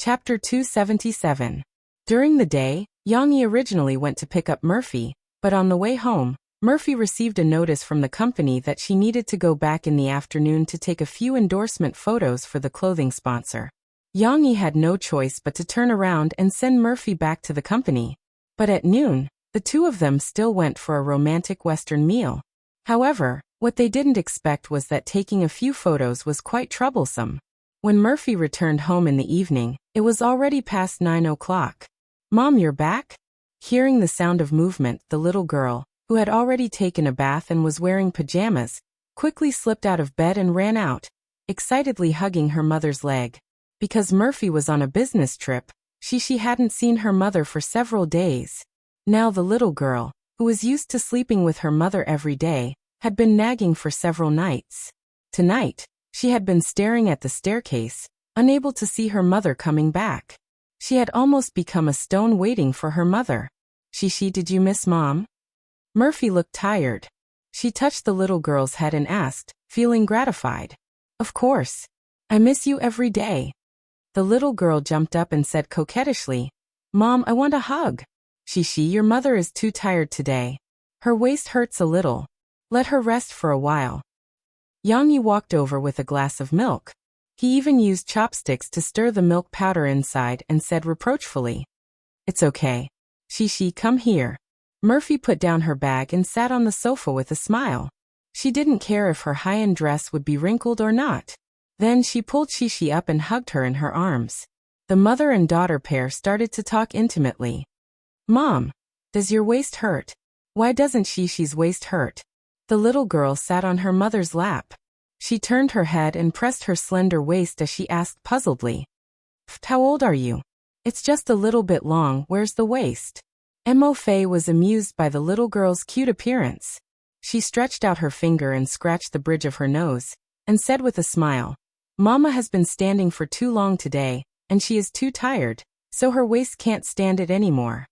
Chapter 277. During the day, Yang originally went to pick up Murphy, but on the way home, Murphy received a notice from the company that she needed to go back in the afternoon to take a few endorsement photos for the clothing sponsor. Yang had no choice but to turn around and send Murphy back to the company. But at noon, the two of them still went for a romantic Western meal. However, what they didn't expect was that taking a few photos was quite troublesome. When Murphy returned home in the evening, it was already past 9 o'clock. "Mom, you're back?" Hearing the sound of movement, the little girl, who had already taken a bath and was wearing pajamas, quickly slipped out of bed and ran out, excitedly hugging her mother's leg. Because Murphy was on a business trip, she hadn't seen her mother for several days. Now the little girl, who was used to sleeping with her mother every day, had been nagging for several nights. Tonight, she had been staring at the staircase, unable to see her mother coming back. She had almost become a stone waiting for her mother. "Shishi, did you miss Mom?" Murphy looked tired. She touched the little girl's head and asked, feeling gratified. "Of course. I miss you every day." The little girl jumped up and said coquettishly, "Mom, I want a hug." "Shishi, your mother is too tired today. Her waist hurts a little. Let her rest for a while." Yang walked over with a glass of milk. He even used chopsticks to stir the milk powder inside and said reproachfully, "It's okay. Shishi, come here." Murphy put down her bag and sat on the sofa with a smile. She didn't care if her high-end dress would be wrinkled or not. Then she pulled Shishi up and hugged her in her arms. The mother and daughter pair started to talk intimately. "Mom, does your waist hurt?" "Why doesn't Shishi's waist hurt?" The little girl sat on her mother's lap. She turned her head and pressed her slender waist as she asked puzzledly, "How old are you?" "It's just a little bit long, where's the waist?" Mo Fei was amused by the little girl's cute appearance. She stretched out her finger and scratched the bridge of her nose, and said with a smile, "Mama has been standing for too long today, and she is too tired, so her waist can't stand it anymore."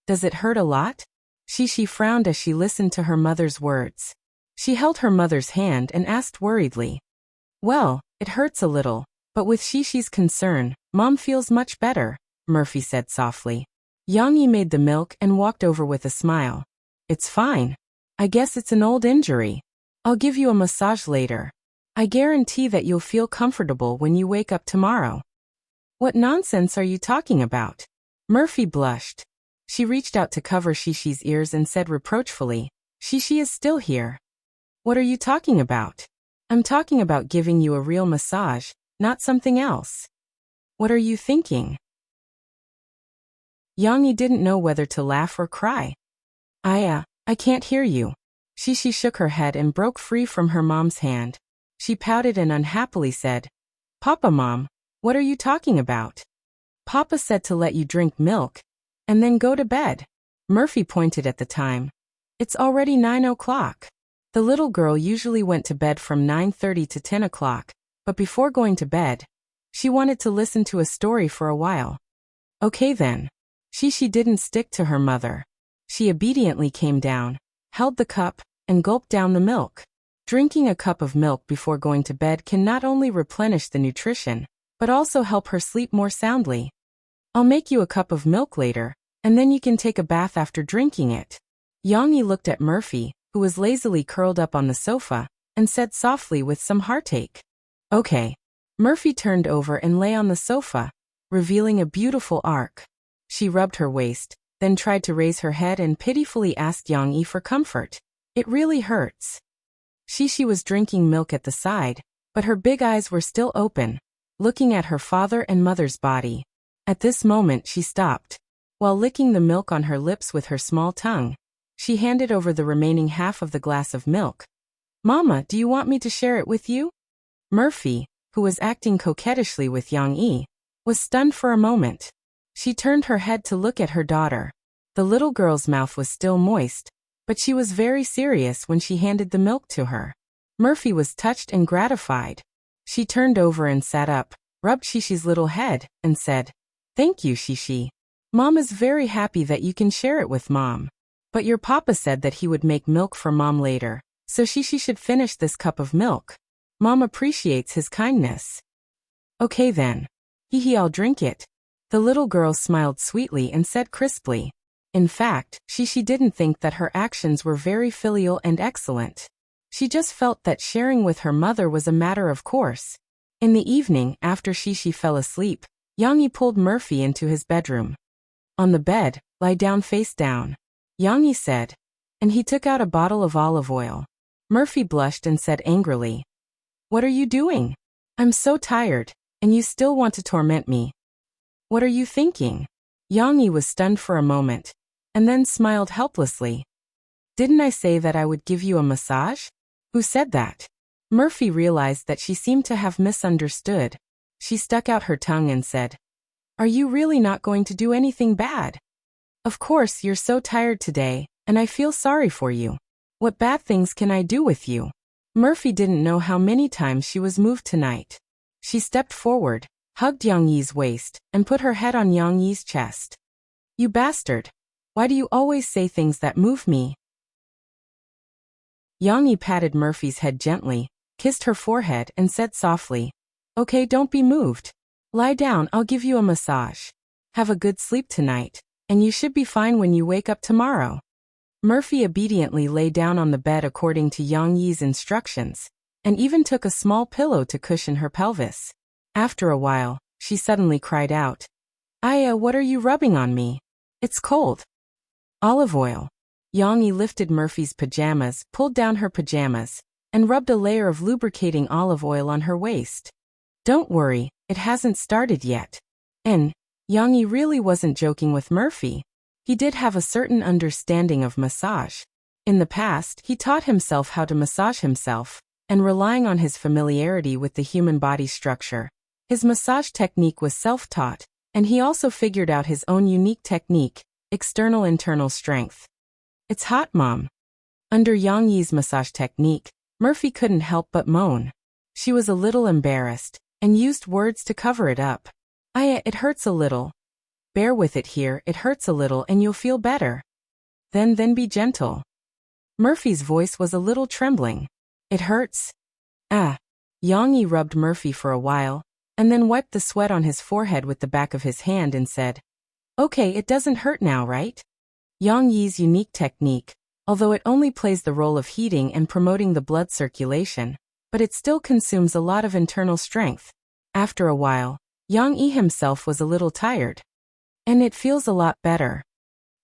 "Does it hurt a lot?" Shishi frowned as she listened to her mother's words. She held her mother's hand and asked worriedly, "Well, it hurts a little, but with Shishi's concern, Mom feels much better," Murphy said softly. Yang made the milk and walked over with a smile. "It's fine. I guess it's an old injury. I'll give you a massage later. I guarantee that you'll feel comfortable when you wake up tomorrow." "What nonsense are you talking about?" Murphy blushed. She reached out to cover Shishi's ears and said reproachfully, "Shishi is still here." "What are you talking about?" "I'm talking about giving you a real massage, not something else." "What are you thinking?" Yang didn't know whether to laugh or cry. I can't hear you." Shishi shook her head and broke free from her mom's hand. She pouted and unhappily said, "Papa, Mom, what are you talking about?" "Papa said to let you drink milk, and then go to bed." Murphy pointed at the time. "It's already 9 o'clock. The little girl usually went to bed from 9:30 to 10 o'clock, but before going to bed, she wanted to listen to a story for a while." "Okay then." Shishi didn't stick to her mother. She obediently came down, held the cup, and gulped down the milk. Drinking a cup of milk before going to bed can not only replenish the nutrition, but also help her sleep more soundly. "I'll make you a cup of milk later, and then you can take a bath after drinking it." Yang looked at Murphy, who was lazily curled up on the sofa, and said softly with some heartache, "Okay." Murphy turned over and lay on the sofa, revealing a beautiful arc. She rubbed her waist, then tried to raise her head and pitifully asked Yang for comfort. "It really hurts." Shishi was drinking milk at the side, but her big eyes were still open, looking at her father and mother's body. At this moment she stopped. While licking the milk on her lips with her small tongue, she handed over the remaining half of the glass of milk. "Mama, do you want me to share it with you?" Murphy, who was acting coquettishly with Yang, was stunned for a moment. She turned her head to look at her daughter. The little girl's mouth was still moist, but she was very serious when she handed the milk to her. Murphy was touched and gratified. She turned over and sat up, rubbed Shishi's little head, and said, "Thank you, Shishi. Mom is very happy that you can share it with Mom. But your papa said that he would make milk for Mom later, so Shishi should finish this cup of milk. Mom appreciates his kindness." "Okay then." Hee hee, I'll drink it. The little girl smiled sweetly and said crisply. In fact, she didn't think that her actions were very filial and excellent. She just felt that sharing with her mother was a matter of course. In the evening, after she fell asleep, Yang pulled Murphy into his bedroom. On the bed, lie down face down, Yang said. And he took out a bottle of olive oil. Murphy blushed and said angrily, "What are you doing? I'm so tired, and you still want to torment me. What are you thinking?" Yang was stunned for a moment, and then smiled helplessly. "Didn't I say that I would give you a massage? Who said that?" Murphy realized that she seemed to have misunderstood. She stuck out her tongue and said, "Are you really not going to do anything bad? Of course you're so tired today, and I feel sorry for you. What bad things can I do with you?" Murphy didn't know how many times she was moved tonight. She stepped forward, hugged Yang Yi's waist, and put her head on Yang Yi's chest. "You bastard! Why do you always say things that move me?" Yang Yi patted Murphy's head gently, kissed her forehead, and said softly, "Okay, don't be moved. Lie down, I'll give you a massage. Have a good sleep tonight, and you should be fine when you wake up tomorrow." Murphy obediently lay down on the bed according to Yang Yi's instructions, and even took a small pillow to cushion her pelvis. After a while, she suddenly cried out, "Aya, what are you rubbing on me? It's cold." "Olive oil." Yang Yi lifted Murphy's pajamas, pulled down her pajamas, and rubbed a layer of lubricating olive oil on her waist. "Don't worry, it hasn't started yet." And Yang Yi really wasn't joking with Murphy. He did have a certain understanding of massage. In the past, he taught himself how to massage himself, and relying on his familiarity with the human body structure, his massage technique was self-taught, and he also figured out his own unique technique, external-internal strength. "It's hot, Mom." Under Yang Yi's massage technique, Murphy couldn't help but moan. She was a little embarrassed, and used words to cover it up. "Aya, it hurts a little. Bear with it here, it hurts a little and you'll feel better. Then be gentle." Murphy's voice was a little trembling. "It hurts." "Ah." Yang Yi rubbed Murphy for a while, and then wiped the sweat on his forehead with the back of his hand and said, "Okay, it doesn't hurt now, right?" Yang Yi's unique technique, although it only plays the role of heating and promoting the blood circulation, but it still consumes a lot of internal strength. After a while, Yang Yi himself was a little tired. "And it feels a lot better,"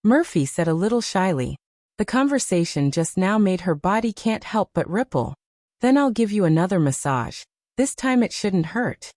Murphy said a little shyly. The conversation just now made her body can't help but ripple. "Then I'll give you another massage. This time it shouldn't hurt,"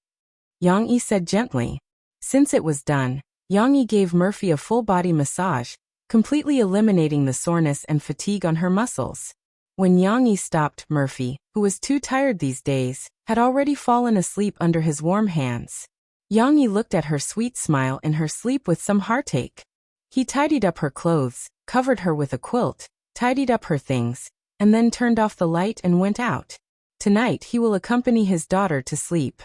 Yang Yi said gently. Since it was done, Yang Yi gave Murphy a full-body massage, completely eliminating the soreness and fatigue on her muscles. When Yang Yi stopped, Murphy, who was too tired these days, had already fallen asleep under his warm hands. Yang Yi looked at her sweet smile in her sleep with some heartache. He tidied up her clothes, covered her with a quilt, tidied up her things, and then turned off the light and went out. Tonight he will accompany his daughter to sleep.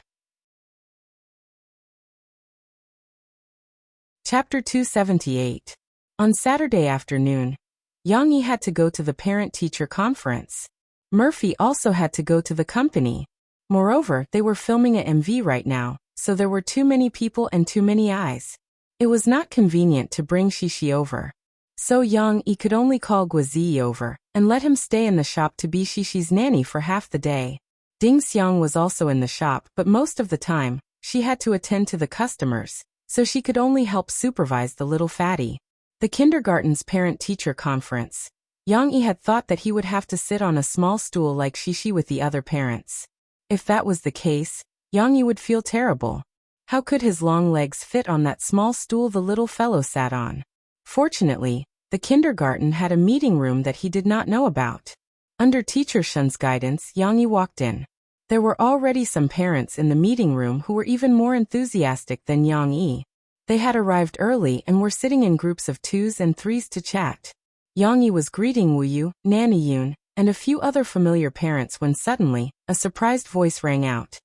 Chapter 278. On Saturday afternoon, Yang Yi had to go to the parent-teacher conference. Murphy also had to go to the company. Moreover, they were filming a MV right now, so there were too many people and too many eyes. It was not convenient to bring Shishi over. So Yang Yi could only call Guizi over, and let him stay in the shop to be Shishi's nanny for half the day. Ding Xiang was also in the shop, but most of the time, she had to attend to the customers, so she could only help supervise the little fatty. The kindergarten's parent-teacher conference. Yang Yi had thought that he would have to sit on a small stool like Shishi with the other parents. If that was the case, Yang Yi would feel terrible. How could his long legs fit on that small stool the little fellow sat on? Fortunately, the kindergarten had a meeting room that he did not know about. Under Teacher Shun's guidance, Yang Yi walked in. There were already some parents in the meeting room who were even more enthusiastic than Yang Yi. They had arrived early and were sitting in groups of 2s and 3s to chat. Yang Yi was greeting Wu Yu, Nanny Yun, and a few other familiar parents when suddenly, a surprised voice rang out.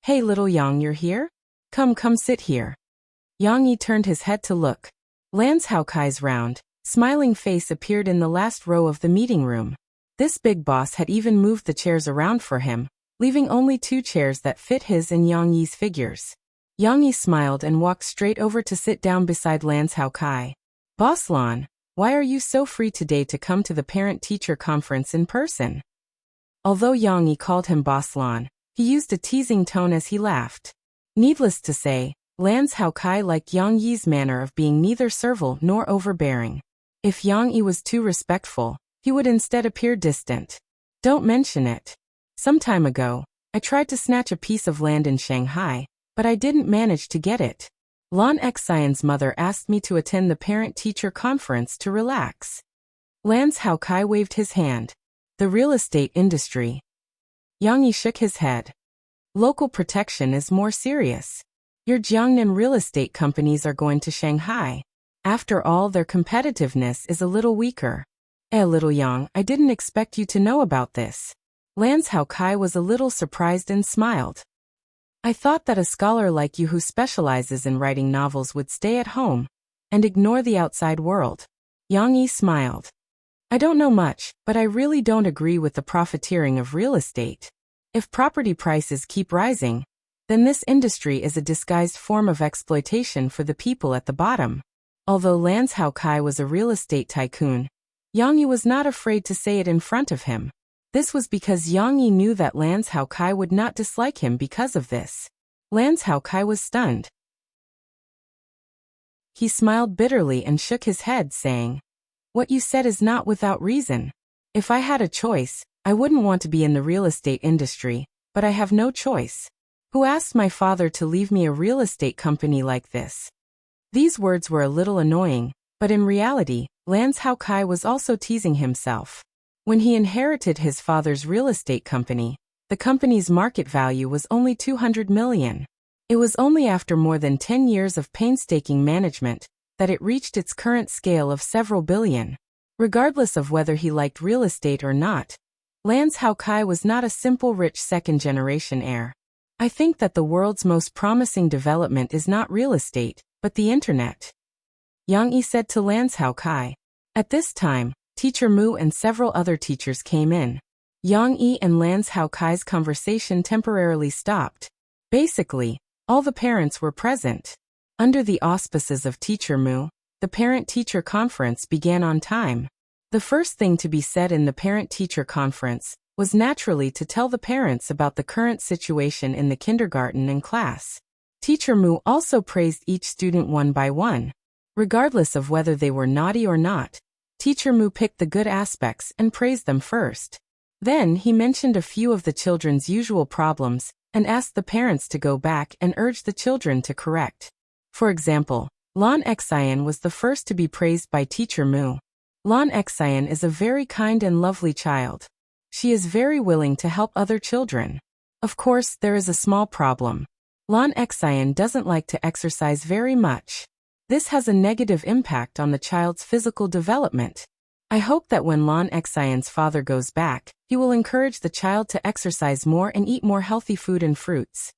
"Hey little Yang, you're here? Come sit here." Yang Yi turned his head to look. Lans Hao Kai's round, smiling face appeared in the last row of the meeting room. This big boss had even moved the chairs around for him, leaving only 2 chairs that fit his and Yang Yi's figures. Yang Yi smiled and walked straight over to sit down beside Lan's Hao Kai. Boss Lan, why are you so free today to come to the parent-teacher conference in person? Although Yang Yi called him Boss Lan, he used a teasing tone as he laughed. Needless to say, Lan's Hao Kai liked Yang Yi's manner of being neither servile nor overbearing. If Yang Yi was too respectful, he would instead appear distant. Don't mention it. Some time ago, I tried to snatch a piece of land in Shanghai, but I didn't manage to get it. Lan Xian's mother asked me to attend the parent-teacher conference to relax. Lan's Hao Kai waved his hand. The real estate industry. Yang Yi shook his head. Local protection is more serious. Your Jiangnan real estate companies are going to Shanghai. After all, their competitiveness is a little weaker. Little Yang, I didn't expect you to know about this. Lan's Hao Kai was a little surprised and smiled. I thought that a scholar like you who specializes in writing novels would stay at home and ignore the outside world. Yang Yi smiled. I don't know much, but I really don't agree with the profiteering of real estate. If property prices keep rising, then this industry is a disguised form of exploitation for the people at the bottom. Although Lan's Hao Kai was a real estate tycoon, Yang Yi was not afraid to say it in front of him. This was because Yang Yi knew that Lan's Hao Kai would not dislike him because of this. Lan's Hao Kai was stunned. He smiled bitterly and shook his head, saying, What you said is not without reason. If I had a choice, I wouldn't want to be in the real estate industry, but I have no choice. Who asked my father to leave me a real estate company like this? These words were a little annoying, but in reality, Lan's Hao Kai was also teasing himself. When he inherited his father's real estate company, the company's market value was only 200 million. It was only after more than 10 years of painstaking management that it reached its current scale of several billion. Regardless of whether he liked real estate or not, Lan's Hao Kai was not a simple rich second-generation heir. I think that the world's most promising development is not real estate, but the internet. Yang Yi said to Lan's Hao Kai. At this time, Teacher Mu and several other teachers came in. Yang Yi and Lan's Hao Kai's conversation temporarily stopped. Basically, all the parents were present. Under the auspices of Teacher Mu, the parent-teacher conference began on time. The first thing to be said in the parent-teacher conference was naturally to tell the parents about the current situation in the kindergarten and class. Teacher Mu also praised each student one by one. Regardless of whether they were naughty or not, Teacher Mu picked the good aspects and praised them first. Then he mentioned a few of the children's usual problems and asked the parents to go back and urge the children to correct. For example, Lan Xian was the first to be praised by Teacher Mu. Lan Xian is a very kind and lovely child. She is very willing to help other children. Of course, there is a small problem. Lan Xian doesn't like to exercise very much. This has a negative impact on the child's physical development. I hope that when Lan Xian's father goes back, he will encourage the child to exercise more and eat more healthy food and fruits.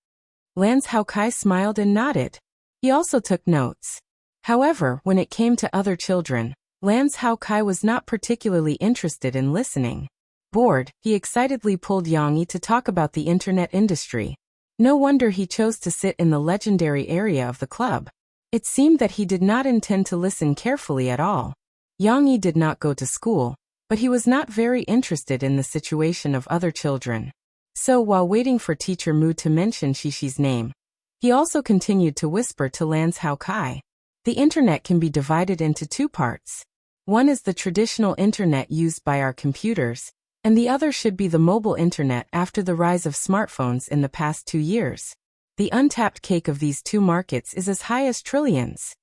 Lan's Hao Kai smiled and nodded. He also took notes. However, when it came to other children, Lan's Hao Kai was not particularly interested in listening. Bored, he excitedly pulled Yang Yi to talk about the internet industry. No wonder he chose to sit in the legendary area of the club. It seemed that he did not intend to listen carefully at all. Yang Yi did not go to school, but he was not very interested in the situation of other children. So while waiting for Teacher Mu to mention Shishi's name, he also continued to whisper to Lan's Hao Kai. The internet can be divided into two parts. One is the traditional internet used by our computers, and the other should be the mobile internet after the rise of smartphones in the past 2 years. The untapped cake of these two markets is as high as trillions.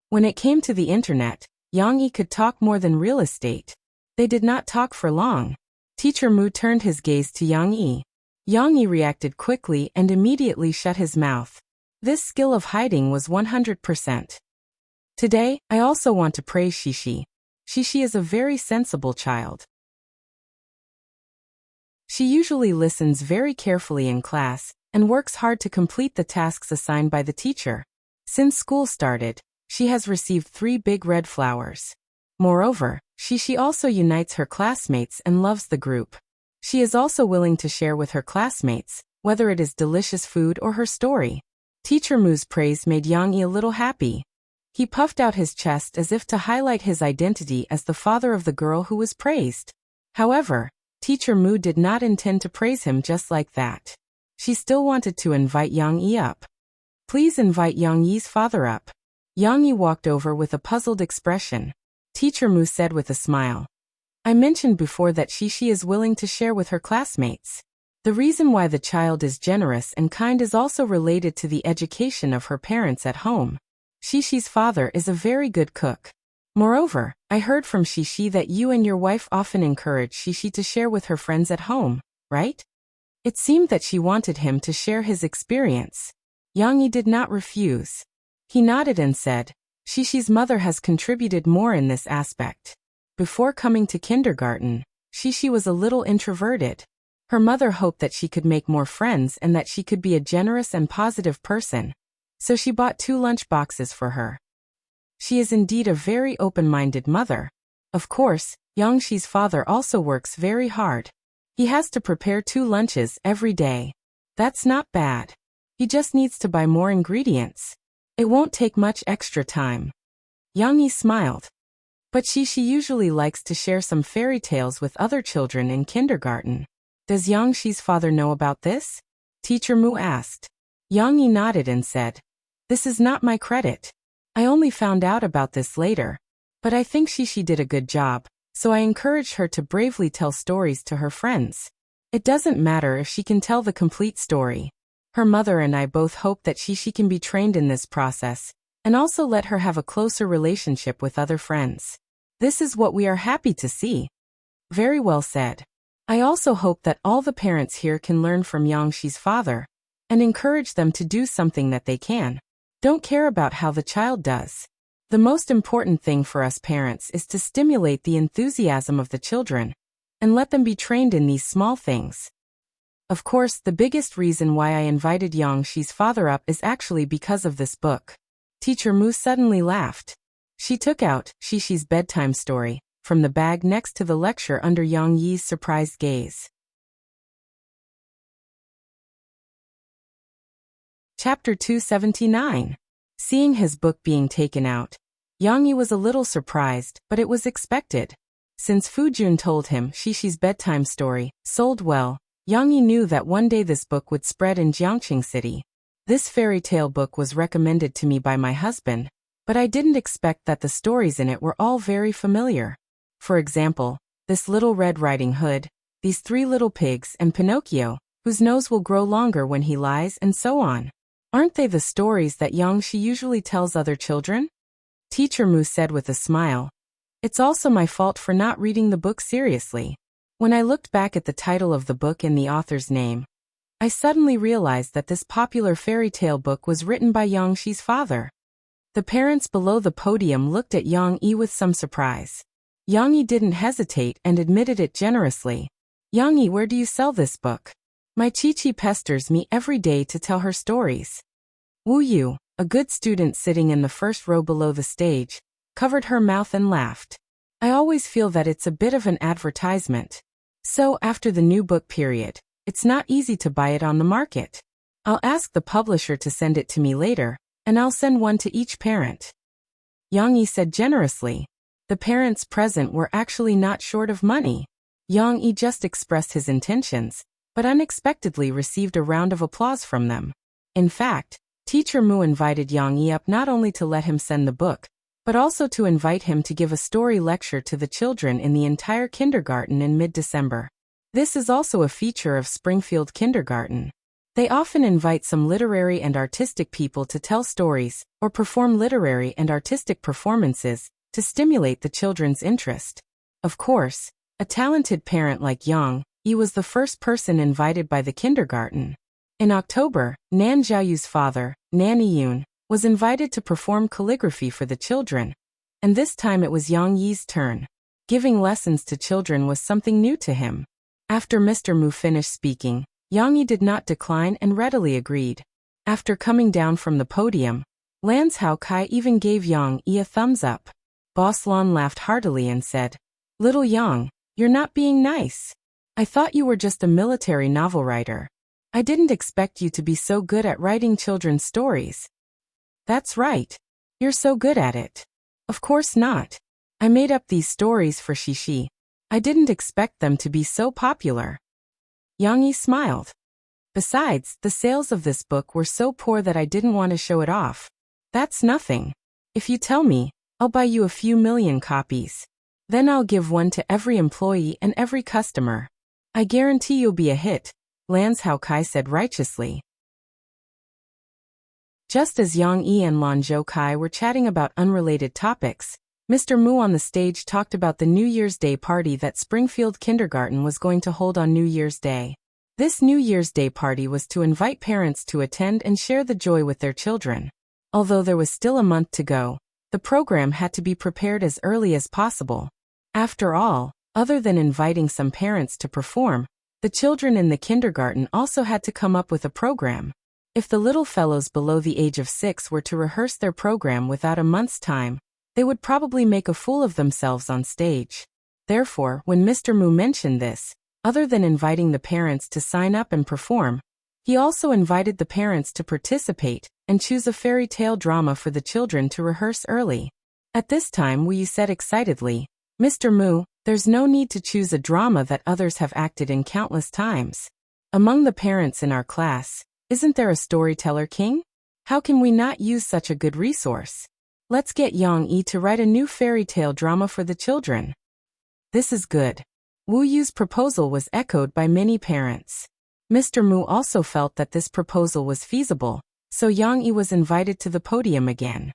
When it came to the internet, Yang Yi could talk more than real estate. They did not talk for long. Teacher Mu turned his gaze to Yang Yi. Yang Yi reacted quickly and immediately shut his mouth. This skill of hiding was 100%. Today, I also want to praise Shishi. Shishi is a very sensible child. She usually listens very carefully in class and works hard to complete the tasks assigned by the teacher. Since school started, she has received 3 big red flowers. Moreover, Shishi also unites her classmates and loves the group. She is also willing to share with her classmates, whether it is delicious food or her story. Teacher Mu's praise made Yang Yi a little happy. He puffed out his chest as if to highlight his identity as the father of the girl who was praised. However, Teacher Mu did not intend to praise him just like that. She still wanted to invite Yang Yi up. Please invite Yang Yi's father up. Yang Yi walked over with a puzzled expression. Teacher Mu said with a smile. I mentioned before that she is willing to share with her classmates. The reason why the child is generous and kind is also related to the education of her parents at home. Shi's father is a very good cook. Moreover, I heard from Shishi that you and your wife often encourage Shishi to share with her friends at home, right? It seemed that she wanted him to share his experience. Yang Yi did not refuse. He nodded and said, Shishi's mother has contributed more in this aspect. Before coming to kindergarten, Shishi was a little introverted. Her mother hoped that she could make more friends and that she could be a generous and positive person. So she bought 2 lunch boxes for her. She is indeed a very open-minded mother. Of course, Yang Shi's father also works very hard. He has to prepare 2 lunches every day. That's not bad. He just needs to buy more ingredients. It won't take much extra time. Yang Yi smiled. But she usually likes to share some fairy tales with other children in kindergarten. Does Yang Shi's father know about this? Teacher Mu asked. Yang Yi nodded and said, This is not my credit. I only found out about this later. But I think she did a good job, so I encouraged her to bravely tell stories to her friends. It doesn't matter if she can tell the complete story. Her mother and I both hope that she can be trained in this process, and also let her have a closer relationship with other friends. This is what we are happy to see. Very well said. I also hope that all the parents here can learn from Yang Shi's father, and encourage them to do something that they can. Don't care about how the child does. The most important thing for us parents is to stimulate the enthusiasm of the children, and let them be trained in these small things. Of course, the biggest reason why I invited Yang Shi's father up is actually because of this book. Teacher Mu suddenly laughed. She took out Shi's bedtime story from the bag next to the lecture under Yang Yi's surprised gaze. Chapter 279. Seeing his book being taken out, Yang Yi was a little surprised, but it was expected. Since Fu Jun told him Shi's bedtime story sold well, Yang Yi knew that one day this book would spread in Jiangqing City. This fairy tale book was recommended to me by my husband, but I didn't expect that the stories in it were all very familiar. For example, this Little Red Riding Hood, these 3 little pigs, and Pinocchio, whose nose will grow longer when he lies, and so on. Aren't they the stories that Yang Shi usually tells other children? Teacher Mu said with a smile. It's also my fault for not reading the book seriously. When I looked back at the title of the book and the author's name, I suddenly realized that this popular fairy tale book was written by Yang Shi's father. The parents below the podium looked at Yang Yi with some surprise. Yang Yi didn't hesitate and admitted it generously. Yang Yi, where do you sell this book? My Chi pesters me every day to tell her stories. Wu Yu, a good student sitting in the first row below the stage, covered her mouth and laughed. I always feel that it's a bit of an advertisement. So after the new book period, it's not easy to buy it on the market. I'll ask the publisher to send it to me later, and I'll send one to each parent. Yang Yi said generously. The parents present were actually not short of money. Yang Yi just expressed his intentions, but unexpectedly received a round of applause from them. In fact, Teacher Mu invited Yang Yi up not only to let him send the book, but also to invite him to give a story lecture to the children in the entire kindergarten in mid-December. This is also a feature of Springfield Kindergarten. They often invite some literary and artistic people to tell stories, or perform literary and artistic performances, to stimulate the children's interest. Of course, a talented parent like Yang Yi was the first person invited by the kindergarten. In October, Nan Xiaoyu's father, Nan Yiyun, was invited to perform calligraphy for the children, and this time it was Yang Yi's turn. Giving lessons to children was something new to him. After Mr. Mu finished speaking, Yang Yi did not decline and readily agreed. After coming down from the podium, Lans Hao Kai even gave Yang Yi a thumbs up. Boss Lan laughed heartily and said, Little Yang, you're not being nice. I thought you were just a military novel writer. I didn't expect you to be so good at writing children's stories. That's right. You're so good at it. Of course not. I made up these stories for Shishi. I didn't expect them to be so popular. Yang Yi smiled. Besides, the sales of this book were so poor that I didn't want to show it off. That's nothing. If you tell me, I'll buy you a few million copies. Then I'll give one to every employee and every customer. I guarantee you'll be a hit, Lan Zhaokai said righteously. Just as Yang Yi and Lan Zhaokai were chatting about unrelated topics, Mr. Mu on the stage talked about the New Year's Day party that Springfield Kindergarten was going to hold on New Year's Day. This New Year's Day party was to invite parents to attend and share the joy with their children. Although there was still a month to go, the program had to be prepared as early as possible. After all, other than inviting some parents to perform, the children in the kindergarten also had to come up with a program. If the little fellows below the age of 6 were to rehearse their program without a month's time, they would probably make a fool of themselves on stage. Therefore, when Mr. Mu mentioned this, other than inviting the parents to sign up and perform, he also invited the parents to participate and choose a fairy tale drama for the children to rehearse early. At this time, Wu Yu said excitedly, Mr. Mu, there's no need to choose a drama that others have acted in countless times. Among the parents in our class, isn't there a storyteller king? How can we not use such a good resource? Let's get Yang Yi to write a new fairy tale drama for the children. This is good. Wu Yu's proposal was echoed by many parents. Mr. Mu also felt that this proposal was feasible, so Yang Yi was invited to the podium again.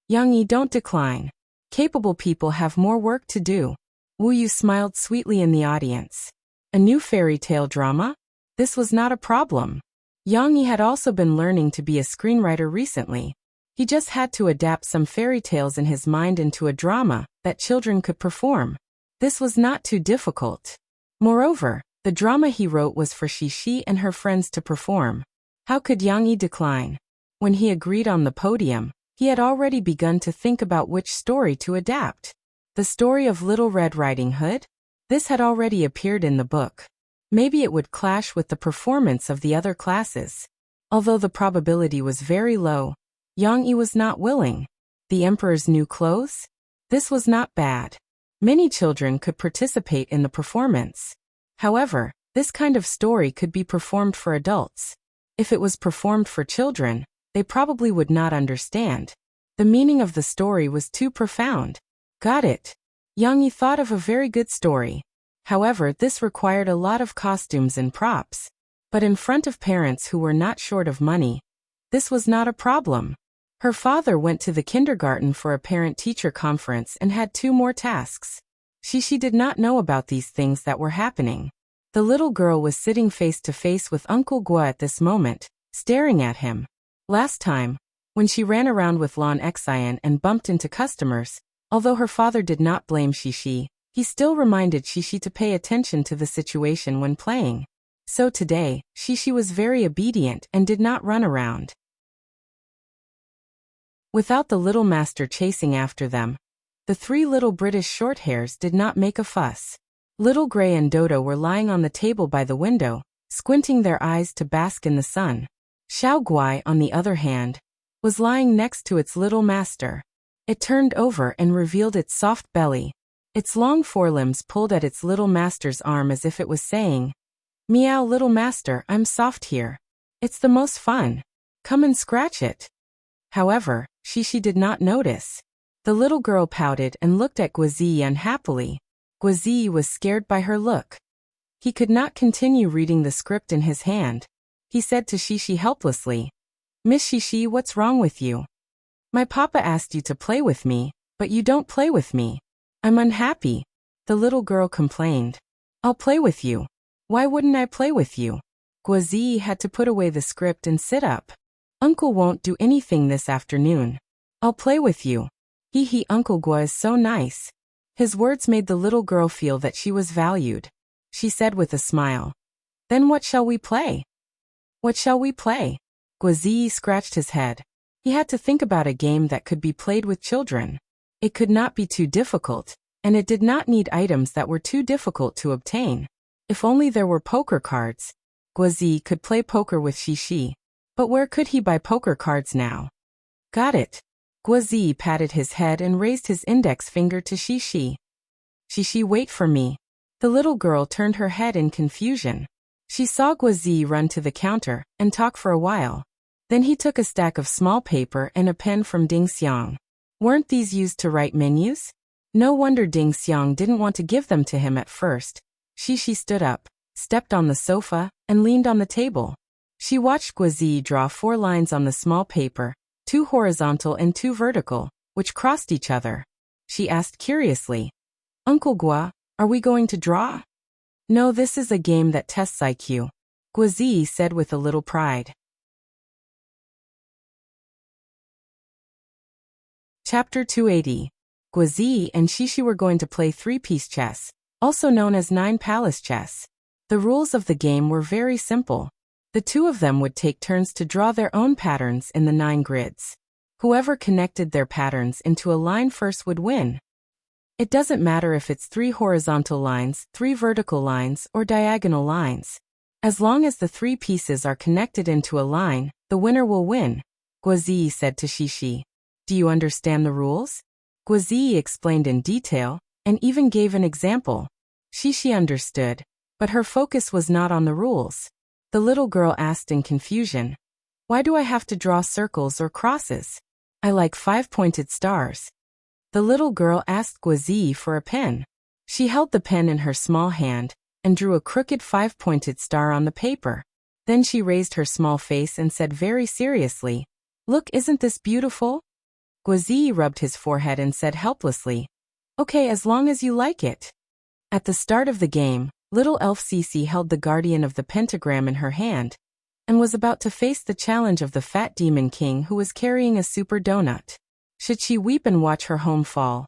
Yang Yi, don't decline. Capable people have more work to do. Wu Yu smiled sweetly in the audience. A new fairy tale drama? This was not a problem. Yang Yi had also been learning to be a screenwriter recently. He just had to adapt some fairy tales in his mind into a drama that children could perform. This was not too difficult. Moreover, the drama he wrote was for Shishi and her friends to perform. How could Yang Yi decline? When he agreed on the podium, he had already begun to think about which story to adapt. The story of Little Red Riding Hood? This had already appeared in the book. Maybe it would clash with the performance of the other classes. Although the probability was very low, Yang Yi was not willing. The Emperor's New Clothes? This was not bad. Many children could participate in the performance. However, this kind of story could be performed for adults. If it was performed for children, they probably would not understand. The meaning of the story was too profound. Got it. Yang Yi thought of a very good story. However, this required a lot of costumes and props. But in front of parents who were not short of money, this was not a problem. Her father went to the kindergarten for a parent-teacher conference and had 2 more tasks. Shishi did not know about these things that were happening. The little girl was sitting face to face with Uncle Gua at this moment, staring at him. Last time, when she ran around with Lan Xian and bumped into customers, although her father did not blame Shishi, he still reminded Shishi to pay attention to the situation when playing. So today, Shishi was very obedient and did not run around. Without the little master chasing after them, the 3 little British shorthairs did not make a fuss. Little Gray and Dodo were lying on the table by the window, squinting their eyes to bask in the sun. Xiao Guai, on the other hand, was lying next to its little master. It turned over and revealed its soft belly. Its long forelimbs pulled at its little master's arm as if it was saying, "Meow, little master, I'm soft here. It's the most fun. Come and scratch it." However, Shishi did not notice. The little girl pouted and looked at Guazi unhappily. Guazi was scared by her look. He could not continue reading the script in his hand. He said to Shishi helplessly, "Miss Shishi, what's wrong with you? My papa asked you to play with me, but you don't play with me. I'm unhappy," the little girl complained. "I'll play with you. Why wouldn't I play with you?" Guazi had to put away the script and sit up. "Uncle won't do anything this afternoon. I'll play with you. Hee, Uncle Gua is so nice." His words made the little girl feel that she was valued. She said with a smile, "Then what shall we play?" "What shall we play?" Guazi scratched his head. He had to think about a game that could be played with children. It could not be too difficult, and it did not need items that were too difficult to obtain. If only there were poker cards. Guazi could play poker with Shishi. But where could he buy poker cards now? Got it. Guazi patted his head and raised his index finger to Shishi. Shishi, wait for me. The little girl turned her head in confusion. She saw Guazi run to the counter and talk for a while. Then he took a stack of small paper and a pen from Ding Xiang. Weren't these used to write menus? No wonder Ding Xiang didn't want to give them to him at first. Shishi stood up, stepped on the sofa, and leaned on the table. She watched Guazi draw 4 lines on the small paper, 2 horizontal and 2 vertical, which crossed each other. She asked curiously, Uncle Gua, are we going to draw? No, this is a game that tests IQ. Guazi said with a little pride. Chapter 280. Guazi and Shishi were going to play 3-piece chess, also known as 9-palace chess. The rules of the game were very simple. The two of them would take turns to draw their own patterns in the 9 grids. Whoever connected their patterns into a line first would win. It doesn't matter if it's 3 horizontal lines, 3 vertical lines, or diagonal lines. As long as the 3 pieces are connected into a line, the winner will win, Guazi said to Shishi. Do you understand the rules? Guazi explained in detail, and even gave an example. Shishi understood, but her focus was not on the rules. The little girl asked in confusion, why do I have to draw circles or crosses? I like 5-pointed stars. The little girl asked Guazi for a pen. She held the pen in her small hand and drew a crooked 5-pointed star on the paper. Then she raised her small face and said very seriously, Look, isn't this beautiful? Guazi rubbed his forehead and said helplessly, Okay, as long as you like it. At the start of the game, little elf Cece held the guardian of the pentagram in her hand and was about to face the challenge of the fat demon king who was carrying a super donut. Should she weep and watch her home fall?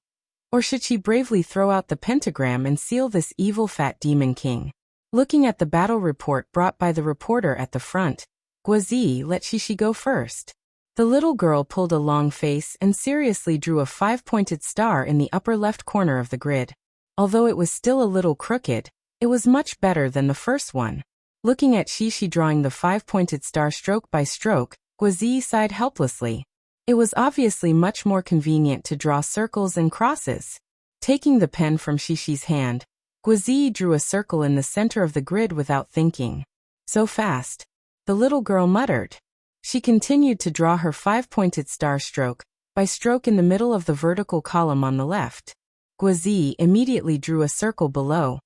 Or should she bravely throw out the pentagram and seal this evil fat demon king? Looking at the battle report brought by the reporter at the front, Guazi let Shishi go first. The little girl pulled a long face and seriously drew a 5-pointed star in the upper left corner of the grid. Although it was still a little crooked, it was much better than the first one. Looking at Shishi drawing the 5-pointed star stroke by stroke, Guazi sighed helplessly. It was obviously much more convenient to draw circles and crosses. Taking the pen from Shishi's hand, Guazi drew a circle in the center of the grid without thinking. So fast, the little girl muttered. She continued to draw her 5-pointed star stroke by stroke in the middle of the vertical column on the left. Guazi immediately drew a circle below,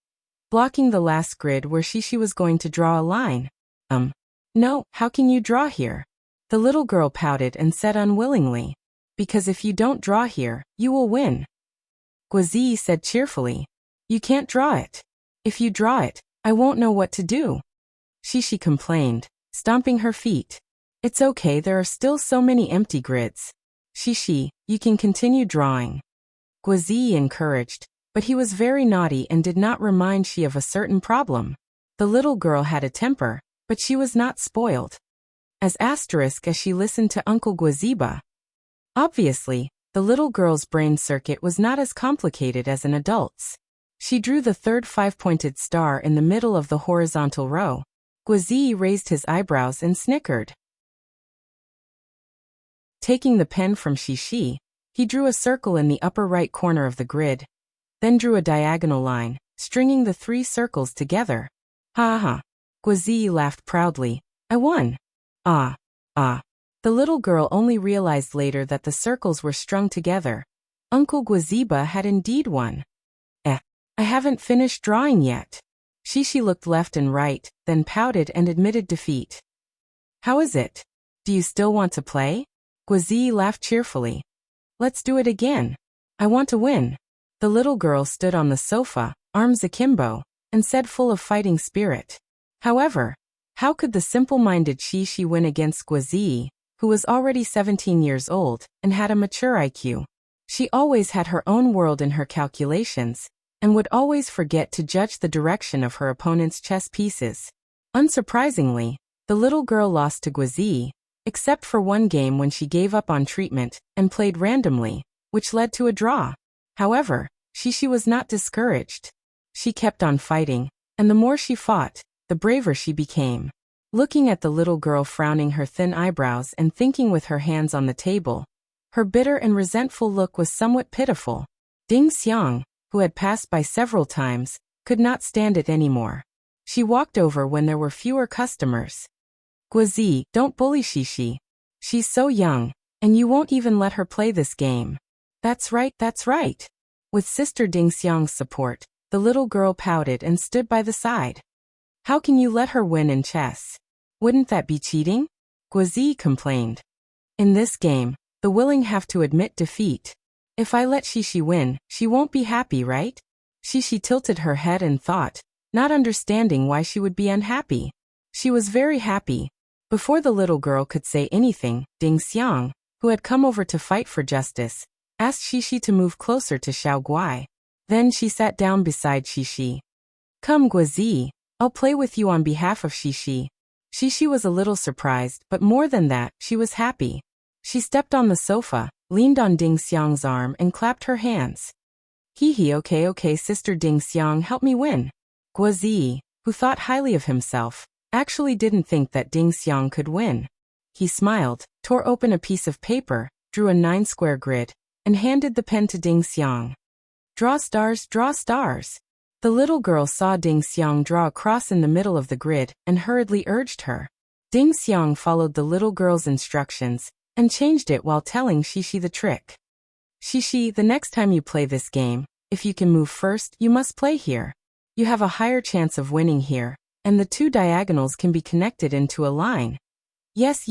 blocking the last grid where Shishi was going to draw a line. No, how can you draw here? The little girl pouted and said unwillingly, Because if you don't draw here, you will win. Guazi said cheerfully, You can't draw it. If you draw it, I won't know what to do. Shishi complained, stomping her feet. It's okay, there are still so many empty grids. Shishi, you can continue drawing. Guazi encouraged, but he was very naughty and did not remind she of a certain problem. The little girl had a temper, but she was not spoiled. As she listened to Uncle Guaziba. Obviously, the little girl's brain circuit was not as complicated as an adult's. She drew the third 5-pointed star in the middle of the horizontal row. Guazi raised his eyebrows and snickered. Taking the pen from Shishi, he drew a circle in the upper right corner of the grid, then drew a diagonal line, stringing the 3 circles together. Ha ha! Guazi laughed proudly. I won! Ah. The little girl only realized later that the circles were strung together. Uncle Guaziba had indeed won. I haven't finished drawing yet. Shishi looked left and right, then pouted and admitted defeat. How is it? Do you still want to play? Guazi laughed cheerfully. Let's do it again. I want to win. The little girl stood on the sofa, arms akimbo, and said full of fighting spirit. However, how could the simple-minded Shishi win against Guazi, who was already 17 years old and had a mature IQ? She always had her own world in her calculations, and would always forget to judge the direction of her opponent's chess pieces. Unsurprisingly, the little girl lost to Guazi, except for one game when she gave up on treatment and played randomly, which led to a draw. However, Shishi was not discouraged. She kept on fighting, and the more she fought, the braver she became. Looking at the little girl frowning her thin eyebrows and thinking with her hands on the table, her bitter and resentful look was somewhat pitiful. Ding Xiang, who had passed by several times, could not stand it anymore. She walked over when there were fewer customers. Guozi, don't bully Shishi. She's so young, and you won't even let her play this game. That's right, that's right. With Sister Ding Xiang's support, the little girl pouted and stood by the side. How can you let her win in chess? Wouldn't that be cheating? Guozi complained. In this game, the willing have to admit defeat. If I let Shishi win, she won't be happy, right? Shishi tilted her head and thought, not understanding why she would be unhappy. She was very happy. Before the little girl could say anything, Ding Xiang, who had come over to fight for justice, asked Shishi to move closer to Xiao Guai. Then she sat down beside Shishi. Come Guozi, I'll play with you on behalf of Shishi. Shishi was a little surprised, but more than that, she was happy. She stepped on the sofa, leaned on Ding Xiang's arm and clapped her hands. Hee okay Sister Ding Xiang, help me win. Guozi, who thought highly of himself, actually didn't think that Ding Xiang could win. He smiled, tore open a piece of paper, drew a 9-square grid, and handed the pen to Ding Xiang. Draw stars, draw stars. The little girl saw Ding Xiang draw a cross in the middle of the grid and hurriedly urged her. Ding Xiang followed the little girl's instructions and changed it while telling Shishi the trick. Shishi, the next time you play this game, if you can move first, you must play here. You have a higher chance of winning here, and the two diagonals can be connected into a line. Yes.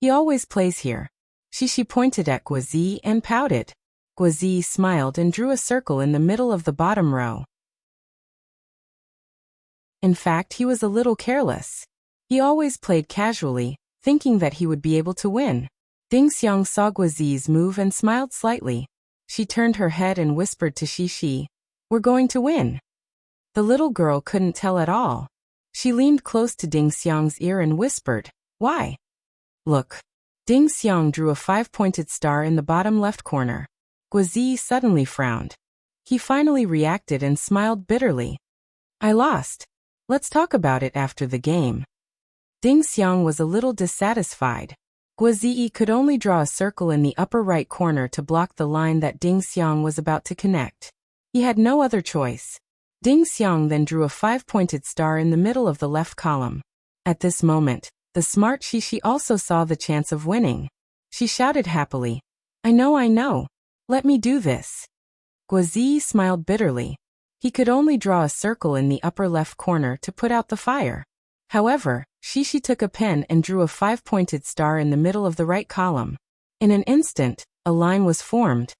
He always plays here. Shishi pointed at Guozi and pouted. Guozi smiled and drew a circle in the middle of the bottom row. In fact, he was a little careless. He always played casually, thinking that he would be able to win. Ding Xiang saw Guozi's move and smiled slightly. She turned her head and whispered to Shishi, "We're going to win." The little girl couldn't tell at all. She leaned close to Ding Xiang's ear and whispered, "Why?" "Look." Ding Xiang drew a 5-pointed star in the bottom left corner. Guozi suddenly frowned. He finally reacted and smiled bitterly. "I lost. Let's talk about it after the game." Ding Xiang was a little dissatisfied. Guozi could only draw a circle in the upper right corner to block the line that Ding Xiang was about to connect. He had no other choice. Ding Xiang then drew a 5-pointed star in the middle of the left column. At this moment, the smart Shishi also saw the chance of winning. She shouted happily, I know. Let me do this." Guozi smiled bitterly. He could only draw a circle in the upper left corner to put out the fire. However, Shishi took a pen and drew a 5-pointed star in the middle of the right column. In an instant, a line was formed.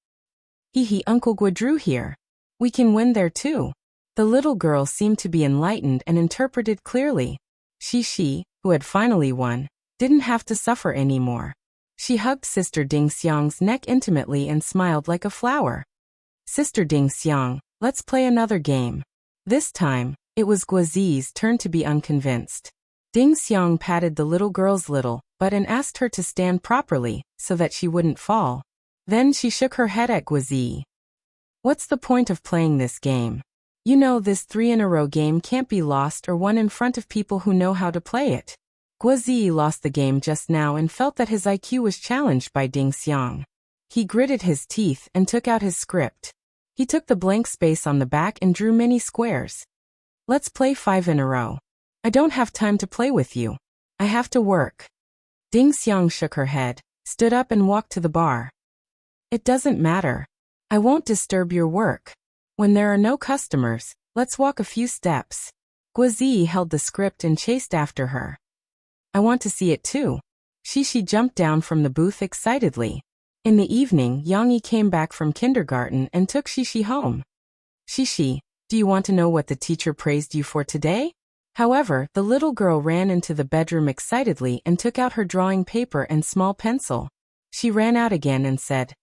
Uncle Guo drew here. We can win there too." The little girl seemed to be enlightened and interpreted clearly. Shishi, who had finally won, didn't have to suffer anymore. She hugged Sister Ding Xiang's neck intimately and smiled like a flower. "Sister Ding Xiang, let's play another game." This time, it was Guozi's turn to be unconvinced. Ding Xiang patted the little girl's little butt and asked her to stand properly, so that she wouldn't fall. Then she shook her head at Guozi. "What's the point of playing this game? You know this 3-in-a-row game can't be lost or won in front of people who know how to play it." Guozi lost the game just now and felt that his IQ was challenged by Ding Xiang. He gritted his teeth and took out his script. He took the blank space on the back and drew many squares. "Let's play 5 in a row. I don't have time to play with you. I have to work." Ding Xiang shook her head, stood up and walked to the bar. "It doesn't matter. I won't disturb your work. When there are no customers, let's walk a few steps." Guozi held the script and chased after her. "I want to see it too." Shishi jumped down from the booth excitedly. In the evening, Yang Yi came back from kindergarten and took Shishi home. "Shishi, do you want to know what the teacher praised you for today?" However, the little girl ran into the bedroom excitedly and took out her drawing paper and small pencil. She ran out again and said,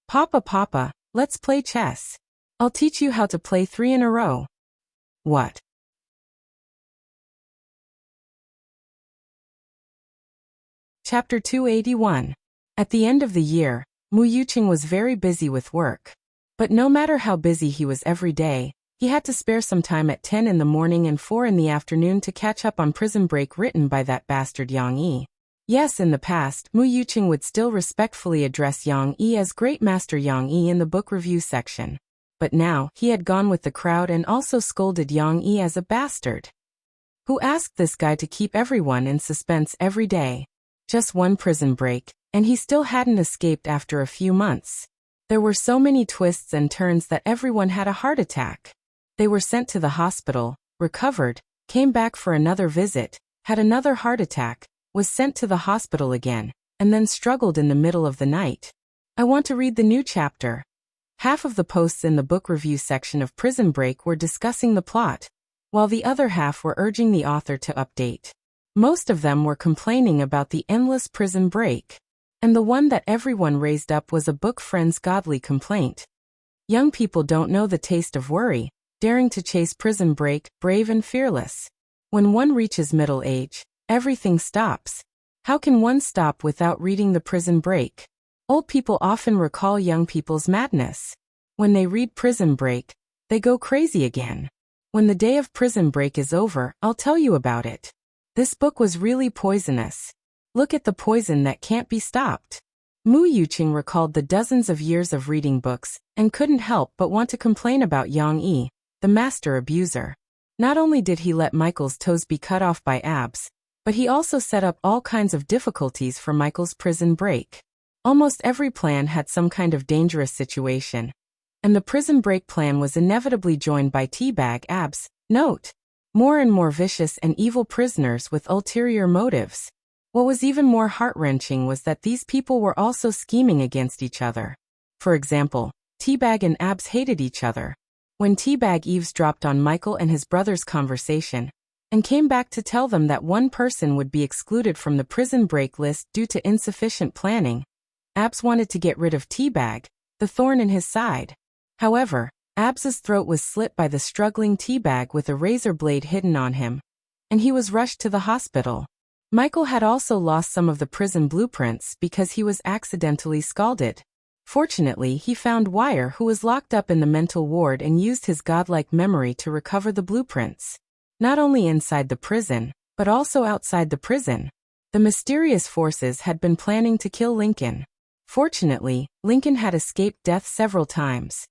Papa, let's play chess. I'll teach you how to play 3 in a row." "What?" Chapter 281. At the end of the year, Mu Yuqing was very busy with work. But no matter how busy he was every day, He had to spare some time at 10 in the morning and 4 in the afternoon to catch up on Prison Break written by that bastard Yang Yi. Yes, in the past, Mu Yuqing would still respectfully address Yang Yi as Great Master Yang Yi in the book review section. But now, he had gone with the crowd and also scolded Yang Yi as a bastard. Who asked this guy to keep everyone in suspense every day? Just one prison break, and he still hadn't escaped after a few months. There were so many twists and turns that everyone had a heart attack. They were sent to the hospital, recovered, came back for another visit, had another heart attack, was sent to the hospital again, and then struggled in the middle of the night. I want to read the new chapter. Half of the posts in the book review section of Prison Break were discussing the plot, while the other half were urging the author to update. Most of them were complaining about the endless prison break. And the one that everyone raised up was a book friend's godly complaint. Young people don't know the taste of worry, daring to chase prison break, brave and fearless. When one reaches middle age, everything stops. How can one stop without reading the Prison Break? Old people often recall young people's madness. When they read Prison Break, they go crazy again. When the day of Prison Break is over, I'll tell you about it. This book was really poisonous. Look at the poison that can't be stopped. Mu Yuqing recalled the dozens of years of reading books, and couldn't help but want to complain about Yang Yi, the master abuser. Not only did he let Michael's toes be cut off by Abs, but he also set up all kinds of difficulties for Michael's prison break. Almost every plan had some kind of dangerous situation, and the prison break plan was inevitably joined by Teabag Abs. Note: more and more vicious and evil prisoners with ulterior motives. What was even more heart-wrenching was that these people were also scheming against each other. For example, Teabag and Abs hated each other. When Teabag eavesdropped on Michael and his brother's conversation, and came back to tell them that one person would be excluded from the prison break list due to insufficient planning, Abs wanted to get rid of Teabag, the thorn in his side. However, Abs's throat was slit by the struggling Teabag with a razor blade hidden on him, and he was rushed to the hospital. Michael had also lost some of the prison blueprints because he was accidentally scalded. Fortunately, he found Wire, who was locked up in the mental ward, and used his godlike memory to recover the blueprints. Not only inside the prison, but also outside the prison. The mysterious forces had been planning to kill Lincoln. Fortunately, Lincoln had escaped death several times.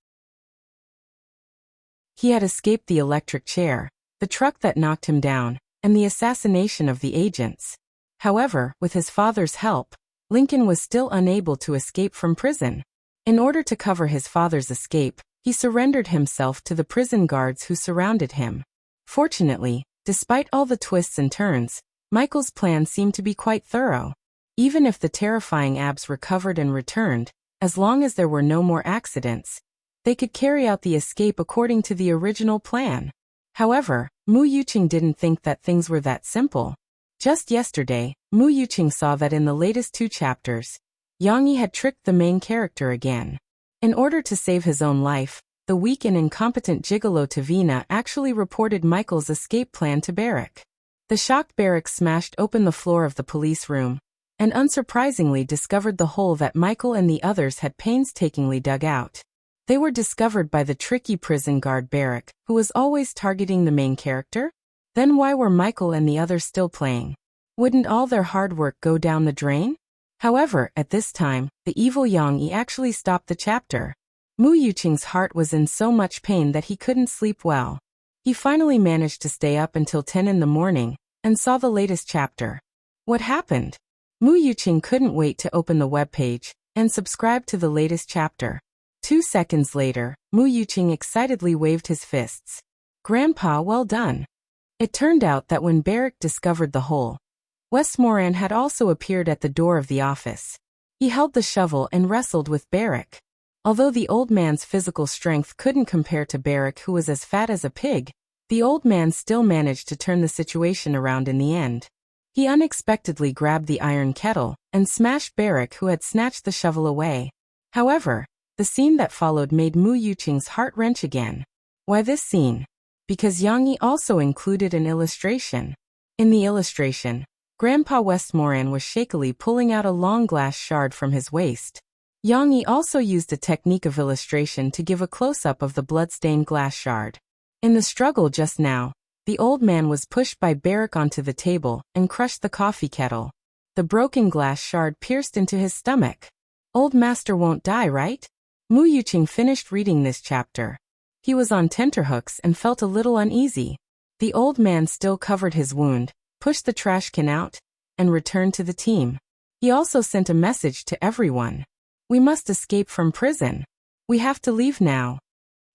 He had escaped the electric chair, the truck that knocked him down, and the assassination of the agents. However, with his father's help, Lincoln was still unable to escape from prison. In order to cover his father's escape, he surrendered himself to the prison guards who surrounded him. Fortunately, despite all the twists and turns, Michael's plan seemed to be quite thorough. Even if the terrifying Abs recovered and returned, as long as there were no more accidents, they could carry out the escape according to the original plan. However, Mu Yuqing didn't think that things were that simple. Just yesterday, Mu Yuqing saw that in the latest 2 chapters, Yang Yi had tricked the main character again. In order to save his own life, the weak and incompetent gigolo Tavina actually reported Michael's escape plan to Barrack. The shocked Barrack smashed open the floor of the police room, and unsurprisingly discovered the hole that Michael and the others had painstakingly dug out. They were discovered by the tricky prison guard Barrack, who was always targeting the main character? Then why were Michael and the others still playing? Wouldn't all their hard work go down the drain? However, at this time, the evil Yang Yi actually stopped the chapter. Mu Yuqing's heart was in so much pain that he couldn't sleep well. He finally managed to stay up until 10 in the morning, and saw the latest chapter. What happened? Mu Yuqing couldn't wait to open the webpage, and subscribe to the latest chapter. 2 seconds later, Mu Yuqing excitedly waved his fists. Grandpa, well done. It turned out that when Barrack discovered the hole, Westmoreland had also appeared at the door of the office. He held the shovel and wrestled with Barrack. Although the old man's physical strength couldn't compare to Barrack, who was as fat as a pig, the old man still managed to turn the situation around in the end. He unexpectedly grabbed the iron kettle and smashed Barrack, who had snatched the shovel away. However, the scene that followed made Mu Yuqing's heart wrench again. Why this scene? Because Yang Yi also included an illustration. In the illustration, Grandpa Westmoreland was shakily pulling out a long glass shard from his waist. Yang Yi also used a technique of illustration to give a close-up of the blood-stained glass shard. In the struggle just now, the old man was pushed by Barrack onto the table and crushed the coffee kettle. The broken glass shard pierced into his stomach. Old master won't die, right? Mu Yuqing finished reading this chapter. He was on tenterhooks and felt a little uneasy. The old man still covered his wound, pushed the trash can out, and returned to the team. He also sent a message to everyone. We must escape from prison. We have to leave now.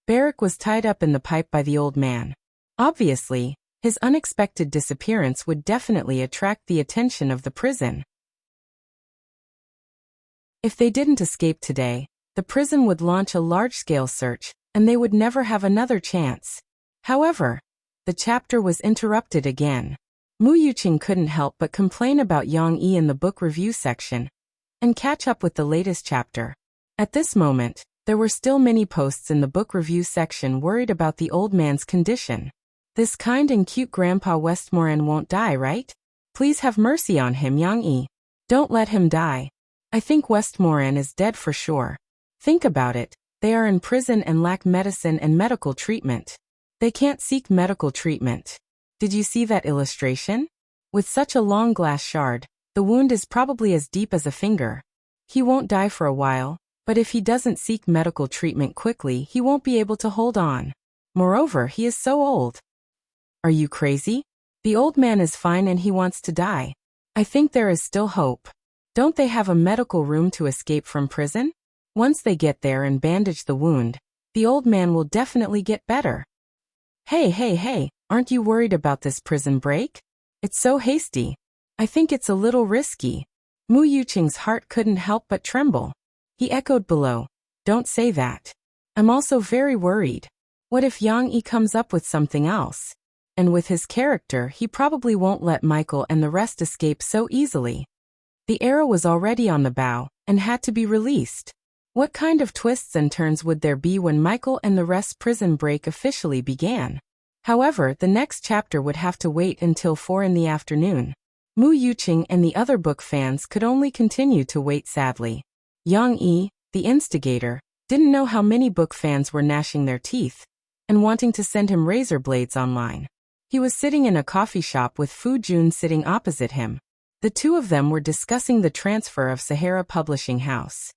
Barrack was tied up in the pipe by the old man. Obviously, his unexpected disappearance would definitely attract the attention of the prison. If they didn't escape today, the prison would launch a large-scale search, and they would never have another chance. However, the chapter was interrupted again. Mu Yuqing couldn't help but complain about Yang Yi in the book review section, and catch up with the latest chapter. At this moment, there were still many posts in the book review section worried about the old man's condition. This kind and cute Grandpa Westmoreland won't die, right? Please have mercy on him, Yang Yi. Don't let him die. I think Westmoreland is dead for sure. Think about it, they are in prison and lack medicine and medical treatment. They can't seek medical treatment. Did you see that illustration? With such a long glass shard, the wound is probably as deep as a finger. He won't die for a while, but if he doesn't seek medical treatment quickly, he won't be able to hold on. Moreover, he is so old. Are you crazy? The old man is fine and he wants to die. I think there is still hope. Don't they have a medical room to escape from prison? Once they get there and bandage the wound, the old man will definitely get better. Hey, aren't you worried about this prison break? It's so hasty. I think it's a little risky. Mu Yuqing's heart couldn't help but tremble. He echoed below, don't say that. I'm also very worried. What if Yang Yi comes up with something else? And with his character, he probably won't let Michael and the rest escape so easily. The arrow was already on the bow, and had to be released. What kind of twists and turns would there be when Michael and the rest's prison break officially began? However, the next chapter would have to wait until 4 in the afternoon. Mu Yuqing and the other book fans could only continue to wait sadly. Yang Yi, the instigator, didn't know how many book fans were gnashing their teeth and wanting to send him razor blades online. He was sitting in a coffee shop with Fu Jun sitting opposite him. The two of them were discussing the transfer of Sahara Publishing House.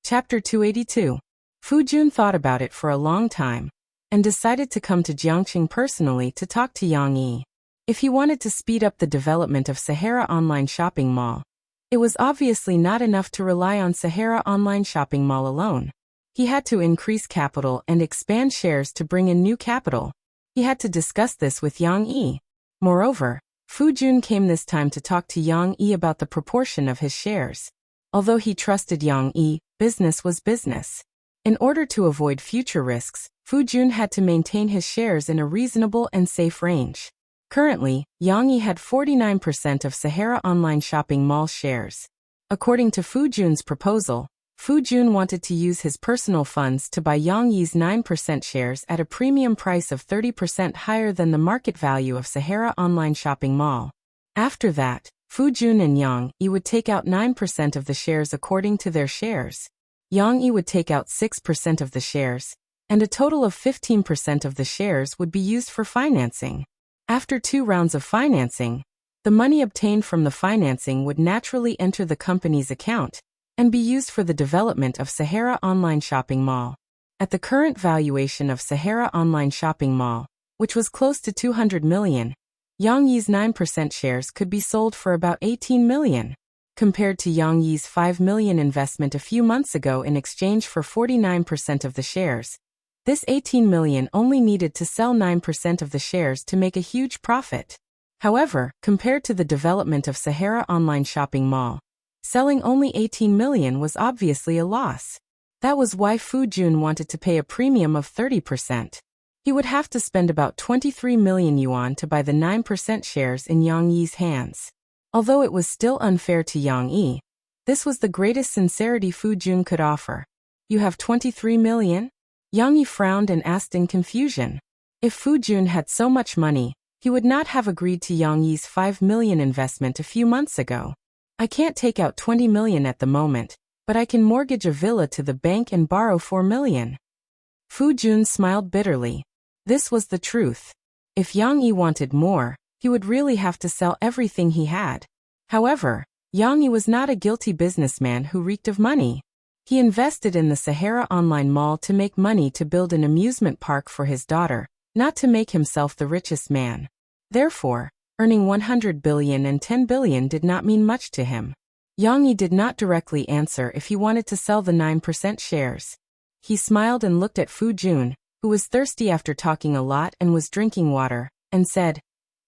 Chapter 282. Fu Jun thought about it for a long time, and decided to come to Jiangqing personally to talk to Yang Yi. If he wanted to speed up the development of Sahara Online Shopping Mall, it was obviously not enough to rely on Sahara Online Shopping Mall alone. He had to increase capital and expand shares to bring in new capital. He had to discuss this with Yang Yi. Moreover, Fu Jun came this time to talk to Yang Yi about the proportion of his shares. Although he trusted Yang Yi, business was business. In order to avoid future risks, Fu Jun had to maintain his shares in a reasonable and safe range. Currently, Yang Yi had 49% of Sahara Online Shopping Mall shares. According to Fu Jun's proposal, Fu Jun wanted to use his personal funds to buy Yang Yi's 9% shares at a premium price of 30% higher than the market value of Sahara Online Shopping Mall. After that, Fu Jun and Yang Yi would take out 9% of the shares according to their shares. Yang Yi would take out 6% of the shares, and a total of 15% of the shares would be used for financing. After 2 rounds of financing, the money obtained from the financing would naturally enter the company's account and be used for the development of Sahara Online Shopping Mall. At the current valuation of Sahara Online Shopping Mall, which was close to 200 million, Yang Yi's 9% shares could be sold for about 18 million. Compared to Yang Yi's 5 million investment a few months ago in exchange for 49% of the shares, this 18 million only needed to sell 9% of the shares to make a huge profit. However, compared to the development of Sahara Online Shopping Mall, selling only 18 million was obviously a loss. That was why Fu Jun wanted to pay a premium of 30%. He would have to spend about 23 million yuan to buy the 9% shares in Yang Yi's hands. Although it was still unfair to Yang Yi, this was the greatest sincerity Fu Jun could offer. You have 23 million? Yang Yi frowned and asked in confusion. If Fu Jun had so much money, he would not have agreed to Yang Yi's 5 million investment a few months ago. I can't take out 20 million at the moment, but I can mortgage a villa to the bank and borrow 4 million. Fu Jun smiled bitterly. This was the truth. If Yang Yi wanted more, he would really have to sell everything he had. However, Yang Yi was not a guilty businessman who reeked of money. He invested in the Sahara Online Mall to make money to build an amusement park for his daughter, not to make himself the richest man. Therefore, earning 100 billion and 10 billion did not mean much to him. Yang Yi did not directly answer if he wanted to sell the 9% shares. He smiled and looked at Fu Jun, who was thirsty after talking a lot and was drinking water, and said,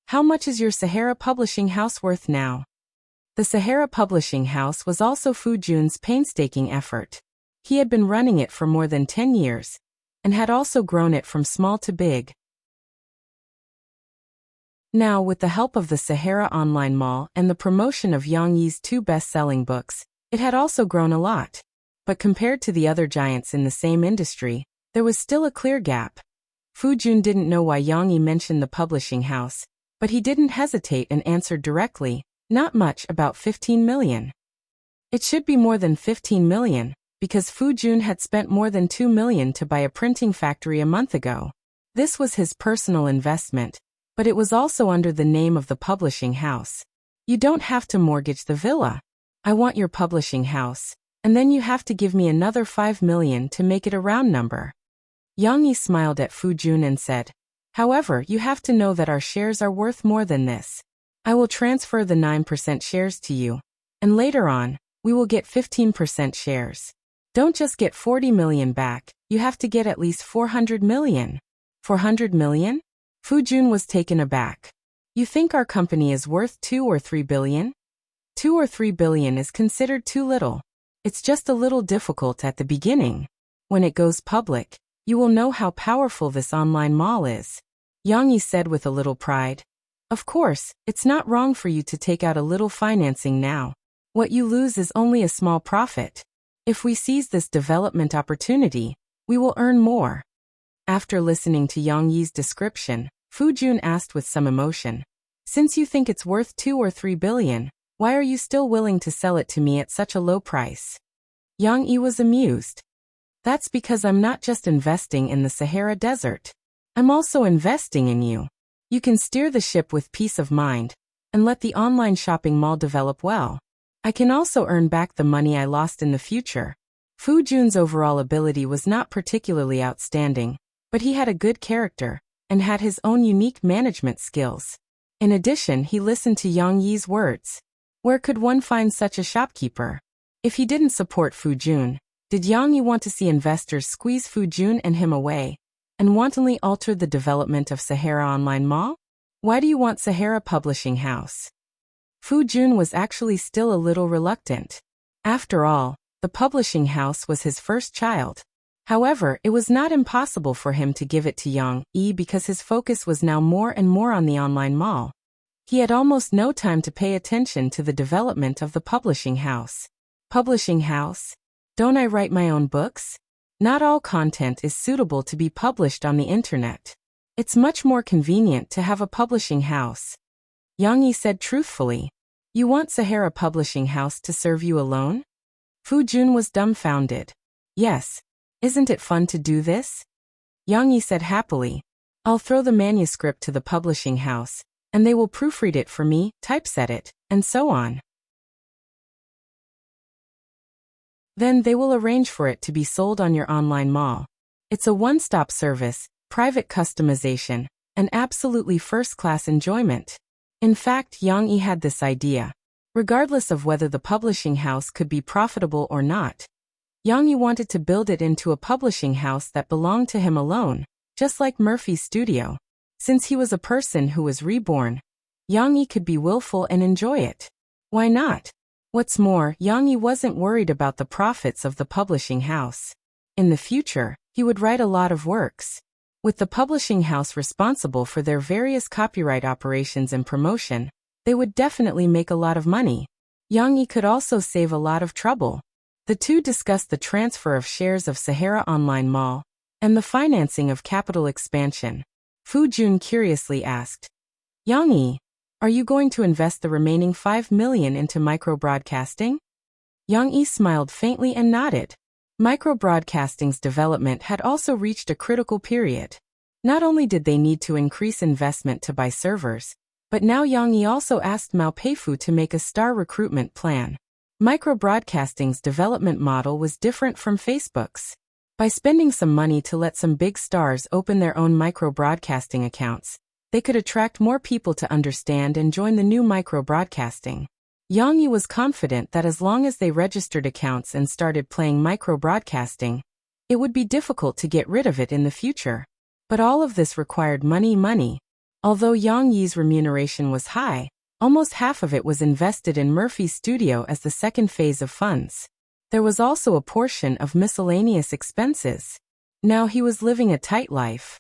"How much is your Sahara Publishing House worth now?" The Sahara Publishing House was also Fu Jun's painstaking effort. He had been running it for more than 10 years, and had also grown it from small to big. Now, with the help of the Sahara Online Mall and the promotion of Yang Yi's 2 best-selling books, it had also grown a lot. But compared to the other giants in the same industry, there was still a clear gap. Fu Jun didn't know why Yang Yi mentioned the publishing house, but he didn't hesitate and answered directly, "Not much, about 15 million. It should be more than 15 million, because Fu Jun had spent more than 2 million to buy a printing factory a month ago. This was his personal investment, but it was also under the name of the publishing house. You don't have to mortgage the villa. I want your publishing house, and then you have to give me another 5 million to make it a round number." Yang Yi smiled at Fu Jun and said, "However, you have to know that our shares are worth more than this. I will transfer the 9% shares to you, and later on, we will get 15% shares. Don't just get 40 million back, you have to get at least 400 million. 400 million? Fu Jun was taken aback. You think our company is worth 2 or 3 billion? 2 or 3 billion is considered too little. It's just a little difficult at the beginning. When it goes public, you will know how powerful this online mall is." Yang Yi said with a little pride. "Of course, it's not wrong for you to take out a little financing now. What you lose is only a small profit. If we seize this development opportunity, we will earn more." After listening to Yang Yi's description, Fu Jun asked with some emotion, "Since you think it's worth 2 or 3 billion, why are you still willing to sell it to me at such a low price?" Yang Yi was amused. "That's because I'm not just investing in the Sahara Desert. I'm also investing in you. You can steer the ship with peace of mind, and let the online shopping mall develop well. I can also earn back the money I lost in the future." Fu Jun's overall ability was not particularly outstanding, but he had a good character, and had his own unique management skills. In addition, he listened to Yang Yi's words. Where could one find such a shopkeeper? If he didn't support Fu Jun, did Yang Yi want to see investors squeeze Fu Jun and him away, and wantonly alter the development of Sahara Online Mall? Why do you want Sahara Publishing House? Fu Jun was actually still a little reluctant. After all, the publishing house was his first child. However, it was not impossible for him to give it to Yang Yi because his focus was now more and more on the online mall. He had almost no time to pay attention to the development of the publishing house. Publishing house? Don't I write my own books? Not all content is suitable to be published on the internet. It's much more convenient to have a publishing house. Yang Yi said truthfully. You want Sahara Publishing House to serve you alone? Fu Jun was dumbfounded. Yes. Isn't it fun to do this? Yang Yi said happily. I'll throw the manuscript to the publishing house, and they will proofread it for me, typeset it, and so on. Then they will arrange for it to be sold on your online mall. It's a one-stop service, private customization, and absolutely first-class enjoyment. In fact, Yang Yi had this idea. Regardless of whether the publishing house could be profitable or not, Yang Yi wanted to build it into a publishing house that belonged to him alone, just like Murphy's studio. Since he was a person who was reborn, Yang Yi could be willful and enjoy it. Why not? What's more, Yang Yi wasn't worried about the profits of the publishing house. In the future, he would write a lot of works. With the publishing house responsible for their various copyright operations and promotion, they would definitely make a lot of money. Yang Yi could also save a lot of trouble. The two discussed the transfer of shares of Sahara Online Mall and the financing of capital expansion. Fu Jun curiously asked, Yang Yi, are you going to invest the remaining 5 million into micro-broadcasting? Yang Yi smiled faintly and nodded. Microbroadcasting's development had also reached a critical period. Not only did they need to increase investment to buy servers, but now Yang Yi also asked Mao Peifu to make a star recruitment plan. Microbroadcasting's development model was different from Facebook's. By spending some money to let some big stars open their own microbroadcasting accounts, they could attract more people to understand and join the new microbroadcasting. Yang Yi was confident that as long as they registered accounts and started playing microbroadcasting, it would be difficult to get rid of it in the future. But all of this required money. Although Yang Yi's remuneration was high, almost half of it was invested in Murphy's studio as the second phase of funds. There was also a portion of miscellaneous expenses. Now he was living a tight life.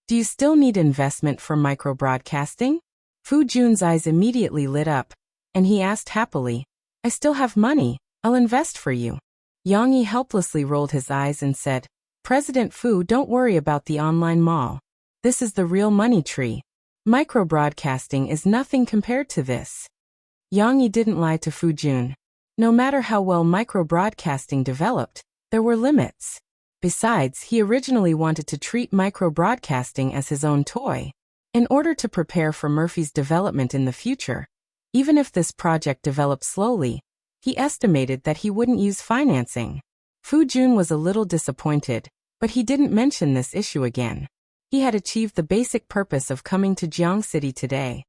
Do you still need investment for microbroadcasting? Fu Jun's eyes immediately lit up, and he asked happily, I still have money, I'll invest for you. Yang Yi helplessly rolled his eyes and said, President Fu, don't worry about the online mall. This is the real money tree. Microbroadcasting is nothing compared to this. Yang Yi didn't lie to Fu Jun. No matter how well microbroadcasting developed, there were limits. Besides, he originally wanted to treat microbroadcasting as his own toy. In order to prepare for Murphy's development in the future, even if this project developed slowly, he estimated that he wouldn't use financing. Fu Jun was a little disappointed, but he didn't mention this issue again. He had achieved the basic purpose of coming to Jiang City today.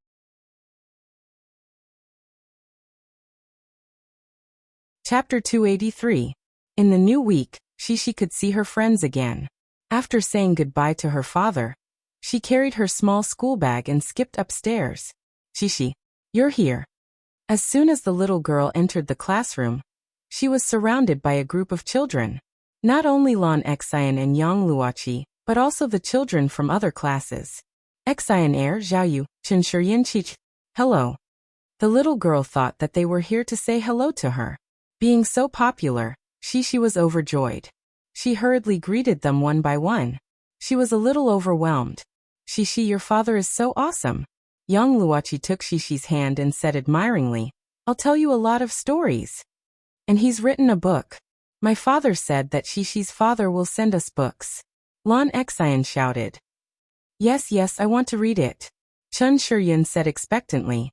Chapter 283. In the new week, Shishi could see her friends again. After saying goodbye to her father, she carried her small school bag and skipped upstairs. Shishi, you're here. As soon as the little girl entered the classroom, she was surrounded by a group of children. Not only Lan Xian and Yang Luoqi, but also the children from other classes. Xian Zhaoyu, Chen Shiyin Qi. Hello. The little girl thought that they were here to say hello to her. Being so popular, Shishi was overjoyed. She hurriedly greeted them one by one. She was a little overwhelmed. Shishi, your father is so awesome. Yang Luoqi took Shishi's hand and said admiringly, I'll tell you a lot of stories. And he's written a book. My father said that Shishi's father will send us books. Lan Xian shouted. Yes, I want to read it. Chen Shiyin said expectantly.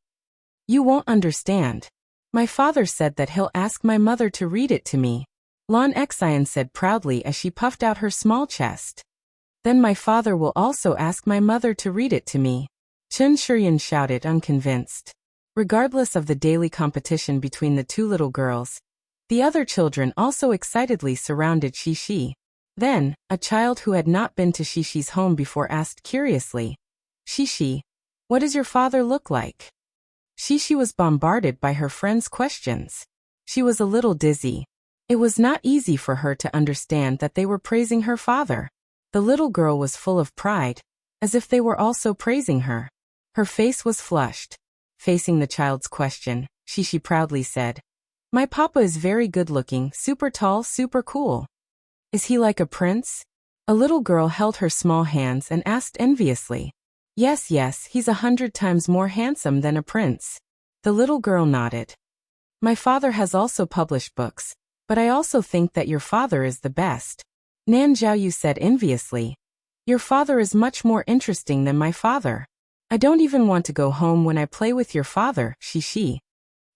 You won't understand. My father said that he'll ask my mother to read it to me. Lan Xian said proudly as she puffed out her small chest. Then my father will also ask my mother to read it to me. Chen Shiyin shouted unconvinced. Regardless of the daily competition between the two little girls, the other children also excitedly surrounded Shishi. Then, a child who had not been to Shishi's home before asked curiously, Shishi, what does your father look like? Shishi was bombarded by her friends' questions. She was a little dizzy. It was not easy for her to understand that they were praising her father. The little girl was full of pride, as if they were also praising her. Her face was flushed. Facing the child's question, Shishi proudly said, My papa is very good-looking, super tall, super cool. Is he like a prince? A little girl held her small hands and asked enviously. Yes, he's 100 times more handsome than a prince. The little girl nodded. My father has also published books, but I also think that your father is the best. Nan Zhaoyu said enviously. Your father is much more interesting than my father. I don't even want to go home when I play with your father, Shishi.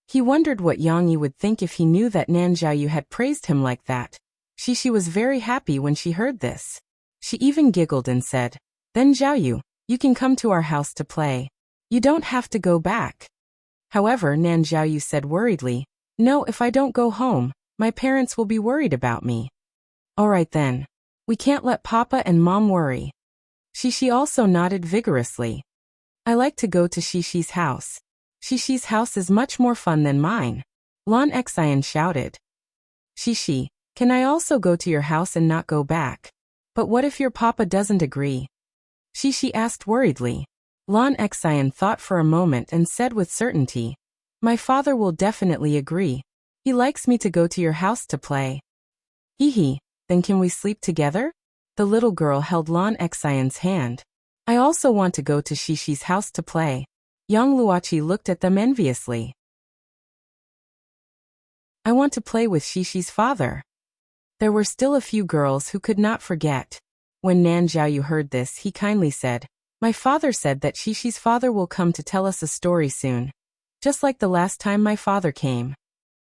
He wondered what Yang Yi would think if he knew that Nan Zhaoyu had praised him like that. Shishi was very happy when she heard this. She even giggled and said, Then Zhaoyu, you can come to our house to play. You don't have to go back. However, Nan Zhaoyu said worriedly, No, if I don't go home, my parents will be worried about me. Alright then. We can't let Papa and Mom worry. Shishi also nodded vigorously. I like to go to Shishi's house. Shishi's house is much more fun than mine. Lan Xian shouted. Shishi, can I also go to your house and not go back? But what if your papa doesn't agree? Shishi asked worriedly. Lan Xian thought for a moment and said with certainty, My father will definitely agree. He likes me to go to your house to play. Hee, then can we sleep together? The little girl held Lan Xian's hand. I also want to go to Shishi's house to play. Yang Luoqi looked at them enviously. I want to play with Shishi's father. There were still a few girls who could not forget. When Nan Xiaoyu heard this, he kindly said, "My father said that Shishi's father will come to tell us a story soon. Just like the last time my father came."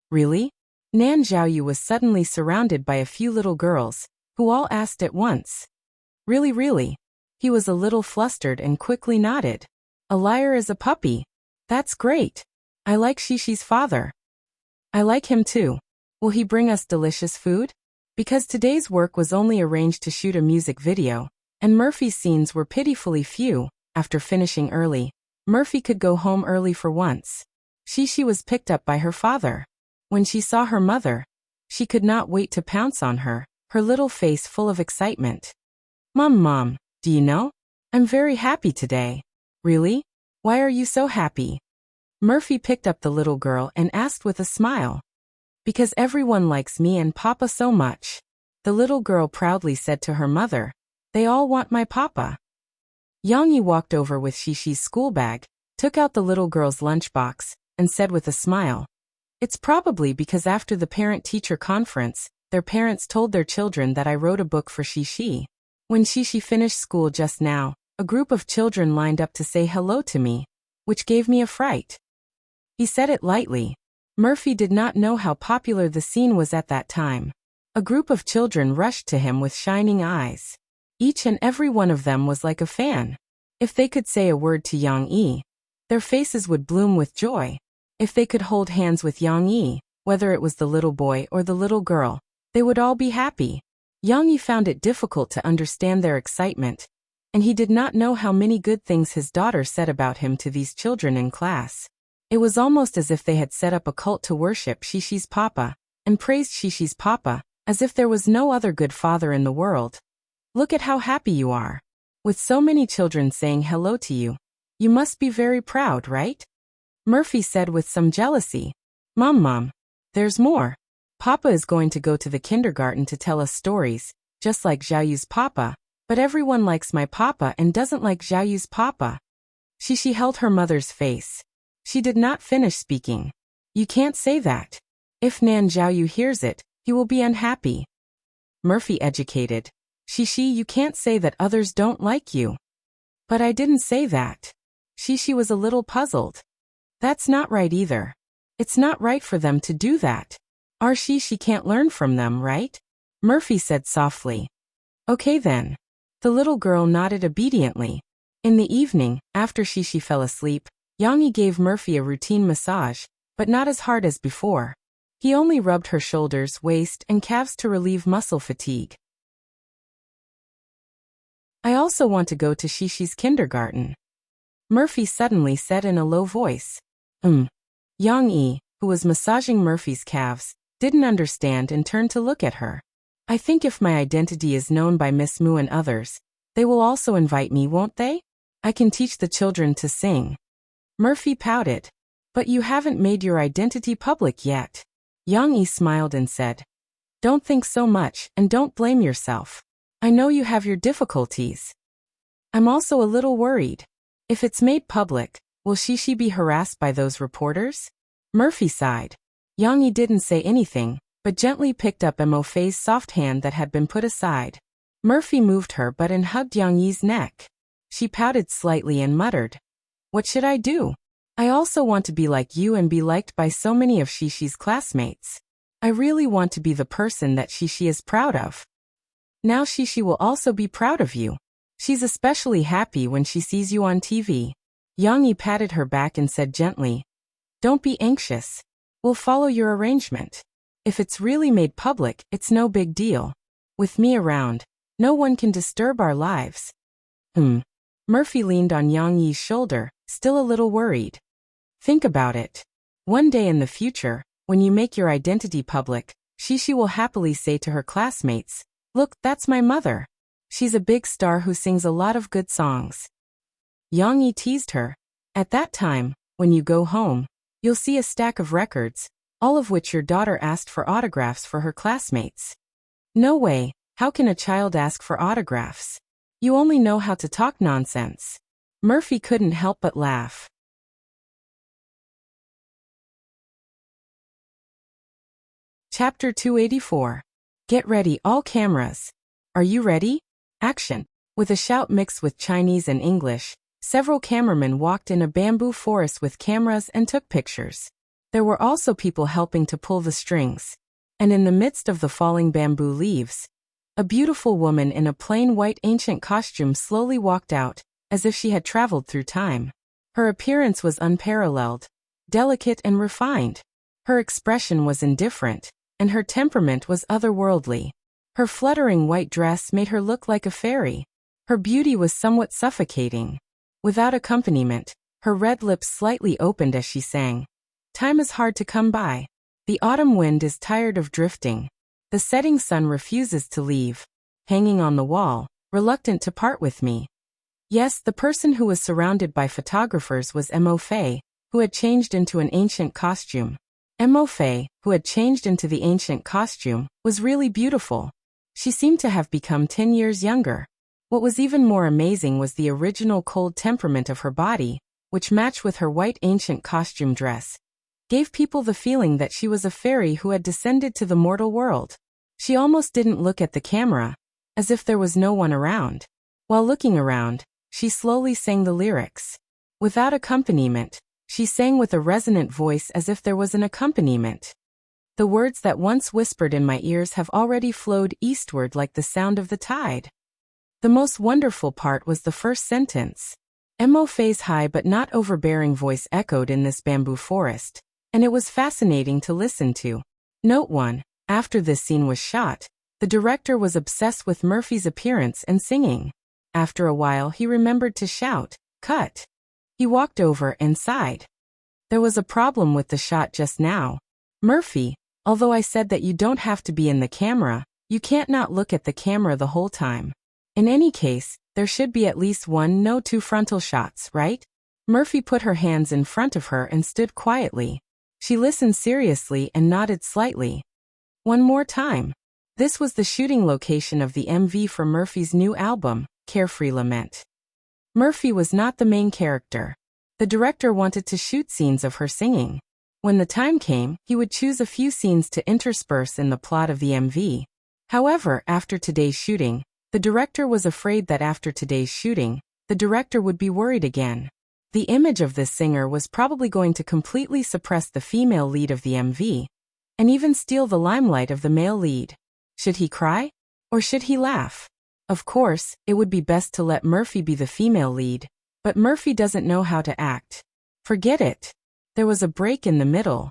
Really? Nan Xiaoyu was suddenly surrounded by a few little girls, who all asked at once. Really, really? He was a little flustered and quickly nodded. A liar is a puppy. That's great. I like Shishi's father. I like him too. Will he bring us delicious food? Because today's work was only arranged to shoot a music video, and Murphy's scenes were pitifully few. After finishing early, Murphy could go home early for once. Shishi was picked up by her father. When she saw her mother, she could not wait to pounce on her, her little face full of excitement. Mom, do you know? I'm very happy today." "Really? Why are you so happy?" Murphy picked up the little girl and asked with a smile. "Because everyone likes me and Papa so much," the little girl proudly said to her mother. "They all want my Papa." Yang Yi walked over with Shishi's school bag, took out the little girl's lunchbox, and said with a smile, "It's probably because after the parent-teacher conference, their parents told their children that I wrote a book for Shishi. When Shishi finished school just now, a group of children lined up to say hello to me, which gave me a fright." He said it lightly. Murphy did not know how popular the scene was at that time. A group of children rushed to him with shining eyes. Each and every one of them was like a fan. If they could say a word to Yang Yi, their faces would bloom with joy. If they could hold hands with Yang Yi, whether it was the little boy or the little girl, they would all be happy. Yang Yi found it difficult to understand their excitement, and he did not know how many good things his daughter said about him to these children in class. It was almost as if they had set up a cult to worship Shishi's Papa, and praised Shishi's Papa, as if there was no other good father in the world. "Look at how happy you are. With so many children saying hello to you, you must be very proud, right?" Murphy said with some jealousy. Mom, there's more. Papa is going to go to the kindergarten to tell us stories, just like Xiaoyu's Papa, but everyone likes my Papa and doesn't like Xiaoyu's Papa." Shishi held her mother's face. She did not finish speaking. "You can't say that. If Nan Xiaoyu hears it, he will be unhappy." Murphy educated. "Shishi, you can't say that others don't like you." "But I didn't say that." Shishi was a little puzzled. "That's not right either. It's not right for them to do that. Our Shishi can't learn from them, right?" Murphy said softly. "Okay then." The little girl nodded obediently. In the evening, after Shishi fell asleep, Yang Yi gave Murphy a routine massage, but not as hard as before. He only rubbed her shoulders, waist, and calves to relieve muscle fatigue. "I also want to go to Shishi's kindergarten," Murphy suddenly said in a low voice. Yang Yi, who was massaging Murphy's calves, didn't understand and turned to look at her. "I think if my identity is known by Miss Mu and others, they will also invite me, won't they? I can teach the children to sing." Murphy pouted. "But you haven't made your identity public yet." Yang Yi smiled and said, "Don't think so much and don't blame yourself. I know you have your difficulties. I'm also a little worried. If it's made public, will Shishi be harassed by those reporters?" Murphy sighed. Yang Yi didn't say anything, but gently picked up Mo Fei's soft hand that had been put aside. Murphy moved her butt and hugged Yang Yi's neck. She pouted slightly and muttered, "What should I do? I also want to be like you and be liked by so many of Shishi's classmates. I really want to be the person that Shishi is proud of. Now Shishi will also be proud of you. She's especially happy when she sees you on TV." Yang Yi patted her back and said gently, "Don't be anxious. We'll follow your arrangement. If it's really made public, it's no big deal. With me around, no one can disturb our lives." Murphy leaned on Yang Yi's shoulder, still a little worried. "Think about it. One day in the future, when you make your identity public, Shishi will happily say to her classmates, 'Look, that's my mother. She's a big star who sings a lot of good songs.'" Yang Yi teased her. "At that time, when you go home, you'll see a stack of records, all of which your daughter asked for autographs for her classmates." "No way, how can a child ask for autographs? You only know how to talk nonsense." Murphy couldn't help but laugh. Chapter 284. Get ready, all cameras. Are you ready? Action. With a shout mixed with Chinese and English, several cameramen walked in a bamboo forest with cameras and took pictures. There were also people helping to pull the strings. And in the midst of the falling bamboo leaves, a beautiful woman in a plain white ancient costume slowly walked out, as if she had traveled through time. Her appearance was unparalleled, delicate and refined. Her expression was indifferent, and her temperament was otherworldly. Her fluttering white dress made her look like a fairy. Her beauty was somewhat suffocating. Without accompaniment, her red lips slightly opened as she sang. Time is hard to come by. The autumn wind is tired of drifting. The setting sun refuses to leave, hanging on the wall, reluctant to part with me. Yes, the person who was surrounded by photographers was Mo Fei, who had changed into an ancient costume. Mo Fei, who had changed into the ancient costume, was really beautiful. She seemed to have become 10 years younger. What was even more amazing was the original cold temperament of her body, which matched with her white ancient costume dress, gave people the feeling that she was a fairy who had descended to the mortal world. She almost didn't look at the camera, as if there was no one around. While looking around, she slowly sang the lyrics. Without accompaniment, she sang with a resonant voice as if there was an accompaniment. The words that once whispered in my ears have already flowed eastward like the sound of the tide. The most wonderful part was the first sentence. Mo Fei's high but not overbearing voice echoed in this bamboo forest, and it was fascinating to listen to. Note 1. After this scene was shot, the director was obsessed with Murphy's appearance and singing. After a while he remembered to shout, "Cut!" He walked over and sighed. There was a problem with the shot just now. Murphy, although I said that you don't have to be in the camera, you can't not look at the camera the whole time. In any case, there should be at least one, no two frontal shots, right? Murphy put her hands in front of her and stood quietly. She listened seriously and nodded slightly. One more time. This was the shooting location of the MV for Murphy's new album, Carefree Lament. Murphy was not the main character. The director wanted to shoot scenes of her singing. When the time came, he would choose a few scenes to intersperse in the plot of the MV. However, after today's shooting, the director was afraid that after today's shooting, the director would be worried again. The image of this singer was probably going to completely suppress the female lead of the MV, and even steal the limelight of the male lead. Should he cry? Or should he laugh? Of course, it would be best to let Murphy be the female lead, but Murphy doesn't know how to act. Forget it. There was a break in the middle.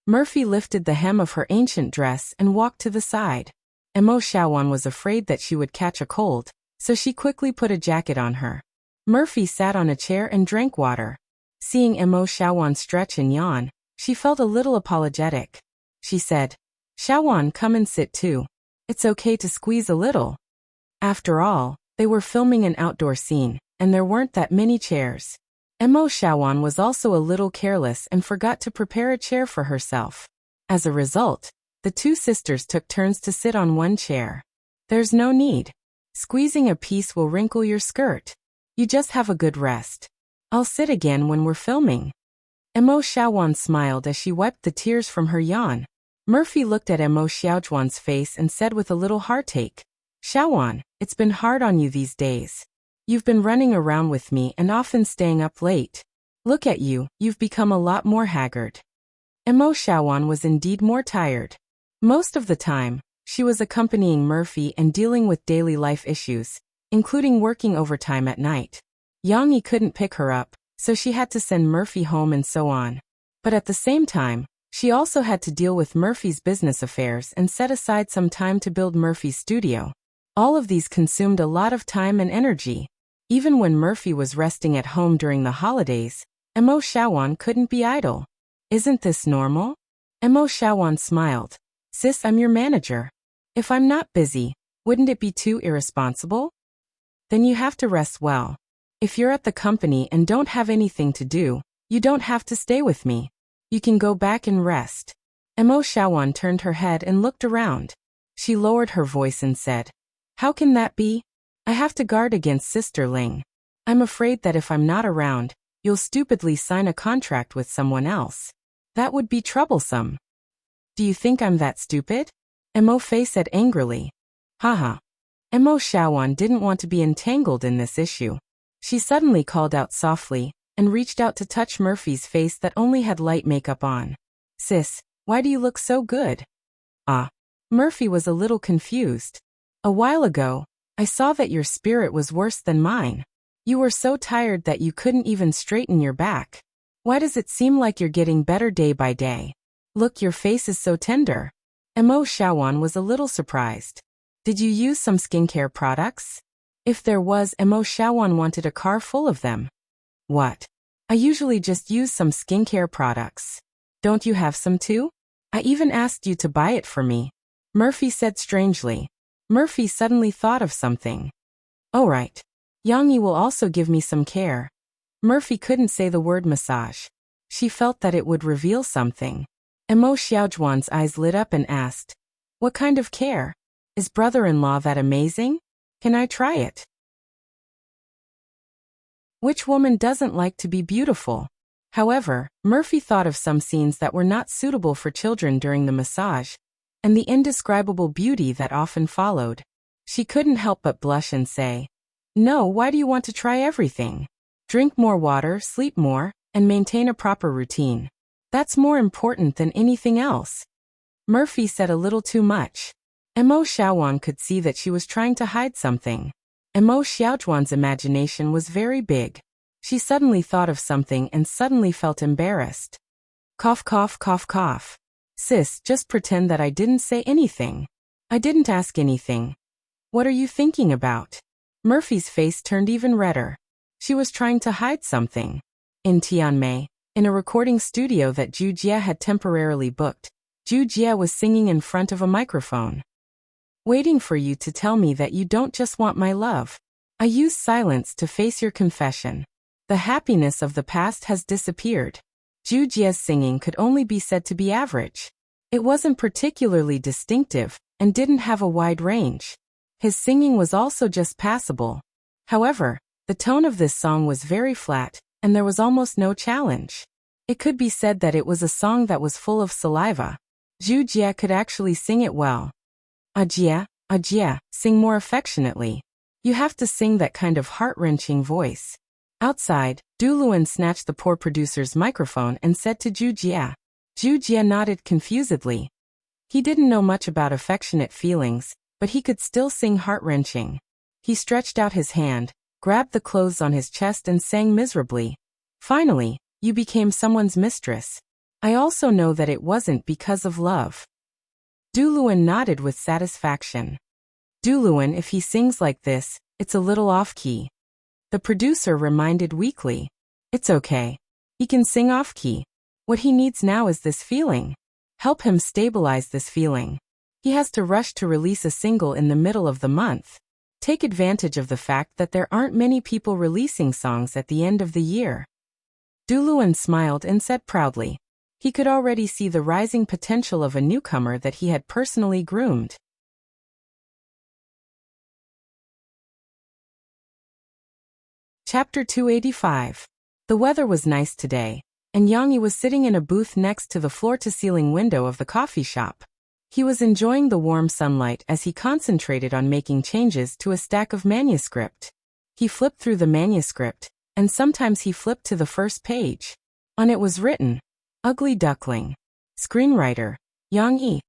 Murphy lifted the hem of her ancient dress and walked to the side. Mo Shawan was afraid that she would catch a cold, so she quickly put a jacket on her. Murphy sat on a chair and drank water. Seeing Mo Shawan stretch and yawn, she felt a little apologetic. She said, "Shawan, come and sit too. It's okay to squeeze a little." After all, they were filming an outdoor scene, and there weren't that many chairs. Mo Shawan was also a little careless and forgot to prepare a chair for herself. As a result, the two sisters took turns to sit on one chair. There's no need. Squeezing a piece will wrinkle your skirt. You just have a good rest. I'll sit again when we're filming. Mo Shawan smiled as she wiped the tears from her yawn. Murphy looked at Mo Xiaojuan's face and said with a little heartache, "Shawan, it's been hard on you these days. You've been running around with me and often staying up late. Look at you, you've become a lot more haggard." Mo Shawan was indeed more tired. Most of the time, she was accompanying Murphy and dealing with daily life issues, including working overtime at night. Yang Yi couldn't pick her up, so she had to send Murphy home and so on. But at the same time, she also had to deal with Murphy's business affairs and set aside some time to build Murphy's studio. All of these consumed a lot of time and energy. Even when Murphy was resting at home during the holidays, Mo Shawan couldn't be idle. "Isn't this normal?" Mo Shawan smiled. "Sis, I'm your manager. If I'm not busy, wouldn't it be too irresponsible? Then you have to rest well. If you're at the company and don't have anything to do, you don't have to stay with me. You can go back and rest." Mo Shawan turned her head and looked around. She lowered her voice and said, "How can that be? I have to guard against Sister Ling. I'm afraid that if I'm not around, you'll stupidly sign a contract with someone else." That would be troublesome. Do you think I'm that stupid? Mo Fei said angrily. Haha. Mo Xiaowan didn't want to be entangled in this issue. She suddenly called out softly and reached out to touch Murphy's face that only had light makeup on. Sis, why do you look so good? Ah. Murphy was a little confused. A while ago, I saw that your spirit was worse than mine. You were so tired that you couldn't even straighten your back. Why does it seem like you're getting better day by day? Look, your face is so tender. Mo Xiaowan was a little surprised. Did you use some skincare products? If there was, Mo Xiaowan wanted a car full of them. What? I usually just use some skincare products. Don't you have some too? I even asked you to buy it for me. Murphy said strangely. Murphy suddenly thought of something. Oh right. Yang Yi will also give me some care. Murphy couldn't say the word massage. She felt that it would reveal something. Mo Xiaojuan's eyes lit up and asked, what kind of care? Is brother-in-law that amazing? Can I try it? Which woman doesn't like to be beautiful? However, Murphy thought of some scenes that were not suitable for children during the massage, and the indescribable beauty that often followed. She couldn't help but blush and say, no, why do you want to try everything? Drink more water, sleep more, and maintain a proper routine. That's more important than anything else. Murphy said a little too much. Mo Xiaowan could see that she was trying to hide something. Mo Xiaojuan's imagination was very big. She suddenly thought of something and suddenly felt embarrassed. Cough, cough, cough, cough. Sis, just pretend that I didn't say anything. I didn't ask anything. What are you thinking about? Murphy's face turned even redder. She was trying to hide something. In Tianmei, in a recording studio that Zhu Jie had temporarily booked, Zhu Jie was singing in front of a microphone. Waiting for you to tell me that you don't just want my love. I use silence to face your confession. The happiness of the past has disappeared. Zhu Jie's singing could only be said to be average. It wasn't particularly distinctive and didn't have a wide range. His singing was also just passable. However, the tone of this song was very flat, and there was almost no challenge. It could be said that it was a song that was full of saliva. Zhu Jie could actually sing it well. Jie, sing more affectionately. You have to sing that kind of heart-wrenching voice. Outside, Du Luan snatched the poor producer's microphone and said to Zhu Jie. Zhu Jie nodded confusedly. He didn't know much about affectionate feelings, but he could still sing heart-wrenching. He stretched out his hand, grabbed the clothes on his chest and sang miserably. Finally, you became someone's mistress. I also know that it wasn't because of love. Du Luan nodded with satisfaction. Du Luan, if he sings like this, it's a little off-key. The producer reminded weakly. It's okay. He can sing off-key. What he needs now is this feeling. Help him stabilize this feeling. He has to rush to release a single in the middle of the month. Take advantage of the fact that there aren't many people releasing songs at the end of the year. Du Luan smiled and said proudly. He could already see the rising potential of a newcomer that he had personally groomed. Chapter 285. The weather was nice today, and Yang Yi was sitting in a booth next to the floor-to-ceiling window of the coffee shop. He was enjoying the warm sunlight as he concentrated on making changes to a stack of manuscript. He flipped through the manuscript, and sometimes he flipped to the first page. On it was written, Ugly Duckling. Screenwriter, Yang Yi.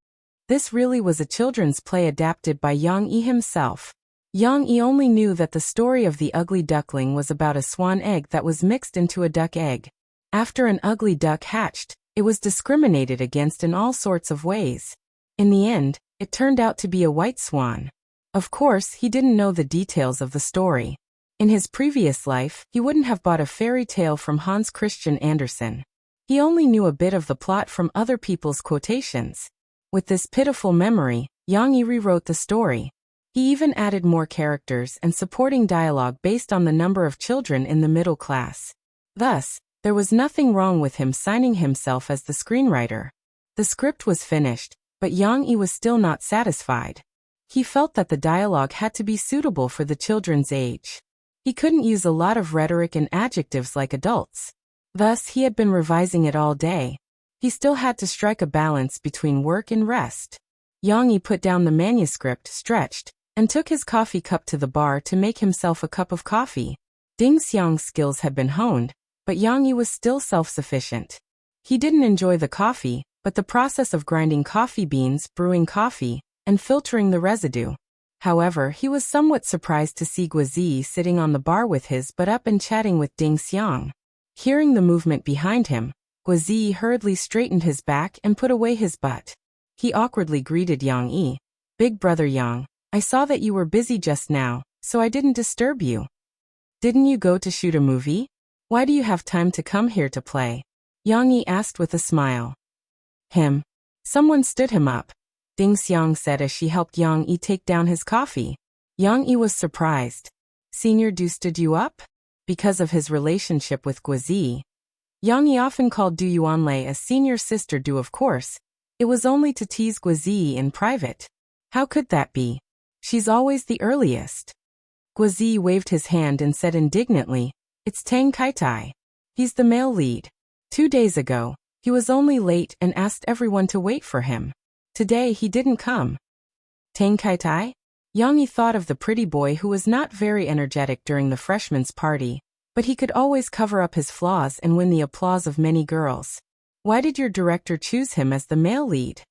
This really was a children's play adapted by Yang Yi himself. Yang Yi only knew that the story of the ugly duckling was about a swan egg that was mixed into a duck egg. After an ugly duck hatched, it was discriminated against in all sorts of ways. In the end, it turned out to be a white swan. Of course, he didn't know the details of the story. In his previous life, he wouldn't have bought a fairy tale from Hans Christian Andersen. He only knew a bit of the plot from other people's quotations. With this pitiful memory, Yang Yi rewrote the story. He even added more characters and supporting dialogue based on the number of children in the middle class. Thus, there was nothing wrong with him signing himself as the screenwriter. The script was finished, but Yang Yi was still not satisfied. He felt that the dialogue had to be suitable for the children's age. He couldn't use a lot of rhetoric and adjectives like adults. Thus, he had been revising it all day. He still had to strike a balance between work and rest. Yang Yi put down the manuscript, stretched, and took his coffee cup to the bar to make himself a cup of coffee. Ding Xiang's skills had been honed, but Yang Yi was still self-sufficient. He didn't enjoy the coffee, but the process of grinding coffee beans, brewing coffee, and filtering the residue. However, he was somewhat surprised to see Guozi sitting on the bar with his butt up and chatting with Ding Xiang. Hearing the movement behind him, Guozi hurriedly straightened his back and put away his butt. He awkwardly greeted Yang Yi. "Big brother Yang, I saw that you were busy just now, so I didn't disturb you. Didn't you go to shoot a movie? Why do you have time to come here to play?" Yang Yi asked with a smile. "Him." Someone stood him up, Ding Xiang said as she helped Yang Yi take down his coffee. Yang Yi was surprised. "Senior Du stood you up?" Because of his relationship with Guozi, Yang Yi often called Du Yuanlei a senior sister Du. Of course, it was only to tease Guozi in private. How could that be? She's always the earliest. Guozi waved his hand and said indignantly, "It's Tang Kaitai. He's the male lead. 2 days ago, he was only late and asked everyone to wait for him. Today he didn't come." Tang Kaitai? Yang Yi thought of the pretty boy who was not very energetic during the freshman's party, but he could always cover up his flaws and win the applause of many girls. "Why did your director choose him as the male lead?"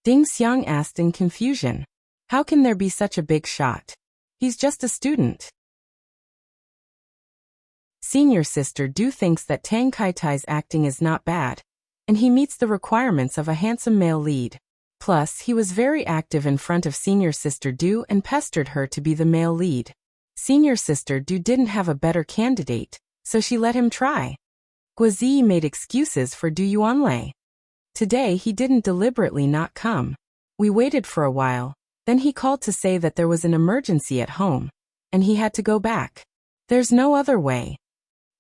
Ding Xiang asked in confusion. "How can there be such a big shot? He's just a student." Senior sister Du thinks that Tang Kaitai's acting is not bad, and he meets the requirements of a handsome male lead. Plus, he was very active in front of senior sister Du and pestered her to be the male lead. Senior sister Du didn't have a better candidate, so she let him try. Guozi made excuses for Du Yuanlei. Today he didn't deliberately not come. We waited for a while, then he called to say that there was an emergency at home, and he had to go back. There's no other way.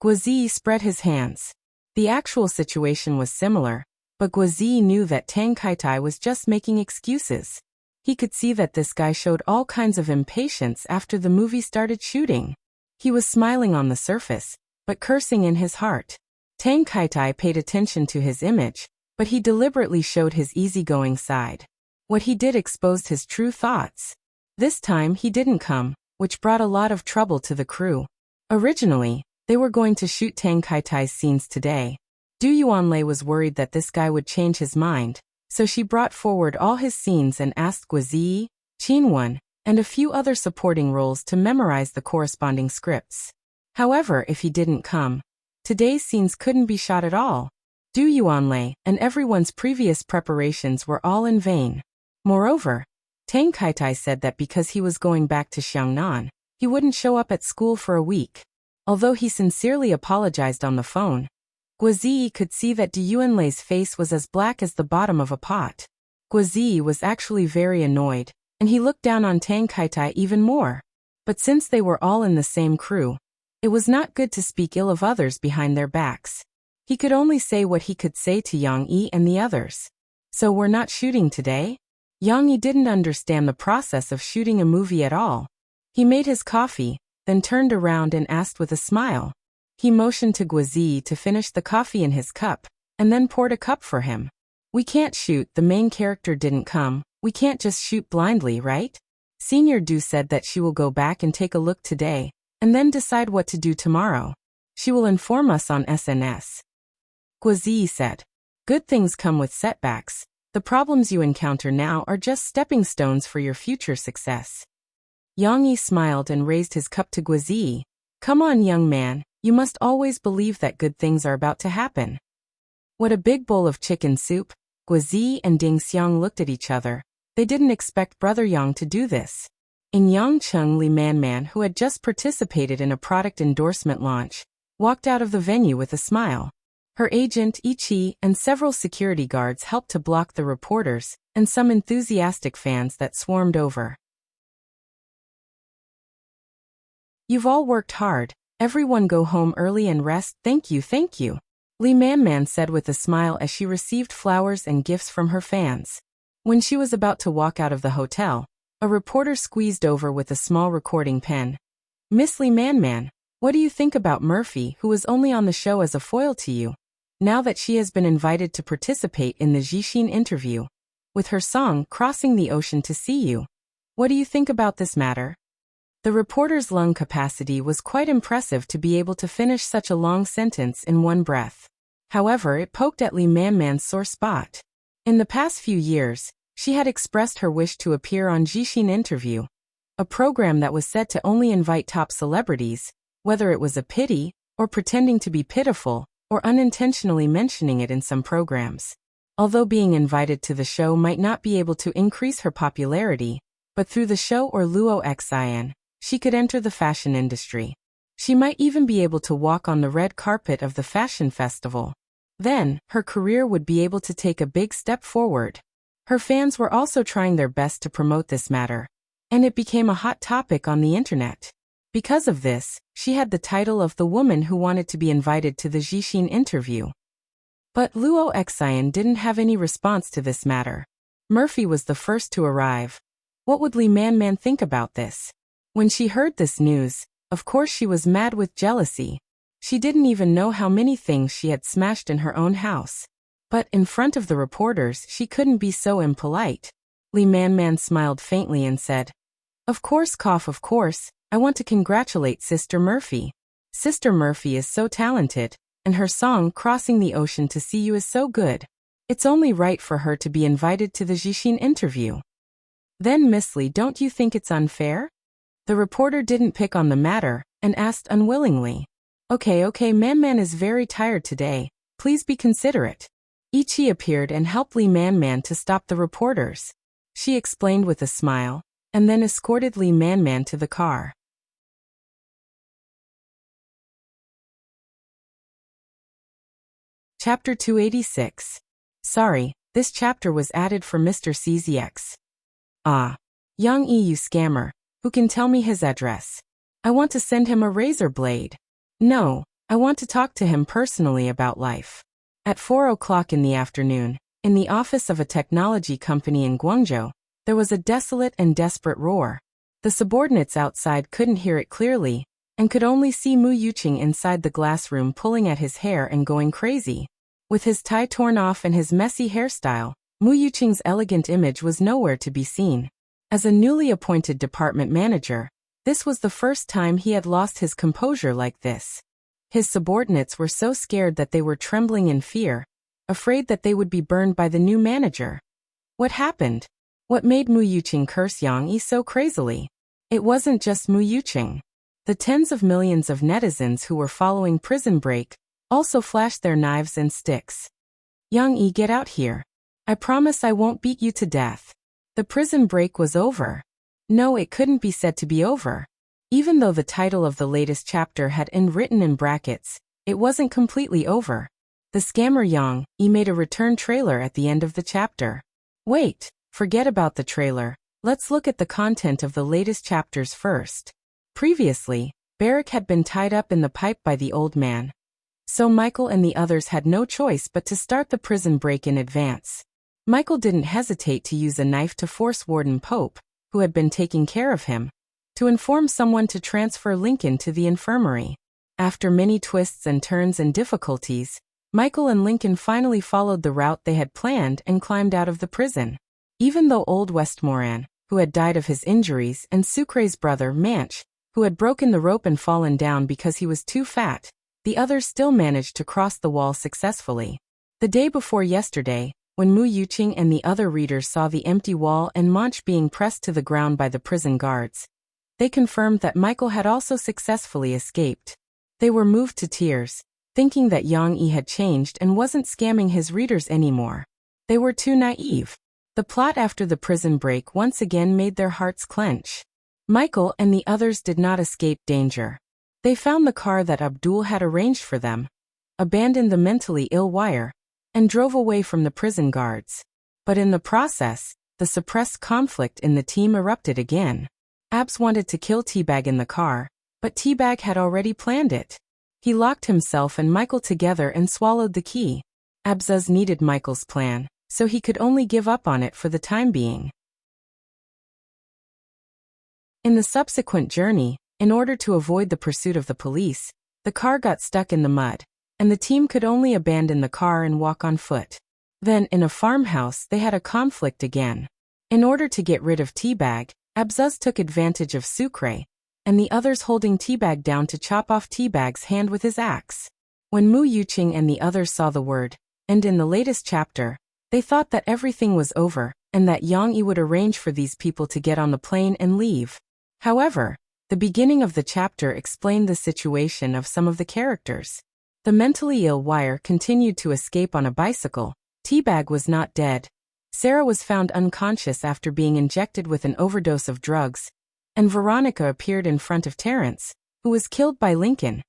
Guozi spread his hands. The actual situation was similar, but Guozi knew that Tang Kaitai was just making excuses. He could see that this guy showed all kinds of impatience after the movie started shooting. He was smiling on the surface, but cursing in his heart. Tang Kaitai paid attention to his image, but he deliberately showed his easygoing side. What he did exposed his true thoughts. This time he didn't come, which brought a lot of trouble to the crew. Originally, they were going to shoot Tang Kaitai's scenes today. Du Yuanlei was worried that this guy would change his mind, so she brought forward all his scenes and asked Guozi, Qinwen, and a few other supporting roles to memorize the corresponding scripts. However, if he didn't come, today's scenes couldn't be shot at all. Du Yuanlei and everyone's previous preparations were all in vain. Moreover, Tang Kaitai said that because he was going back to Xiangnan, he wouldn't show up at school for a week. Although he sincerely apologized on the phone, Guozi could see that Du Yuanlei's face was as black as the bottom of a pot. Guozi was actually very annoyed, and he looked down on Tang Kaitai even more. But since they were all in the same crew, it was not good to speak ill of others behind their backs. He could only say what he could say to Yang Yi and the others. "So we're not shooting today?" Yang Yi didn't understand the process of shooting a movie at all. He made his coffee, then turned around and asked with a smile. He motioned to Guozi to finish the coffee in his cup, and then poured a cup for him. "We can't shoot, the main character didn't come, we can't just shoot blindly, right? Senior Du said that she will go back and take a look today, and then decide what to do tomorrow. She will inform us on SNS. Guozi said. "Good things come with setbacks. The problems you encounter now are just stepping stones for your future success." Yang Yi smiled and raised his cup to Guozi. "Come on, young man. You must always believe that good things are about to happen." What a big bowl of chicken soup. Guozi and Ding Xiang looked at each other. They didn't expect Brother Yang to do this. In Yangcheng, Li Manman, who had just participated in a product endorsement launch, walked out of the venue with a smile. Her agent, Ichi, and several security guards helped to block the reporters and some enthusiastic fans that swarmed over. "You've all worked hard. Everyone go home early and rest. Thank you, thank you," Li Manman said with a smile as she received flowers and gifts from her fans. When she was about to walk out of the hotel, a reporter squeezed over with a small recording pen. "Miss Li Manman, what do you think about Murphy, who was only on the show as a foil to you? now that she has been invited to participate in the Jishin interview, with her song Crossing the Ocean to See You. What do you think about this matter? The reporter's lung capacity was quite impressive to be able to finish such a long sentence in one breath. However, it poked at Lee Man-man's sore spot. In the past few years, she had expressed her wish to appear on Jishin Interview, a program that was said to only invite top celebrities, whether it was a pity, or pretending to be pitiful, or unintentionally mentioning it in some programs. Although being invited to the show might not be able to increase her popularity, but through the show or Luo Xian, she could enter the fashion industry. She might even be able to walk on the red carpet of the fashion festival. Then, her career would be able to take a big step forward. Her fans were also trying their best to promote this matter, and it became a hot topic on the internet. Because of this, she had the title of the woman who wanted to be invited to the Jishin interview. But Luo Xian didn't have any response to this matter. Murphy was the first to arrive. What would Lee Man-man think about this? When she heard this news, of course she was mad with jealousy. She didn't even know how many things she had smashed in her own house. But in front of the reporters she couldn't be so impolite. Lee Man-man smiled faintly and said, of course, I want to congratulate Sister Murphy. Sister Murphy is so talented, and her song Crossing the Ocean to See You is so good. It's only right for her to be invited to the Jishin interview. Then Miss Lee, don't you think it's unfair? The reporter didn't pick on the matter, and asked unwillingly. Okay, Man-man is very tired today. Please be considerate. Ichi appeared and helped Lee Man-man to stop the reporters. She explained with a smile, and then escorted Lee Man-man to the car. Chapter 286. Sorry, this chapter was added for Mr. CZX. Ah. Yang E, you scammer. Who can tell me his address? I want to send him a razor blade. No, I want to talk to him personally about life. At 4 o'clock in the afternoon, in the office of a technology company in Guangzhou, there was a desolate and desperate roar. The subordinates outside couldn't hear it clearly, and could only see Mu Yuqing inside the glass room pulling at his hair and going crazy. With his tie torn off and his messy hairstyle, Mu Yuqing's elegant image was nowhere to be seen. As a newly appointed department manager, this was the first time he had lost his composure like this. His subordinates were so scared that they were trembling in fear, afraid that they would be burned by the new manager. What happened? What made Mu Yuqing curse Yang Yi so crazily? It wasn't just Mu Yuqing. The tens of millions of netizens who were following Prison Break also flashed their knives and sticks. Yang Yi, get out here. I promise I won't beat you to death. The prison break was over. No, it couldn't be said to be over. Even though the title of the latest chapter had written in brackets, it wasn't completely over. The scammer Yang Yi made a return trailer at the end of the chapter. Wait, forget about the trailer. Let's look at the content of the latest chapters first. Previously, Barrack had been tied up in the pipe by the old man. So Michael and the others had no choice but to start the prison break in advance. Michael didn't hesitate to use a knife to force Warden Pope, who had been taking care of him, to inform someone to transfer Lincoln to the infirmary. After many twists and turns and difficulties, Michael and Lincoln finally followed the route they had planned and climbed out of the prison. Even though old Westmoran, who had died of his injuries, and Sucre's brother, Manch, who had broken the rope and fallen down because he was too fat, the others still managed to cross the wall successfully. The day before yesterday, when Mu Yuqing and the other readers saw the empty wall and Manch being pressed to the ground by the prison guards, they confirmed that Michael had also successfully escaped. They were moved to tears, thinking that Yang Yi had changed and wasn't scamming his readers anymore. They were too naive. The plot after the prison break once again made their hearts clench. Michael and the others did not escape danger. They found the car that Abdul had arranged for them, abandoned the mentally ill Wire, and drove away from the prison guards. But in the process, the suppressed conflict in the team erupted again. Abs wanted to kill Teabag in the car, but Teabag had already planned it. He locked himself and Michael together and swallowed the key. Abzuz needed Michael's plan, so he could only give up on it for the time being. In the subsequent journey, in order to avoid the pursuit of the police, the car got stuck in the mud. and the team could only abandon the car and walk on foot. Then, in a farmhouse, they had a conflict again. In order to get rid of Teabag, Abzuz took advantage of Sucre, and the others holding Teabag down to chop off Teabag's hand with his axe. When Mu Yuqing and the others saw the word, and in the latest chapter, they thought that everything was over, and that Yang Yi would arrange for these people to get on the plane and leave. However, the beginning of the chapter explained the situation of some of the characters. The mentally ill Wire continued to escape on a bicycle. Teabag was not dead. Sarah was found unconscious after being injected with an overdose of drugs, and Veronica appeared in front of Terrence, who was killed by Lincoln.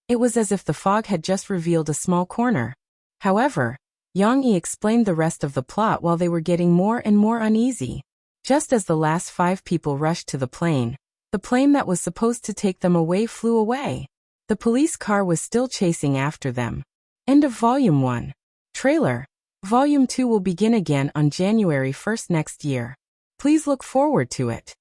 It was as if the fog had just revealed a small corner. However, Yang Yi explained the rest of the plot while they were getting more and more uneasy. Just as the last 5 people rushed to the plane that was supposed to take them away flew away. The police car was still chasing after them. End of Volume 1. Trailer. Volume 2 will begin again on January 1st next year. Please look forward to it.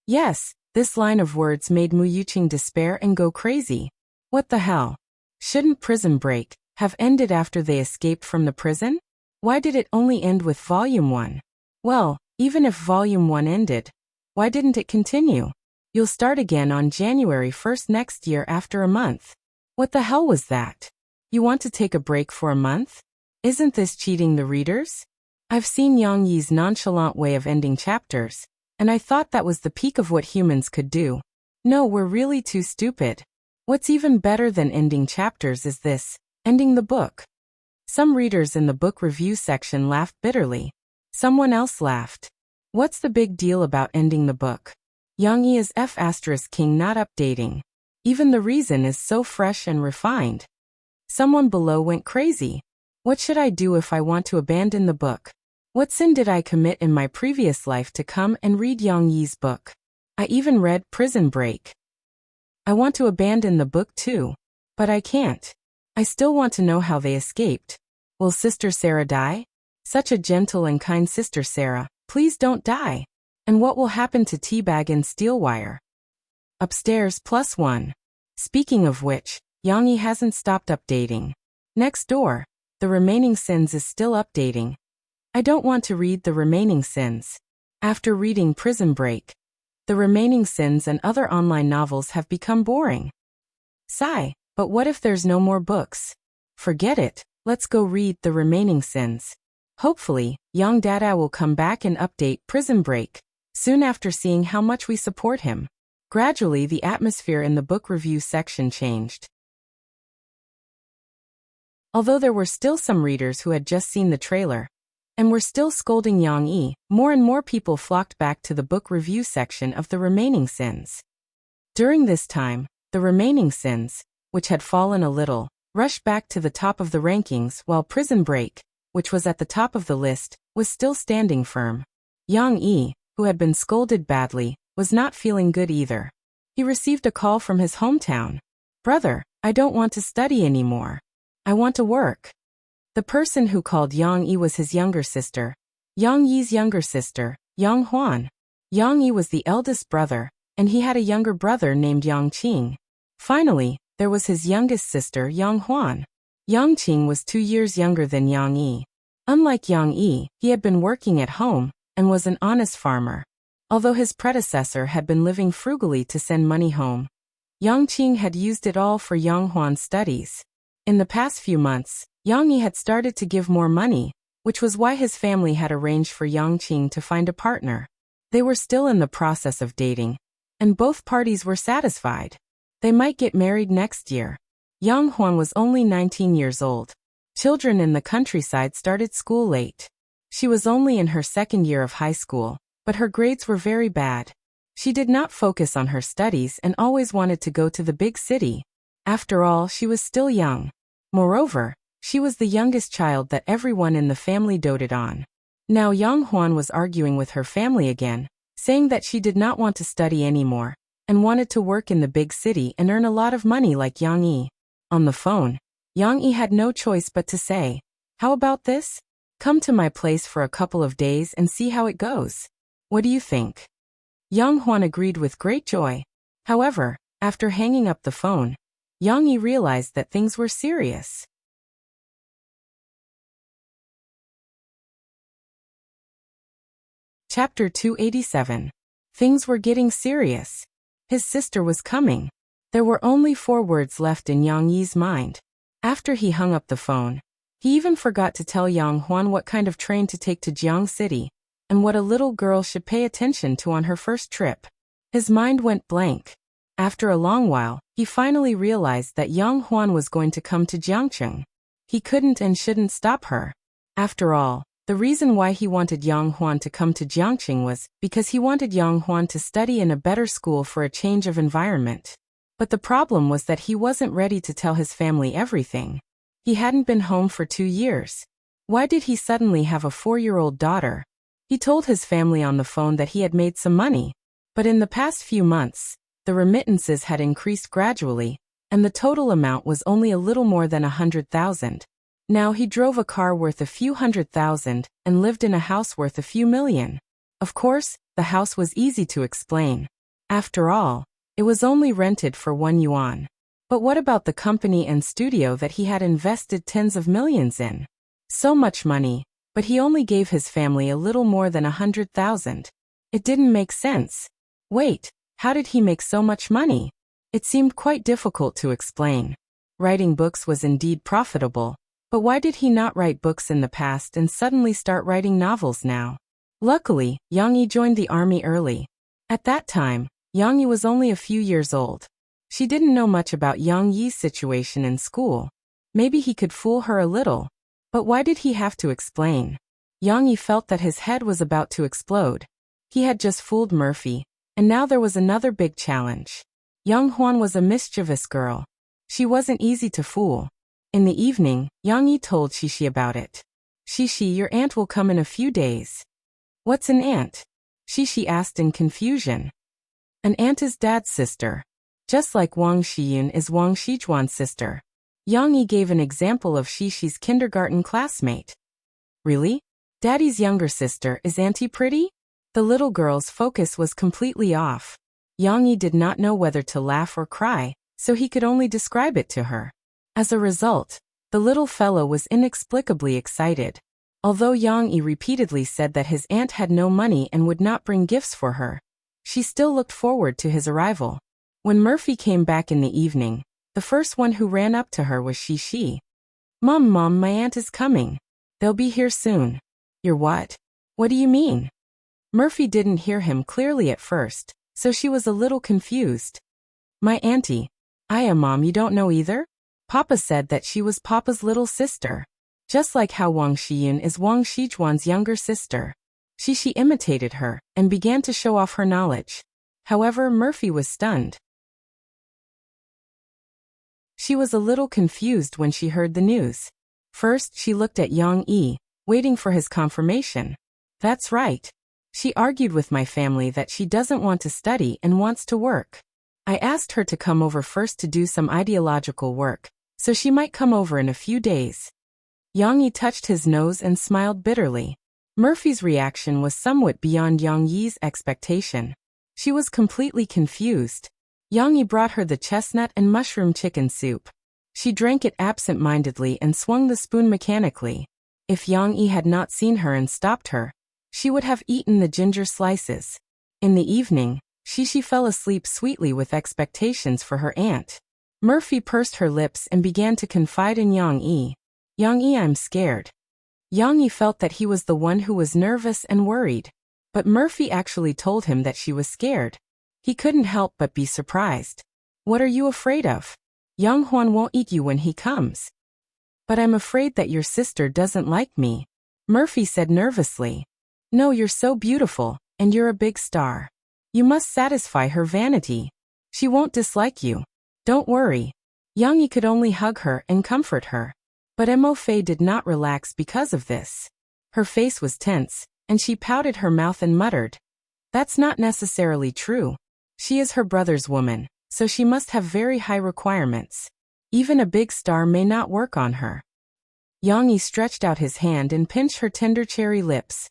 Yes, this line of words made Mu Yuqing despair and go crazy. What the hell? Shouldn't Prison Break have ended after they escaped from the prison? Why did it only end with Volume 1? Well, even if Volume 1 ended, why didn't it continue? You'll start again on January 1st next year after a month. What the hell was that? You want to take a break for a month? Isn't this cheating the readers? I've seen Yang Yi's nonchalant way of ending chapters, and I thought that was the peak of what humans could do. No, we're really too stupid. What's even better than ending chapters is this, ending the book. Some readers in the book review section laughed bitterly. Someone else laughed. What's the big deal about ending the book? Yang Yi is F***king not updating. Even the reason is so fresh and refined. Someone below went crazy. What should I do if I want to abandon the book? What sin did I commit in my previous life to come and read Yang Yi's book? I even read Prison Break. I want to abandon the book too. But I can't. I still want to know how they escaped. Will Sister Sarah die? Such a gentle and kind Sister Sarah, please don't die. And what will happen to Teabag and Steelwire? Upstairs +1. Speaking of which, Yang Yi hasn't stopped updating. Next door, The Remaining Sins is still updating. I don't want to read The Remaining Sins. After reading Prison Break, The Remaining Sins and other online novels have become boring. Sigh, but what if there's no more books? Forget it, let's go read The Remaining Sins. Hopefully, Yang Dada will come back and update Prison Break soon after seeing how much we support him. Gradually, the atmosphere in the book review section changed. Although there were still some readers who had just seen the trailer and were still scolding Yang Yi, more and more people flocked back to the book review section of The Remaining Sins. During this time, The Remaining Sins, which had fallen a little, rushed back to the top of the rankings while Prison Break, which was at the top of the list, was still standing firm. Yang Yi, who had been scolded badly, was not feeling good either. He received a call from his hometown. Brother, I don't want to study anymore. I want to work. The person who called Yang Yi was his younger sister. Yang Yi's younger sister, Yang Huan. Yang Yi was the eldest brother, and he had a younger brother named Yang Qing. Finally, there was his youngest sister, Yang Huan. Yang Qing was 2 years younger than Yang Yi. Unlike Yang Yi, he had been working at home and was an honest farmer. Although his predecessor had been living frugally to send money home, Yang Qing had used it all for Yang Huan's studies. In the past few months, Yang Yi had started to give more money, which was why his family had arranged for Yang Qing to find a partner. They were still in the process of dating, and both parties were satisfied. They might get married next year. Yang Huan was only 19 years old. Children in the countryside started school late. She was only in her second year of high school, but her grades were very bad. She did not focus on her studies and always wanted to go to the big city. After all, she was still young. Moreover, she was the youngest child that everyone in the family doted on. Now Yang Huan was arguing with her family again, saying that she did not want to study anymore, and wanted to work in the big city and earn a lot of money like Yang Yi. On the phone, Yang Yi had no choice but to say, "How about this? Come to my place for a couple of days and see how it goes. What do you think?" Yang Huan agreed with great joy. However, after hanging up the phone, Yang Yi realized that things were serious. Chapter 287. Things were getting serious. His sister was coming. There were only 4 words left in Yang Yi's mind. After he hung up the phone, he even forgot to tell Yang Huan what kind of train to take to Jiang City, and what a little girl should pay attention to on her first trip. His mind went blank. After a long while, he finally realized that Yang Huan was going to come to Jiangcheng. He couldn't and shouldn't stop her. After all, the reason why he wanted Yang Huan to come to Jiangcheng was because he wanted Yang Huan to study in a better school for a change of environment. But the problem was that he wasn't ready to tell his family everything. He hadn't been home for 2 years. Why did he suddenly have a 4-year-old daughter? He told his family on the phone that he had made some money. But in the past few months, the remittances had increased gradually, and the total amount was only a little more than 100,000. Now he drove a car worth a few 100,000 and lived in a house worth a few million. Of course, the house was easy to explain. After all, it was only rented for 1 yuan. But what about the company and studio that he had invested tens of millions in? So much money, but he only gave his family a little more than 100,000. It didn't make sense. Wait, how did he make so much money? It seemed quite difficult to explain. Writing books was indeed profitable, but why did he not write books in the past and suddenly start writing novels now? Luckily, Yang Yi joined the army early. At that time, Yang Yi was only a few years old. She didn't know much about Yang Yi's situation in school. Maybe he could fool her a little. But why did he have to explain? Yang Yi felt that his head was about to explode. He had just fooled Murphy, and now there was another big challenge. Yang Huan was a mischievous girl. She wasn't easy to fool. In the evening, Yang Yi told Shishi about it. Shishi, your aunt will come in a few days. What's an aunt? Shishi asked in confusion. An aunt is Dad's sister. Just like Wang Xiyun is Wang Xijuan's sister. Yang Yi gave an example of Shishi's kindergarten classmate. Really? Daddy's younger sister is Auntie Pretty? The little girl's focus was completely off. Yang Yi did not know whether to laugh or cry, so he could only describe it to her. As a result, the little fellow was inexplicably excited. Although Yang Yi repeatedly said that his aunt had no money and would not bring gifts for her, she still looked forward to his arrival. When Murphy came back in the evening, the first one who ran up to her was Shishi. Mom, my aunt is coming. They'll be here soon. You're what? What do you mean? Murphy didn't hear him clearly at first, so she was a little confused. My auntie. Mom, you don't know either? Papa said that she was Papa's little sister. Just like how Wang Xiyun is Wang Xijuan's younger sister. Shishi imitated her and began to show off her knowledge. However, Murphy was stunned. She was a little confused when she heard the news. First, she looked at Yang Yi, waiting for his confirmation. That's right. She argued with my family that she doesn't want to study and wants to work. I asked her to come over first to do some ideological work, so she might come over in a few days. Yang Yi touched his nose and smiled bitterly. Murphy's reaction was somewhat beyond Yang Yi's expectation. She was completely confused. Yang Yi brought her the chestnut and mushroom chicken soup. She drank it absent-mindedly and swung the spoon mechanically. If Yang Yi had not seen her and stopped her, she would have eaten the ginger slices. In the evening, Shishi fell asleep sweetly with expectations for her aunt. Murphy pursed her lips and began to confide in Yang Yi. Yang Yi, I'm scared. Yang Yi felt that he was the one who was nervous and worried. But Murphy actually told him that she was scared. He couldn't help but be surprised. What are you afraid of? Yang Huan won't eat you when he comes. But I'm afraid that your sister doesn't like me, Murphy said nervously. No, you're so beautiful, and you're a big star. You must satisfy her vanity. She won't dislike you. Don't worry. Yang Yi could only hug her and comfort her. But Mo Fei did not relax because of this. Her face was tense, and she pouted her mouth and muttered. That's not necessarily true. She is her brother's woman, so she must have very high requirements. Even a big star may not work on her. Yang Yi stretched out his hand and pinched her tender cherry lips.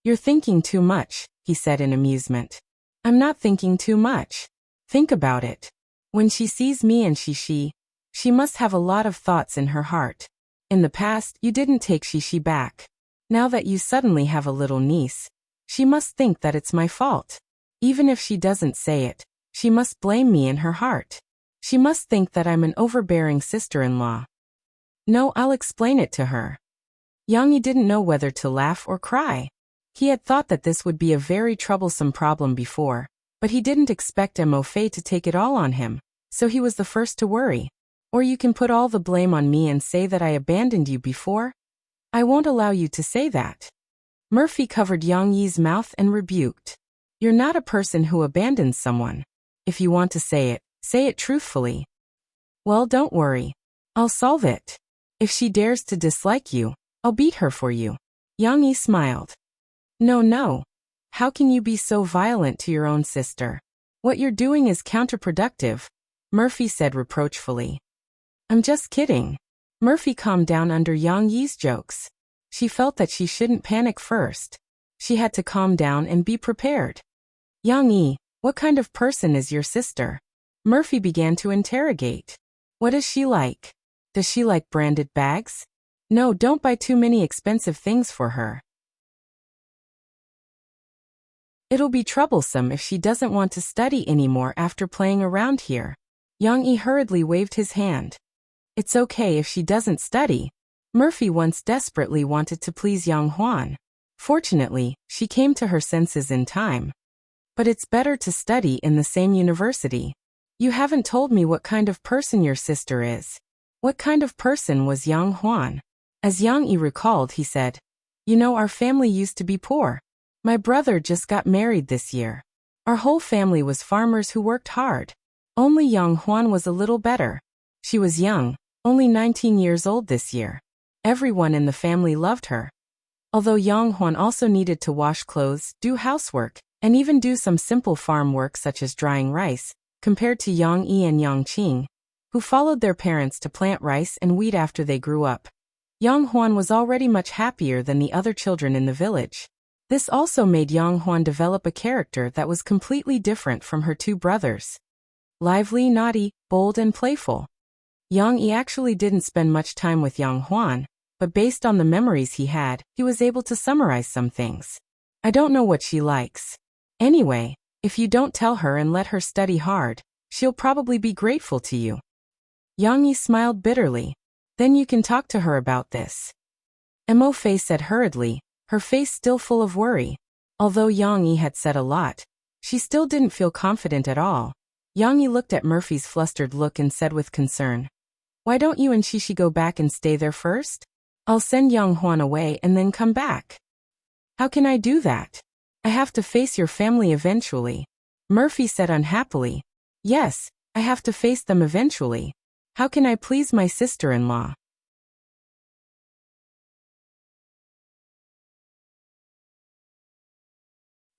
You're thinking too much, he said in amusement. I'm not thinking too much. Think about it. When she sees me and Shishi, she must have a lot of thoughts in her heart. In the past, you didn't take Shishi back. Now that you suddenly have a little niece, She must think that it's my fault. Even if she doesn't say it, she must blame me in her heart. She must think that I'm an overbearing sister-in-law. No, I'll explain it to her. Yang Yi didn't know whether to laugh or cry. He had thought that this would be a very troublesome problem before, but he didn't expect Mo Fei to take it all on him, so he was the first to worry. Or you can put all the blame on me and say that I abandoned you before? I won't allow you to say that. Murphy covered Yang Yi's mouth and rebuked. You're not a person who abandons someone. If you want to say it truthfully. Well, don't worry. I'll solve it. If she dares to dislike you, I'll beat her for you. Yang Yi smiled. No. How can you be so violent to your own sister? What you're doing is counterproductive, Murphy said reproachfully. I'm just kidding. Murphy calmed down under Yang Yi's jokes. She felt that she shouldn't panic first. She had to calm down and be prepared. Yang Yi, what kind of person is your sister? Murphy began to interrogate. What is she like? Does she like branded bags? No, don't buy too many expensive things for her. It'll be troublesome if she doesn't want to study anymore after playing around here. Yang Yi hurriedly waved his hand. It's okay if she doesn't study. Murphy once desperately wanted to please Yang Huan. Fortunately, she came to her senses in time. But it's better to study in the same university. You haven't told me what kind of person your sister is. What kind of person was Yang Huan? As Yang Yi recalled, he said, You know, our family used to be poor. My brother just got married this year. Our whole family was farmers who worked hard. Only Yang Huan was a little better. She was young, only 19 years old this year. Everyone in the family loved her. Although Yang Huan also needed to wash clothes, do housework, and even do some simple farm work such as drying rice, compared to Yang Yi and Yang Qing, who followed their parents to plant rice and wheat after they grew up. Yang Huan was already much happier than the other children in the village. This also made Yang Huan develop a character that was completely different from her two brothers. Lively, naughty, bold and playful. Yang Yi actually didn't spend much time with Yang Huan, but based on the memories he had, he was able to summarize some things. I don't know what she likes. Anyway, if you don't tell her and let her study hard, she'll probably be grateful to you. Yang Yi smiled bitterly. Then you can talk to her about this. Mo Fei said hurriedly, her face still full of worry. Although Yang Yi had said a lot, she still didn't feel confident at all. Yang Yi looked at Murphy's flustered look and said with concern, Why don't you and Shishi go back and stay there first? I'll send Yang Huan away and then come back. How can I do that? I have to face your family eventually. Murphy said unhappily. Yes, I have to face them eventually. How can I please my sister-in-law?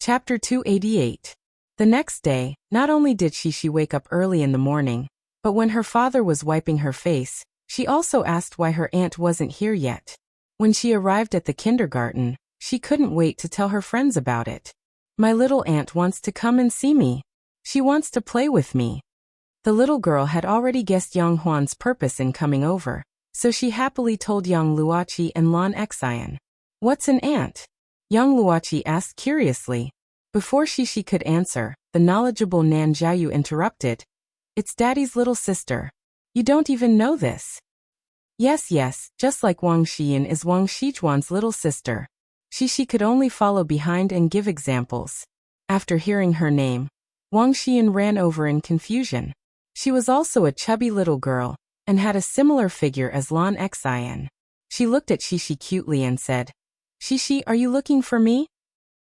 Chapter 288. The next day, not only did Shishi wake up early in the morning, but when her father was wiping her face, she also asked why her aunt wasn't here yet. When she arrived at the kindergarten, she couldn't wait to tell her friends about it. My little aunt wants to come and see me. She wants to play with me. The little girl had already guessed Yang Huan's purpose in coming over, so she happily told Yang Luoqi and Lan Xian. What's an aunt? Yang Luoqi asked curiously. Before Shishi could answer, the knowledgeable Nan Jiayu interrupted. It's Daddy's little sister. You don't even know this. Yes, just like Wang Xiyin is Wang Shijuan's little sister. Shishi could only follow behind and give examples. After hearing her name, Wang Xiyin ran over in confusion. She was also a chubby little girl, and had a similar figure as Lan Xian. She looked at Shishi cutely and said, Shishi, are you looking for me?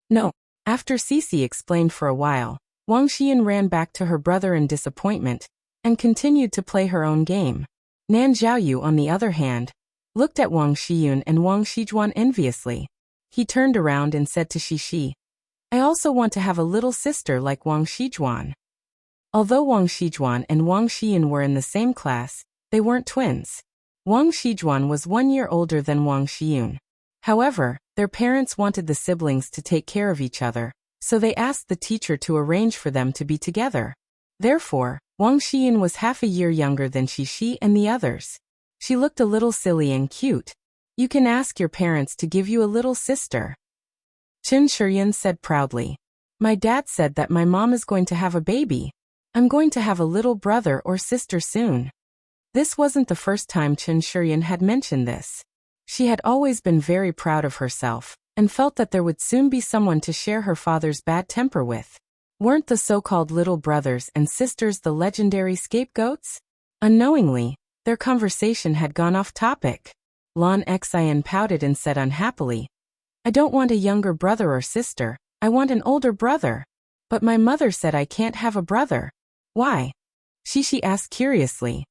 No. After Sisi explained for a while, Wang Xiyin ran back to her brother in disappointment, and continued to play her own game. Nan Jiaoyu, on the other hand, looked at Wang Xiyun and Wang Shijuan enviously. He turned around and said to Shishi, I also want to have a little sister like Wang Shijuan. Although Wang Shijuan and Wang Xiyin were in the same class, they weren't twins. Wang Shijuan was 1 year older than Wang Xiyun. However, their parents wanted the siblings to take care of each other, so they asked the teacher to arrange for them to be together. Therefore, Wang Xiyin was half a year younger than Shishi and the others. She looked a little silly and cute. You can ask your parents to give you a little sister. Chin Shuryan said proudly. My dad said that my mom is going to have a baby. I'm going to have a little brother or sister soon. This wasn't the first time Chin Shuryan had mentioned this. She had always been very proud of herself, and felt that there would soon be someone to share her father's bad temper with. Weren't the so-called little brothers and sisters the legendary scapegoats? Unknowingly, their conversation had gone off topic. Lon Xian pouted and said unhappily, I don't want a younger brother or sister, I want an older brother. But my mother said I can't have a brother. Why? Shishi asked curiously.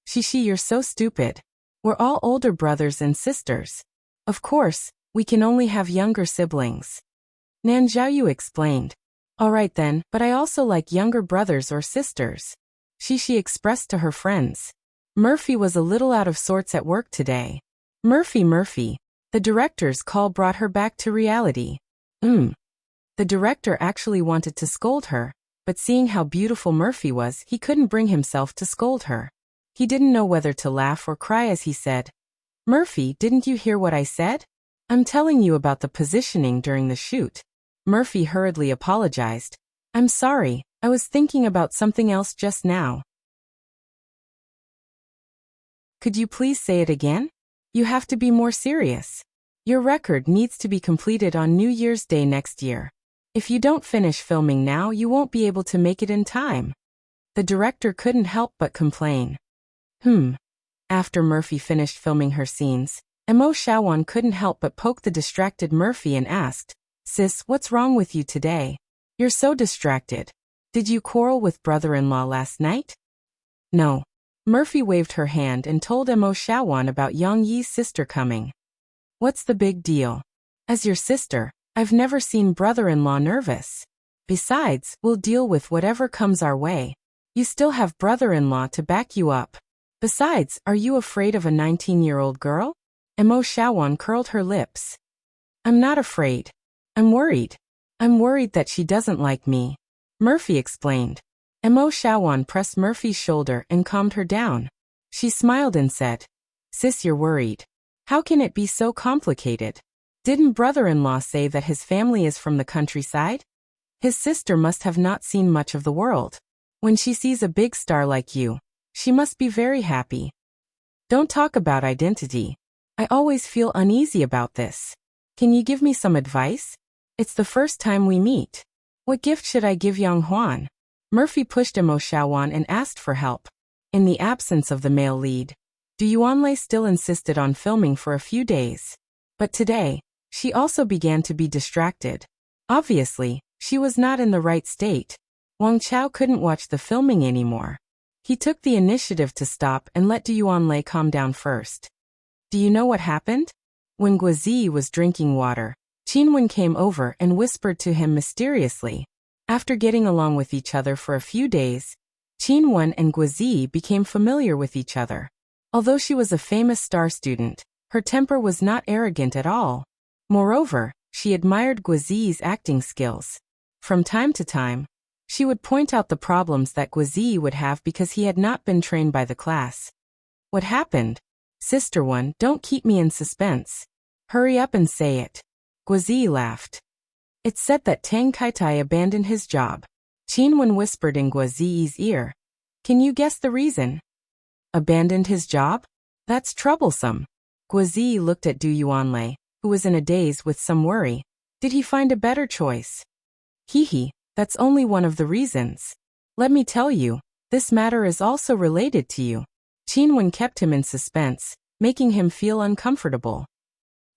Shishi, you're so stupid. We're all older brothers and sisters. Of course, we can only have younger siblings. Nan Zhaoyu explained. All right then, but I also like younger brothers or sisters. Shishi expressed to her friends. Murphy was a little out of sorts at work today. Murphy. The director's call brought her back to reality. The director actually wanted to scold her, but seeing how beautiful Murphy was, he couldn't bring himself to scold her. He didn't know whether to laugh or cry as he said, Murphy, didn't you hear what I said? I'm telling you about the positioning during the shoot. Murphy hurriedly apologized. I'm sorry, I was thinking about something else just now. Could you please say it again? You have to be more serious. Your record needs to be completed on New Year's Day next year. If you don't finish filming now, you won't be able to make it in time. The director couldn't help but complain. After Murphy finished filming her scenes, Mo Shawan couldn't help but poke the distracted Murphy and asked, Sis, what's wrong with you today? You're so distracted. Did you quarrel with brother-in-law last night? No. Murphy waved her hand and told Mo Shawan about Yang Yi's sister coming. What's the big deal? As your sister, I've never seen brother-in-law nervous. Besides, we'll deal with whatever comes our way. You still have brother-in-law to back you up. Besides, are you afraid of a 19-year-old girl? Mo Shawan curled her lips. I'm not afraid. I'm worried. I'm worried that she doesn't like me. Murphy explained. Mo Shawan pressed Murphy's shoulder and calmed her down. She smiled and said, Sis, you're worried. How can it be so complicated? Didn't brother-in-law say that his family is from the countryside? His sister must have not seen much of the world. When she sees a big star like you, she must be very happy. Don't talk about identity. I always feel uneasy about this. Can you give me some advice? It's the first time we meet. What gift should I give Yang Huan? Murphy pushed Mo Shawan and asked for help. In the absence of the male lead, Du Yuanlei still insisted on filming for a few days. But today, she also began to be distracted. Obviously, she was not in the right state. Wang Chao couldn't watch the filming anymore. He took the initiative to stop and let Du Yuanlei calm down first. Do you know what happened? When Guozi was drinking water, Qinwen came over and whispered to him mysteriously. After getting along with each other for a few days, Qinwen and Guozi became familiar with each other. Although she was a famous star student, her temper was not arrogant at all. Moreover, she admired Guozi's acting skills. From time to time, she would point out the problems that Guozi would have because he had not been trained by the class. What happened? Sister One, don't keep me in suspense. Hurry up and say it. Guozi laughed. It's said that Tang Kaitai abandoned his job. Qinwen whispered in Guozi's ear. Can you guess the reason? Abandoned his job? That's troublesome. Guozi looked at Du Yuanlei, who was in a daze with some worry. Did he find a better choice? That's only one of the reasons. Let me tell you, this matter is also related to you. Qinwen kept him in suspense, making him feel uncomfortable.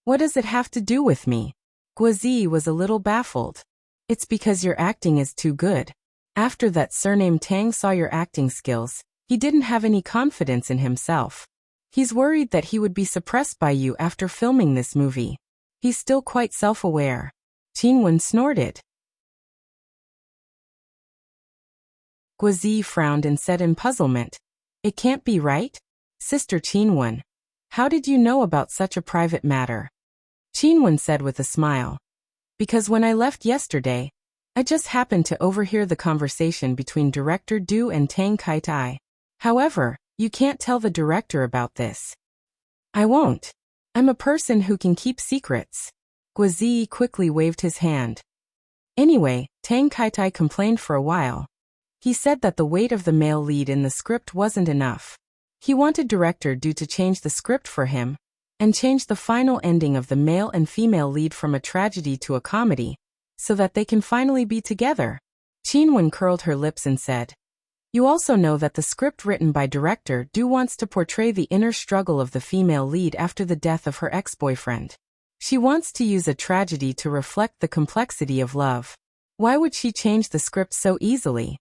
What does it have to do with me? Guozi was a little baffled. It's because your acting is too good. After that surname Tang saw your acting skills, he didn't have any confidence in himself. He's worried that he would be suppressed by you after filming this movie. He's still quite self-aware. Qinwen snorted. Guozi frowned and said in puzzlement, It can't be right? Sister Qinwen, how did you know about such a private matter? Qinwen said with a smile. Because when I left yesterday, I just happened to overhear the conversation between Director Du and Tang Kaitai. However, you can't tell the director about this. I won't. I'm a person who can keep secrets. Guazi quickly waved his hand. Anyway, Tang Kaitai complained for a while. He said that the weight of the male lead in the script wasn't enough. He wanted director Du to change the script for him, and change the final ending of the male and female lead from a tragedy to a comedy, so that they can finally be together. Qinwen curled her lips and said, "You also know that the script written by director Du wants to portray the inner struggle of the female lead after the death of her ex-boyfriend. She wants to use a tragedy to reflect the complexity of love. Why would she change the script so easily?"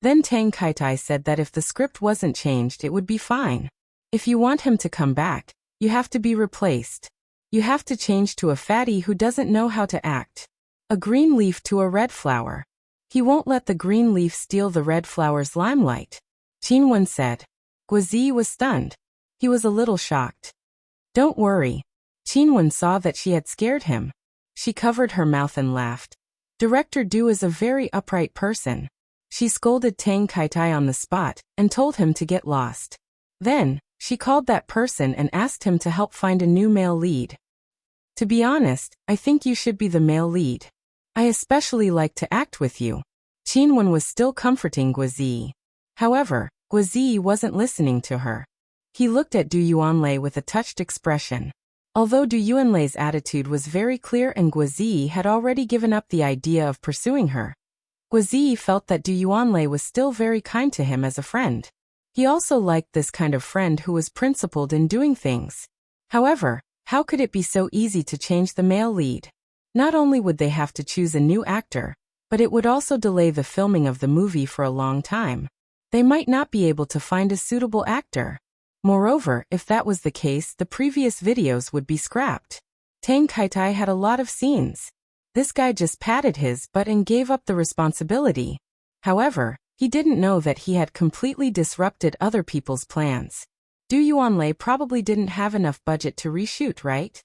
Then Tang Kaitai said that if the script wasn't changed it would be fine. If you want him to come back, you have to be replaced. You have to change to a fatty who doesn't know how to act. A green leaf to a red flower. He won't let the green leaf steal the red flower's limelight. Qinwen said. Guazi was stunned. He was a little shocked. Don't worry. Qinwen saw that she had scared him. She covered her mouth and laughed. Director Du is a very upright person. She scolded Tang Kaitai on the spot and told him to get lost. Then, she called that person and asked him to help find a new male lead. To be honest, I think you should be the male lead. I especially like to act with you. Qinwen was still comforting Guazi. However, Guazi wasn't listening to her. He looked at Du Yuanlei with a touched expression. Although Du Yuanlei's attitude was very clear and Guazi had already given up the idea of pursuing her, Guazi felt that Du Yuanlei was still very kind to him as a friend. He also liked this kind of friend who was principled in doing things. However, how could it be so easy to change the male lead? Not only would they have to choose a new actor, but it would also delay the filming of the movie for a long time. They might not be able to find a suitable actor. Moreover, if that was the case, the previous videos would be scrapped. Tang Kaitai had a lot of scenes. This guy just patted his butt and gave up the responsibility. However, he didn't know that he had completely disrupted other people's plans. Du Yuanlei probably didn't have enough budget to reshoot, right?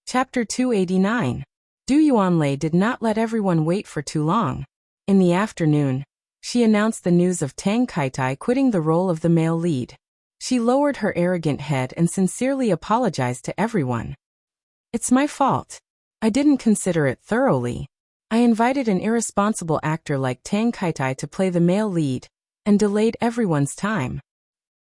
Chapter 289. Du Yuanlei did not let everyone wait for too long. In the afternoon, she announced the news of Tang Kaitai quitting the role of the male lead. She lowered her arrogant head and sincerely apologized to everyone. It's my fault. I didn't consider it thoroughly. I invited an irresponsible actor like Tang Kaitai to play the male lead, and delayed everyone's time.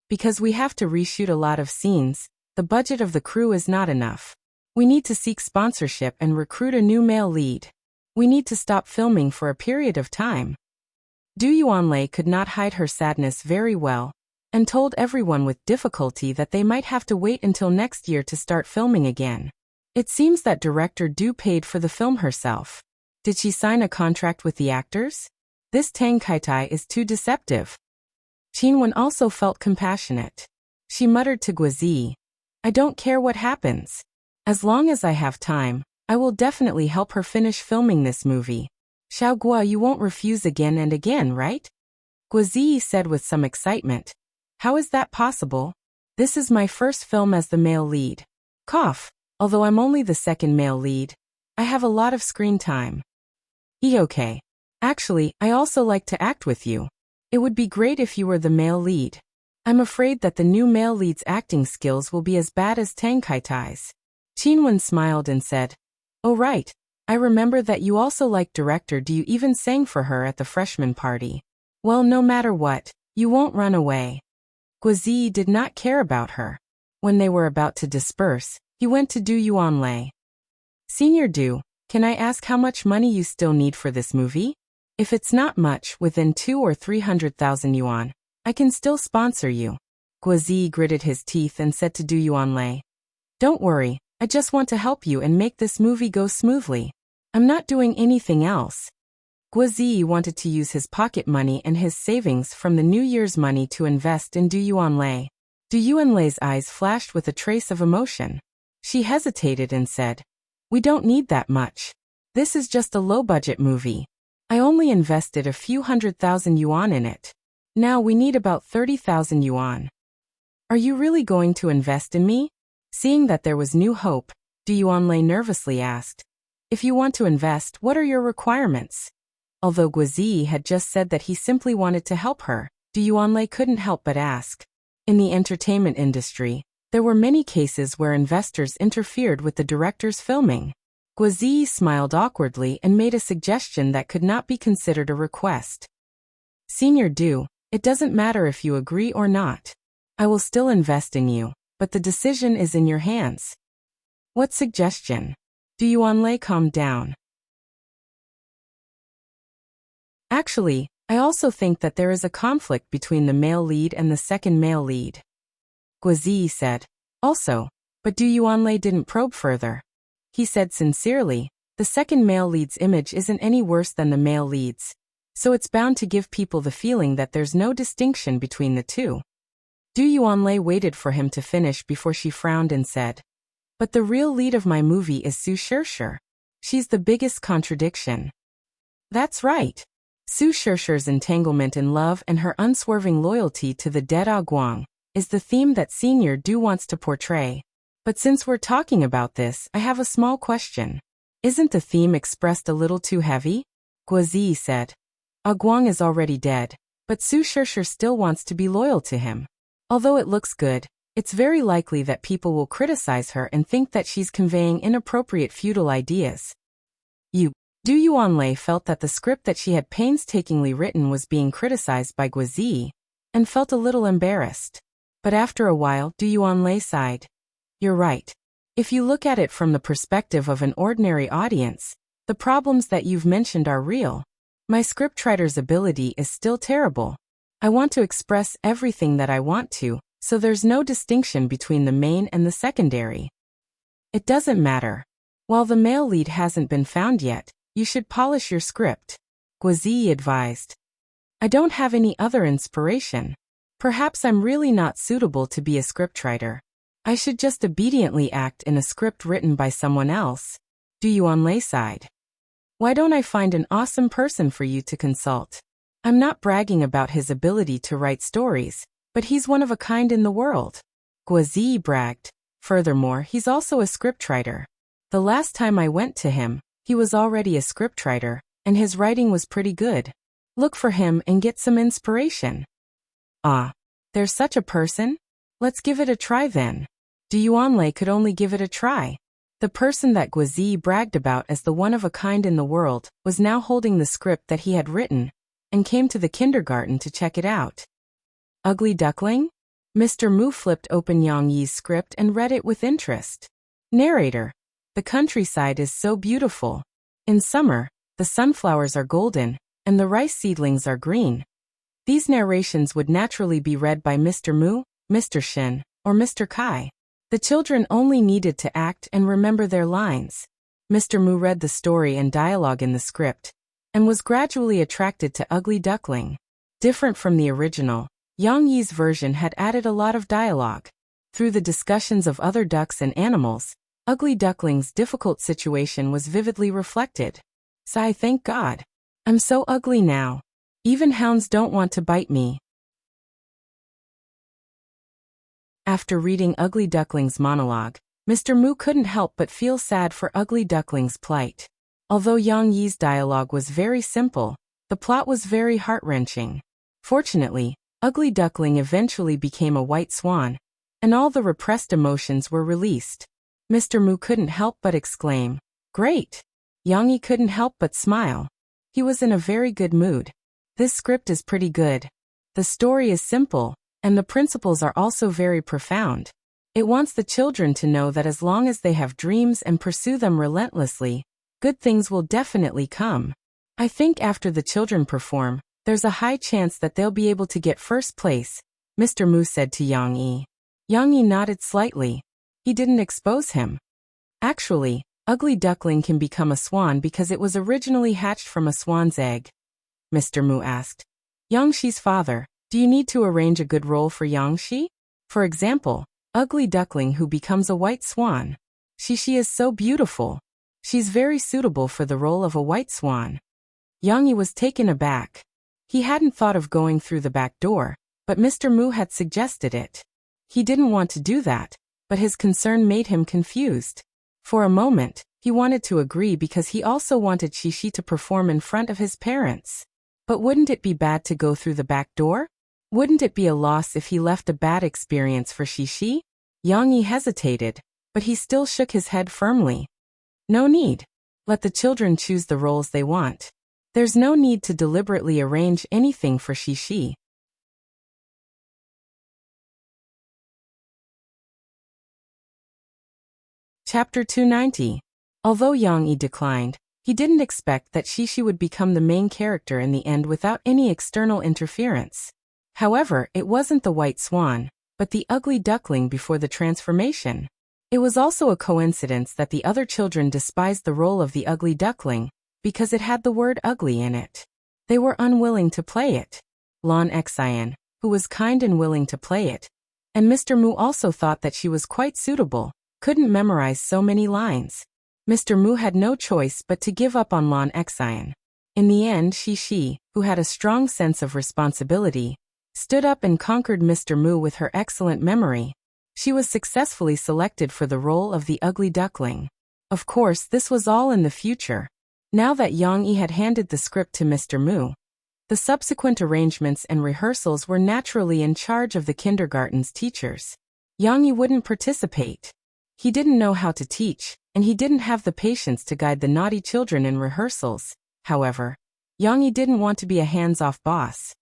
Because we have to reshoot a lot of scenes, the budget of the crew is not enough. We need to seek sponsorship and recruit a new male lead. We need to stop filming for a period of time. Du Yuanlei could not hide her sadness very well, and told everyone with difficulty that they might have to wait until next year to start filming again. It seems that director Du paid for the film herself. Did she sign a contract with the actors? This Tang Kaitai is too deceptive. Qinwen also felt compassionate. She muttered to Guazi, I don't care what happens. As long as I have time, I will definitely help her finish filming this movie. Xiao Gua, you won't refuse again and again, right? Guazi said with some excitement. How is that possible? This is my first film as the male lead. Cough. Although I'm only the second male lead, I have a lot of screen time. Okay. Actually, I also like to act with you. It would be great if you were the male lead. I'm afraid that the new male lead's acting skills will be as bad as Tang Kaitai's. Qinwen smiled and said, Oh right, I remember that you also like director Du. You even sang for her at the freshman party. Well, no matter what, you won't run away. Guazi did not care about her. When they were about to disperse, he went to Du Yuanlei. Senior Du, can I ask how much money you still need for this movie? If it's not much, within 200,000 or 300,000 yuan, I can still sponsor you. Guazi gritted his teeth and said to Du Yuanlei, Don't worry, I just want to help you and make this movie go smoothly. I'm not doing anything else. Guazi wanted to use his pocket money and his savings from the New Year's money to invest in Du Yuanlei. Du Yuanlei's eyes flashed with a trace of emotion. She hesitated and said, We don't need that much. This is just a low-budget movie. I only invested a few 100,000 yuan in it. Now we need about 30,000 yuan. Are you really going to invest in me? Seeing that there was new hope, Du Yuanlei nervously asked, If you want to invest, what are your requirements? Although Guazi had just said that he simply wanted to help her, Du Yuanlei couldn't help but ask, In the entertainment industry, there were many cases where investors interfered with the director's filming. Guazzi smiled awkwardly and made a suggestion that could not be considered a request. Senior Du, it doesn't matter if you agree or not. I will still invest in you, but the decision is in your hands. What suggestion? Du Yuanlei calmed down. Actually, I also think that there is a conflict between the male lead and the second male lead. Guazzi said. Also, but Du Yuanlei didn't probe further. He said sincerely, the second male lead's image isn't any worse than the male lead's, so it's bound to give people the feeling that there's no distinction between the two. Du Yuanlei waited for him to finish before she frowned and said, but the real lead of my movie is Su Shishir. She's the biggest contradiction. That's right. Su Shishir's entanglement in love and her unswerving loyalty to the dead Guang is the theme that Senior Du wants to portray. But since we're talking about this, I have a small question. Isn't the theme expressed a little too heavy? Guazzi said. Guang is already dead, but Su Shishir still wants to be loyal to him. Although it looks good, it's very likely that people will criticize her and think that she's conveying inappropriate feudal ideas. Du Yuanlei felt that the script that she had painstakingly written was being criticized by Guazzi, and felt a little embarrassed. But after a while, Du Yuanlei sighed. You're right. If you look at it from the perspective of an ordinary audience, the problems that you've mentioned are real. My scriptwriter's ability is still terrible. I want to express everything that I want to, so there's no distinction between the main and the secondary. It doesn't matter. While the male lead hasn't been found yet, you should polish your script, Guazzi advised. I don't have any other inspiration. Perhaps I'm really not suitable to be a scriptwriter. I should just obediently act in a script written by someone else. Du Yuanlei sighed. Why don't I find an awesome person for you to consult? I'm not bragging about his ability to write stories, but he's one of a kind in the world. Guazzi bragged. Furthermore, he's also a scriptwriter. The last time I went to him, he was already a scriptwriter, and his writing was pretty good. Look for him and get some inspiration. Ah, there's such a person? Let's give it a try then. Du Yuanlei could only give it a try. The person that Guazzi bragged about as the one of a kind in the world was now holding the script that he had written, and came to the kindergarten to check it out. Ugly Duckling? Mr. Mu flipped open Yang Yi's script and read it with interest. Narrator. The countryside is so beautiful. In summer, the sunflowers are golden, and the rice seedlings are green. These narrations would naturally be read by Mr. Mu, Mr. Shin, or Mr. Kai. The children only needed to act and remember their lines. Mr. Mu read the story and dialogue in the script, and was gradually attracted to Ugly Duckling. Different from the original, Yang Yi's version had added a lot of dialogue. Through the discussions of other ducks and animals, Ugly Duckling's difficult situation was vividly reflected. Sigh, thank God. I'm so ugly now. Even hounds don't want to bite me. After reading Ugly Duckling's monologue, Mr. Mu couldn't help but feel sad for Ugly Duckling's plight. Although Yang Yi's dialogue was very simple, the plot was very heart-wrenching. Fortunately, Ugly Duckling eventually became a white swan, and all the repressed emotions were released. Mr. Mu couldn't help but exclaim, "Great!" Yang Yi couldn't help but smile. He was in a very good mood. This script is pretty good. The story is simple, and the principles are also very profound. It wants the children to know that as long as they have dreams and pursue them relentlessly, good things will definitely come. I think after the children perform, there's a high chance that they'll be able to get first place, Mr. Mu said to Yang Yi. Yang Yi nodded slightly. He didn't expose him. Actually, Ugly Duckling can become a swan because it was originally hatched from a swan's egg. Mr. Mu asked. Yang Shi's father, do you need to arrange a good role for Yang Shi? For example, Ugly Duckling who becomes a white swan. She is so beautiful. She's very suitable for the role of a white swan. Yang Yi was taken aback. He hadn't thought of going through the back door, but Mr. Mu had suggested it. He didn't want to do that, but his concern made him confused. For a moment, he wanted to agree because he also wanted Shi to perform in front of his parents. But wouldn't it be bad to go through the back door? Wouldn't it be a loss if he left a bad experience for Shishi? Yang Yi hesitated, but he still shook his head firmly. No need. Let the children choose the roles they want. There's no need to deliberately arrange anything for Shishi. Chapter 290. Although Yang Yi declined, he didn't expect that Shishi would become the main character in the end without any external interference. However, it wasn't the white swan, but the ugly duckling before the transformation. It was also a coincidence that the other children despised the role of the ugly duckling, because it had the word ugly in it. They were unwilling to play it. Lan Xian, who was kind and willing to play it, and Mr. Mu also thought that she was quite suitable, couldn't memorize so many lines. Mr. Mu had no choice but to give up on Lan Xian. In the end, Shishi, who had a strong sense of responsibility, stood up and conquered Mr. Mu with her excellent memory. She was successfully selected for the role of the ugly duckling. Of course, this was all in the future. Now that Yang Yi had handed the script to Mr. Mu, the subsequent arrangements and rehearsals were naturally in charge of the kindergarten's teachers. Yang Yi wouldn't participate. He didn't know how to teach, and he didn't have the patience to guide the naughty children in rehearsals. However, Yang Yi didn't want to be a hands-off boss.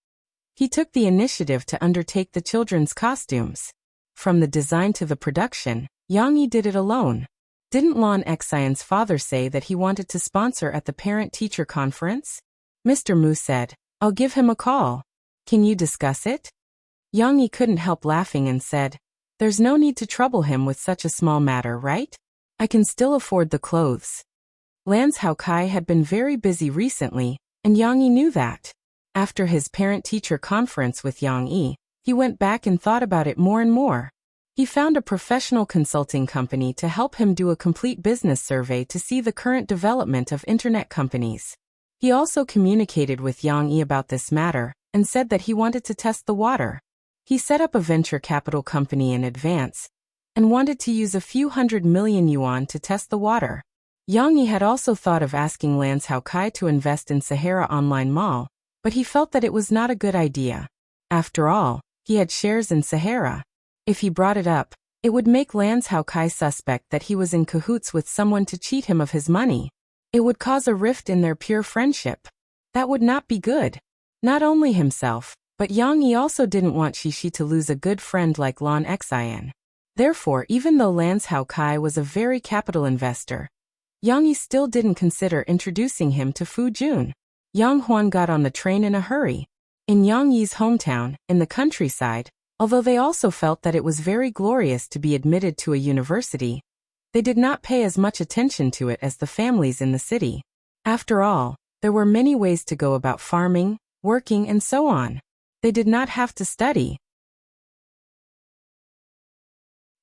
He took the initiative to undertake the children's costumes. From the design to the production, Yang Yi did it alone. Didn't Lan Xian's father say that he wanted to sponsor at the parent-teacher conference? Mr. Mu said, "I'll give him a call. Can you discuss it?" Yang Yi couldn't help laughing and said, "There's no need to trouble him with such a small matter, right? I can still afford the clothes." Lan Xiaokai had been very busy recently, and Yang Yi knew that. After his parent-teacher conference with Yang Yi, he went back and thought about it more and more. He found a professional consulting company to help him do a complete business survey to see the current development of internet companies. He also communicated with Yang Yi about this matter, and said that he wanted to test the water. He set up a venture capital company in advance, and wanted to use a few hundred million yuan to test the water. Yang Yi had also thought of asking Lan Xiaokai to invest in Sahara Online Mall, but he felt that it was not a good idea. After all, he had shares in Sahara. If he brought it up, it would make Lan Xiaokai suspect that he was in cahoots with someone to cheat him of his money. It would cause a rift in their pure friendship. That would not be good. Not only himself, but Yang Yi also didn't want Shishi to lose a good friend like Lan Xian. Therefore, even though Lan Xiaokai was a very capital investor, Yang Yi still didn't consider introducing him to Fu Jun. Yang Huan got on the train in a hurry. In Yang Yi's hometown, in the countryside, although they also felt that it was very glorious to be admitted to a university, they did not pay as much attention to it as the families in the city. After all, there were many ways to go about farming, working, and so on. They did not have to study.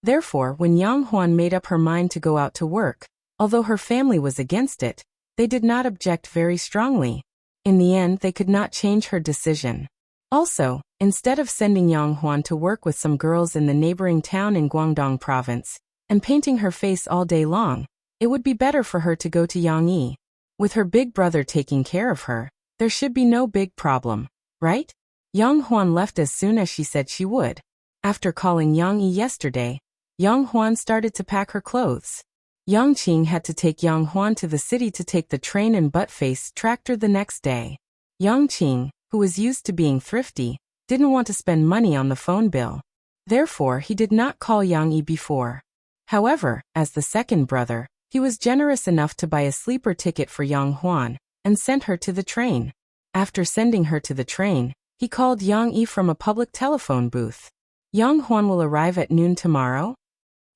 Therefore, when Yang Huan made up her mind to go out to work, although her family was against it, they did not object very strongly. In the end, they could not change her decision. Also, instead of sending Yang Huan to work with some girls in the neighboring town in Guangdong province, and painting her face all day long, it would be better for her to go to Yang Yi. With her big brother taking care of her, there should be no big problem, right? Yang Huan left as soon as she said she would. After calling Yang Yi yesterday, Yang Huan started to pack her clothes. Yang Qing had to take Yang Huan to the city to take the train and butt-face tractor the next day. Yang Qing, who was used to being thrifty, didn't want to spend money on the phone bill. Therefore, he did not call Yang Yi before. However, as the second brother, he was generous enough to buy a sleeper ticket for Yang Huan, and sent her to the train. After sending her to the train, he called Yang Yi from a public telephone booth. Yang Huan will arrive at noon tomorrow?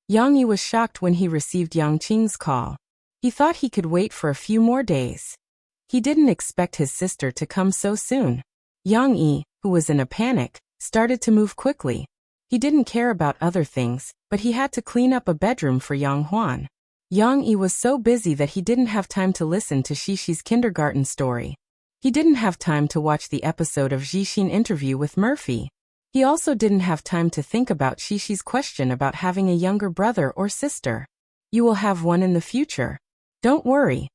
Yang Yi was shocked when he received Yang Qing's call. He thought he could wait for a few more days. He didn't expect his sister to come so soon. Yang Yi, who was in a panic, started to move quickly. He didn't care about other things, but he had to clean up a bedroom for Yang Huan. Yang Yi was so busy that he didn't have time to listen to Shishi's kindergarten story. He didn't have time to watch the episode of Jixin interview with Murphy. He also didn't have time to think about Shishi's question about having a younger brother or sister. You will have one in the future. Don't worry.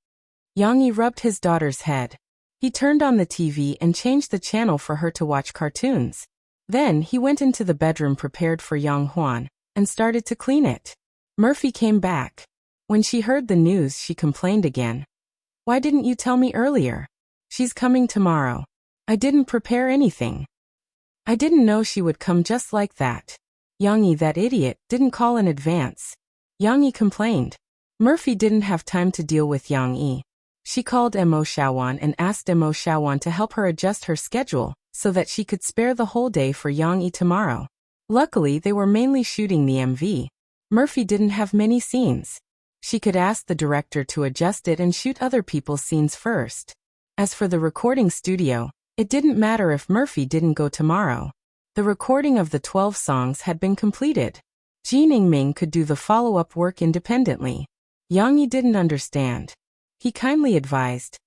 Yang Yi rubbed his daughter's head. He turned on the TV and changed the channel for her to watch cartoons. Then he went into the bedroom prepared for Yang Huan and started to clean it. Murphy came back. When she heard the news, she complained again. Why didn't you tell me earlier? She's coming tomorrow. I didn't prepare anything. I didn't know she would come just like that. Yang Yi, that idiot, didn't call in advance. Yang Yi complained. Murphy didn't have time to deal with Yang Yi. She called Mo Xiaowan and asked Mo Xiaowan to help her adjust her schedule so that she could spare the whole day for Yang Yi tomorrow. Luckily, they were mainly shooting the MV. Murphy didn't have many scenes. She could ask the director to adjust it and shoot other people's scenes first. As for the recording studio, it didn't matter if Murphy didn't go tomorrow. The recording of the 12 songs had been completed. Jin Yingming could do the follow-up work independently. Yang Yi didn't understand. He kindly advised,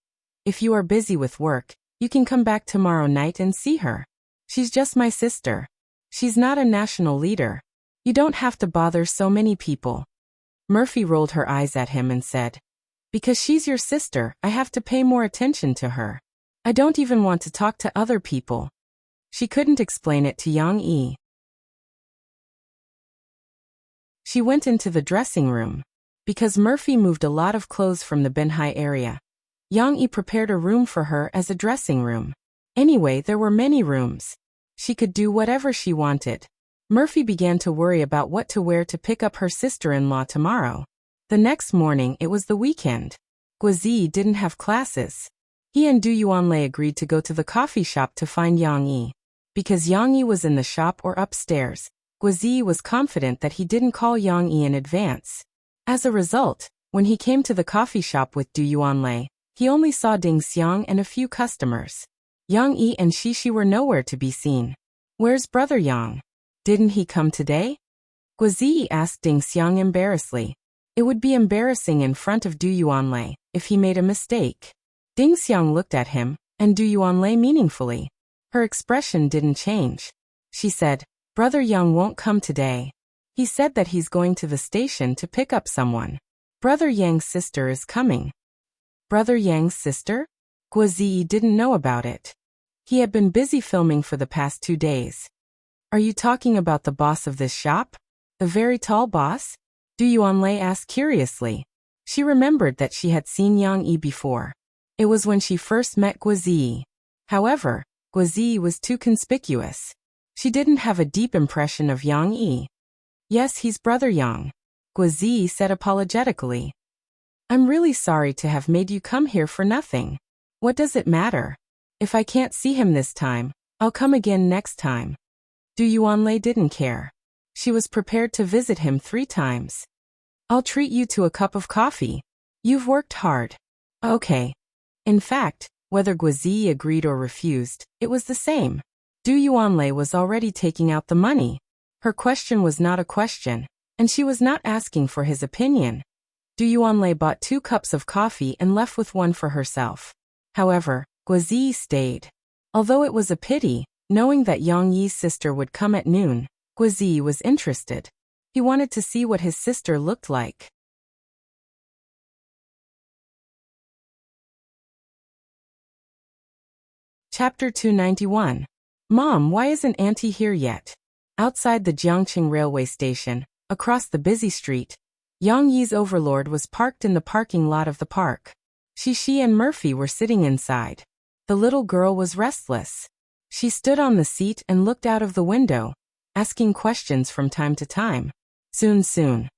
if you are busy with work, you can come back tomorrow night and see her. She's just my sister. She's not a national leader. You don't have to bother so many people. Murphy rolled her eyes at him and said, because she's your sister, I have to pay more attention to her. I don't even want to talk to other people. She couldn't explain it to Yang Yi. She went into the dressing room. Because Murphy moved a lot of clothes from the Benhai area, Yang Yi prepared a room for her as a dressing room. Anyway, there were many rooms. She could do whatever she wanted. Murphy began to worry about what to wear to pick up her sister-in-law tomorrow. The next morning, it was the weekend. Guozi didn't have classes. He and Du Yuanlei agreed to go to the coffee shop to find Yang Yi. Because Yang Yi was in the shop or upstairs, Guozi was confident that he didn't call Yang Yi in advance. As a result, when he came to the coffee shop with Du Yuanlei, he only saw Ding Xiang and a few customers. Yang Yi and Shishi were nowhere to be seen. Where's brother Yang? Didn't he come today? Guozi asked Ding Xiang embarrassedly. It would be embarrassing in front of Du Yuanlei if he made a mistake. Ding Xiang looked at him, and Du Yuanlei meaningfully. Her expression didn't change. She said, brother Yang won't come today. He said that he's going to the station to pick up someone. Brother Yang's sister is coming. Brother Yang's sister? Guozi didn't know about it. He had been busy filming for the past 2 days. Are you talking about the boss of this shop? The very tall boss? Du Yuanlei asked curiously. She remembered that she had seen Yang Yi before. It was when she first met Guozi. However, Guozi was too conspicuous. She didn't have a deep impression of Yang Yi. Yes, he's brother Yang, Guozi said apologetically. I'm really sorry to have made you come here for nothing. What does it matter? If I can't see him this time, I'll come again next time. Du Yuanlei didn't care. She was prepared to visit him 3 times. I'll treat you to a cup of coffee. You've worked hard. Okay. In fact, whether Guozi agreed or refused, it was the same. Du Yuanlei was already taking out the money. Her question was not a question, and she was not asking for his opinion. Du Yuanlei bought 2 cups of coffee and left with one for herself. However, Guozi stayed. Although it was a pity, knowing that Yang Yi's sister would come at noon, Guozi was interested. He wanted to see what his sister looked like. Chapter 291. Mom, why isn't Auntie here yet? Outside the Jiangqing railway station, across the busy street, Yang Yi's overlord was parked in the parking lot of the park. Shishi and Murphy were sitting inside. The little girl was restless. She stood on the seat and looked out of the window, asking questions from time to time. Soon.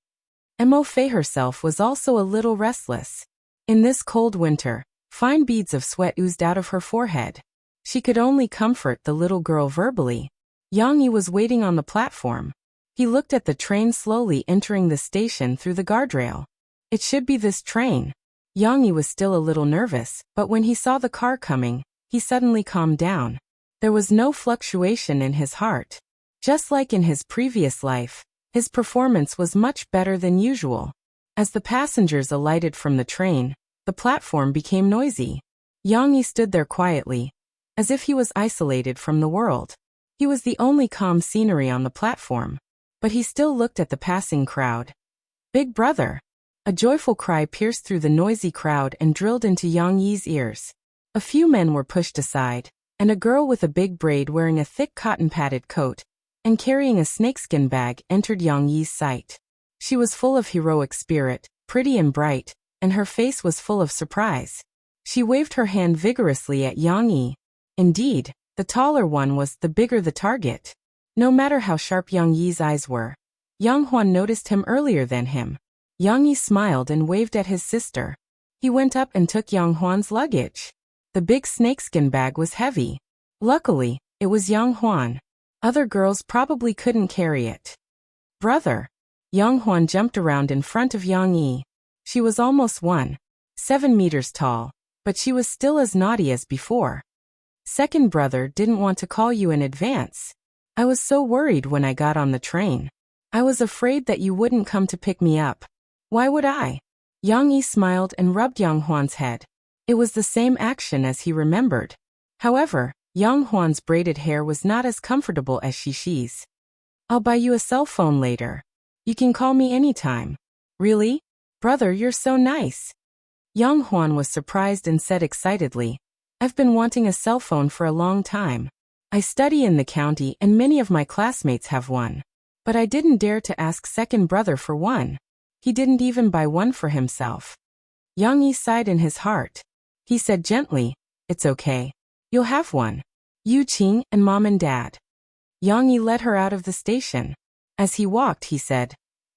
Mo Fei herself was also a little restless. In this cold winter, fine beads of sweat oozed out of her forehead. She could only comfort the little girl verbally. Yang Yi was waiting on the platform. He looked at the train slowly entering the station through the guardrail. It should be this train. Yang Yi was still a little nervous, but when he saw the car coming, he suddenly calmed down. There was no fluctuation in his heart. Just like in his previous life, his performance was much better than usual. As the passengers alighted from the train, the platform became noisy. Yang Yi stood there quietly, as if he was isolated from the world. He was the only calm scenery on the platform, but he still looked at the passing crowd. Big brother! A joyful cry pierced through the noisy crowd and drilled into Yang Yi's ears. A few men were pushed aside, and a girl with a big braid wearing a thick cotton-padded coat and carrying a snakeskin bag entered Yang Yi's sight. She was full of heroic spirit, pretty and bright, and her face was full of surprise. She waved her hand vigorously at Yang Yi. Indeed, the taller one was the bigger the target. No matter how sharp Yang Yi's eyes were, Yang Huan noticed him earlier than him. Yang Yi smiled and waved at his sister. He went up and took Yang Huan's luggage. The big snakeskin bag was heavy. Luckily, it was Yang Huan. Other girls probably couldn't carry it. Brother. Yang Huan jumped around in front of Yang Yi. She was almost 1.7 meters tall, but she was still as naughty as before. Second brother didn't want to call you in advance. I was so worried when I got on the train. I was afraid that you wouldn't come to pick me up. Why would I? Yang Yi smiled and rubbed Yang Huan's head. It was the same action as he remembered. However, Yang Huan's braided hair was not as comfortable as Shishi's. I'll buy you a cell phone later. You can call me anytime. Really? Brother, you're so nice. Yang Huan was surprised and said excitedly, I've been wanting a cell phone for a long time. I study in the county and many of my classmates have one. But I didn't dare to ask second brother for one. He didn't even buy one for himself. Yang Yi sighed in his heart. He said gently, It's okay. You'll have one. You, Qing, and Mom and Dad. Yang Yi led her out of the station. As he walked, he said,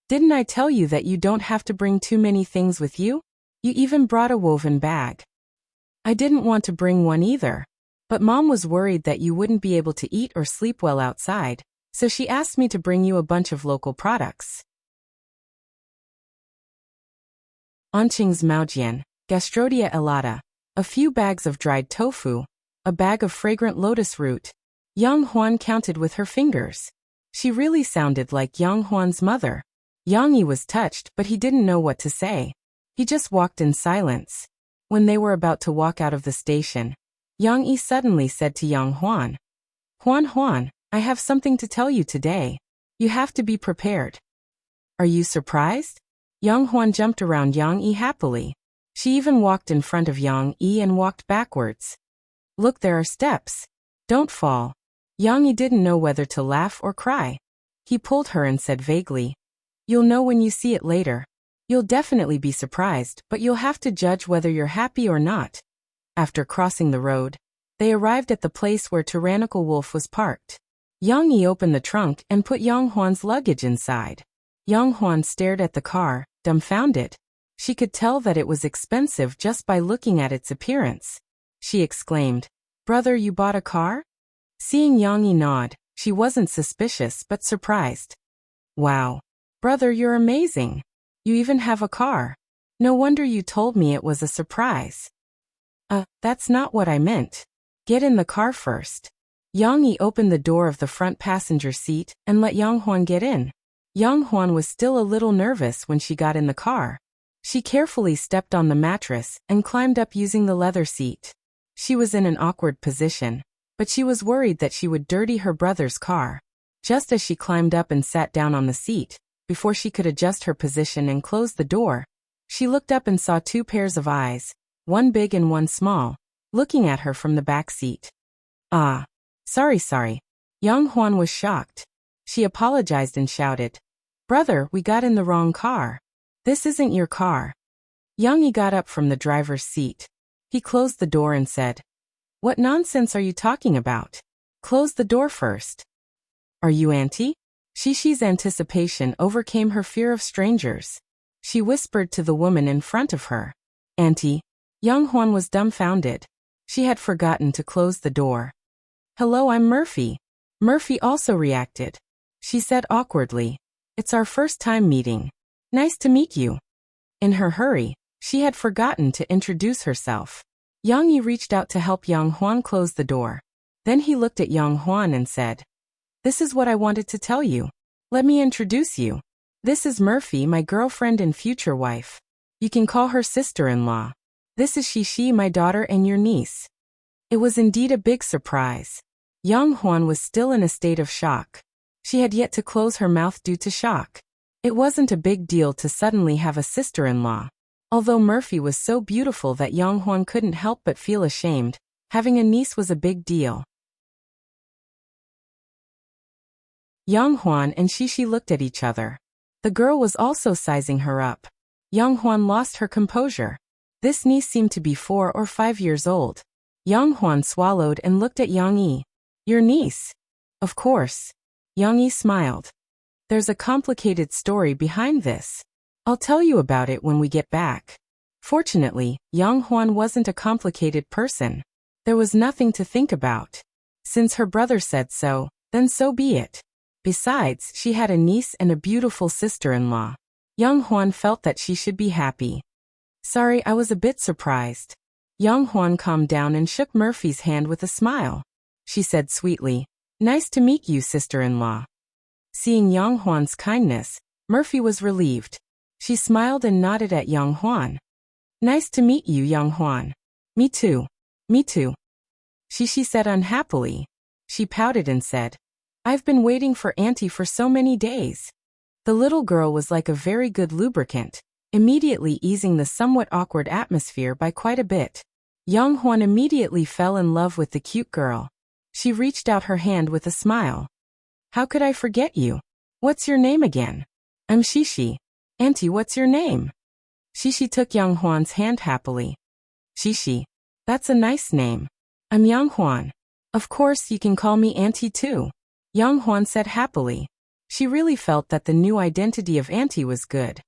Didn't I tell you that you don't have to bring too many things with you? You even brought a woven bag. I didn't want to bring one either. But Mom was worried that you wouldn't be able to eat or sleep well outside, so she asked me to bring you a bunch of local products. Onqing's Maojian, Gastrodia elata, a few bags of dried tofu, a bag of fragrant lotus root. Yang Huan counted with her fingers. She really sounded like Yang Huan's mother. Yang Yi was touched, but he didn't know what to say. He just walked in silence. When they were about to walk out of the station, Yang Yi suddenly said to Yang Huan, Huan, I have something to tell you today. You have to be prepared. Are you surprised? Yang Huan jumped around Yang Yi happily. She even walked in front of Yang Yi and walked backwards. Look, there are steps. Don't fall. Yang Yi didn't know whether to laugh or cry. He pulled her and said vaguely, You'll know when you see it later. You'll definitely be surprised, but you'll have to judge whether you're happy or not. After crossing the road, they arrived at the place where Tyrannical Wolf was parked. Yang Yi opened the trunk and put Yang Huan's luggage inside. Yang Huan stared at the car, dumbfounded. She could tell that it was expensive just by looking at its appearance. She exclaimed, Brother, you bought a car? Seeing Yang Yi nod, she wasn't suspicious but surprised. Wow. Brother, you're amazing. You even have a car. No wonder you told me it was a surprise. That's not what I meant. Get in the car first. Yang Yi opened the door of the front passenger seat and let Yang Huan get in. Yang Huan was still a little nervous when she got in the car. She carefully stepped on the mattress and climbed up using the leather seat. She was in an awkward position, but she was worried that she would dirty her brother's car. Just as she climbed up and sat down on the seat, before she could adjust her position and close the door, she looked up and saw two pairs of eyes, one big and one small, looking at her from the back seat. Sorry. Yang Huan was shocked. She apologized and shouted, Brother, we got in the wrong car. This isn't your car. Yang Yi got up from the driver's seat. He closed the door and said, What nonsense are you talking about? Close the door first. Are you Auntie? Shishi's anticipation overcame her fear of strangers. She whispered to the woman in front of her, Auntie. Yang Huan was dumbfounded. She had forgotten to close the door. Hello, I'm Murphy. Murphy also reacted. She said awkwardly, It's our first time meeting. Nice to meet you. In her hurry, she had forgotten to introduce herself. Yang Yi reached out to help Yang Huan close the door. Then he looked at Yang Huan and said, This is what I wanted to tell you. Let me introduce you. This is Murphy, my girlfriend and future wife. You can call her sister-in-law. This is Shishi, my daughter and your niece. It was indeed a big surprise. Yang Huan was still in a state of shock. She had yet to close her mouth due to shock. It wasn't a big deal to suddenly have a sister-in-law. Although Murphy was so beautiful that Yang Huan couldn't help but feel ashamed, Having a niece was a big deal. Yang Huan and Shishi looked at each other. The girl was also sizing her up. Yang Huan lost her composure. This niece seemed to be 4 or 5 years old. Yang Huan swallowed and looked at Yang Yi. Your niece? Of course. Yang Yi smiled. There's a complicated story behind this. I'll tell you about it when we get back. Fortunately, Yang Huan wasn't a complicated person. There was nothing to think about. Since her brother said so, then so be it. Besides, she had a niece and a beautiful sister-in-law. Yang Huan felt that she should be happy. Sorry, I was a bit surprised. Yang Huan calmed down and shook Murphy's hand with a smile. She said sweetly, Nice to meet you, sister-in-law. Seeing Yang Huan's kindness, Murphy was relieved. She smiled and nodded at Yang Huan. Nice to meet you, Yang Huan. Me too. Me too. Shishi said unhappily. She pouted and said, I've been waiting for Auntie for so many days. The little girl was like a very good lubricant, immediately easing the somewhat awkward atmosphere by quite a bit. Yang Huan immediately fell in love with the cute girl. She reached out her hand with a smile. How could I forget you? What's your name again? I'm Shishi. Auntie, what's your name? Shishi took Yang Huan's hand happily. Shishi. That's a nice name. I'm Yang Huan. Of course, you can call me Auntie too. Yang Huan said happily. She really felt that the new identity of Auntie was good.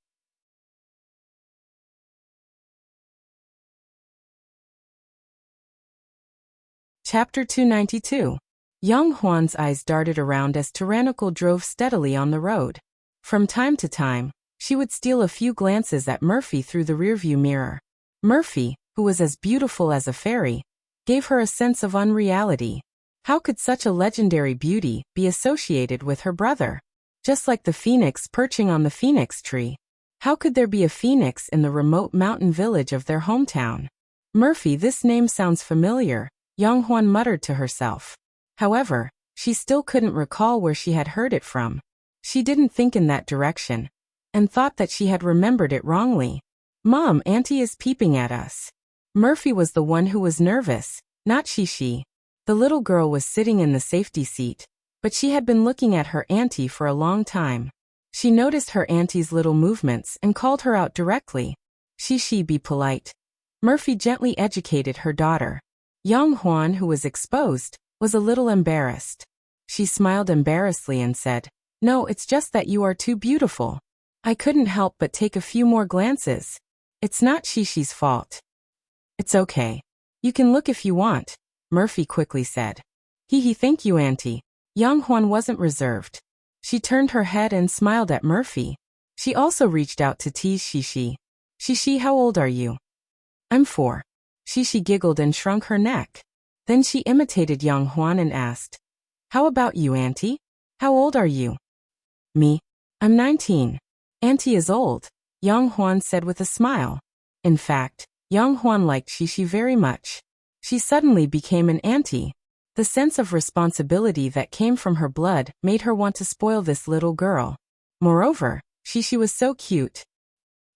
Chapter 292. Yang Huan's eyes darted around as Tyrannical drove steadily on the road. From time to time, she would steal a few glances at Murphy through the rearview mirror. Murphy, who was as beautiful as a fairy, gave her a sense of unreality. How could such a legendary beauty be associated with her brother? Just like the phoenix perching on the phoenix tree. How could there be a phoenix in the remote mountain village of their hometown? Murphy, this name sounds familiar, Yang Huan muttered to herself. However, she still couldn't recall where she had heard it from. She didn't think in that direction, and thought that she had remembered it wrongly. Mom, Auntie is peeping at us. Murphy was the one who was nervous, not Shishi. The little girl was sitting in the safety seat, but she had been looking at her auntie for a long time. She noticed her auntie's little movements and called her out directly. Shishi, be polite. Murphy gently educated her daughter. Yang Huan, who was exposed, was a little embarrassed. She smiled embarrassedly and said, No, it's just that you are too beautiful. I couldn't help but take a few more glances. It's not Shishi's fault. It's okay. You can look if you want, Murphy quickly said. Thank you, Auntie. Yang Huan wasn't reserved. She turned her head and smiled at Murphy. She also reached out to tease Shishi. Shishi, how old are you? I'm 4. Shishi giggled and shrunk her neck. Then she imitated Yang Huan and asked, How about you, Auntie? How old are you? Me? I'm 19. Auntie is old, Yang Huan said with a smile. In fact, Yang Huan liked Shishi very much. She suddenly became an auntie. The sense of responsibility that came from her blood made her want to spoil this little girl. Moreover, Shishi was so cute.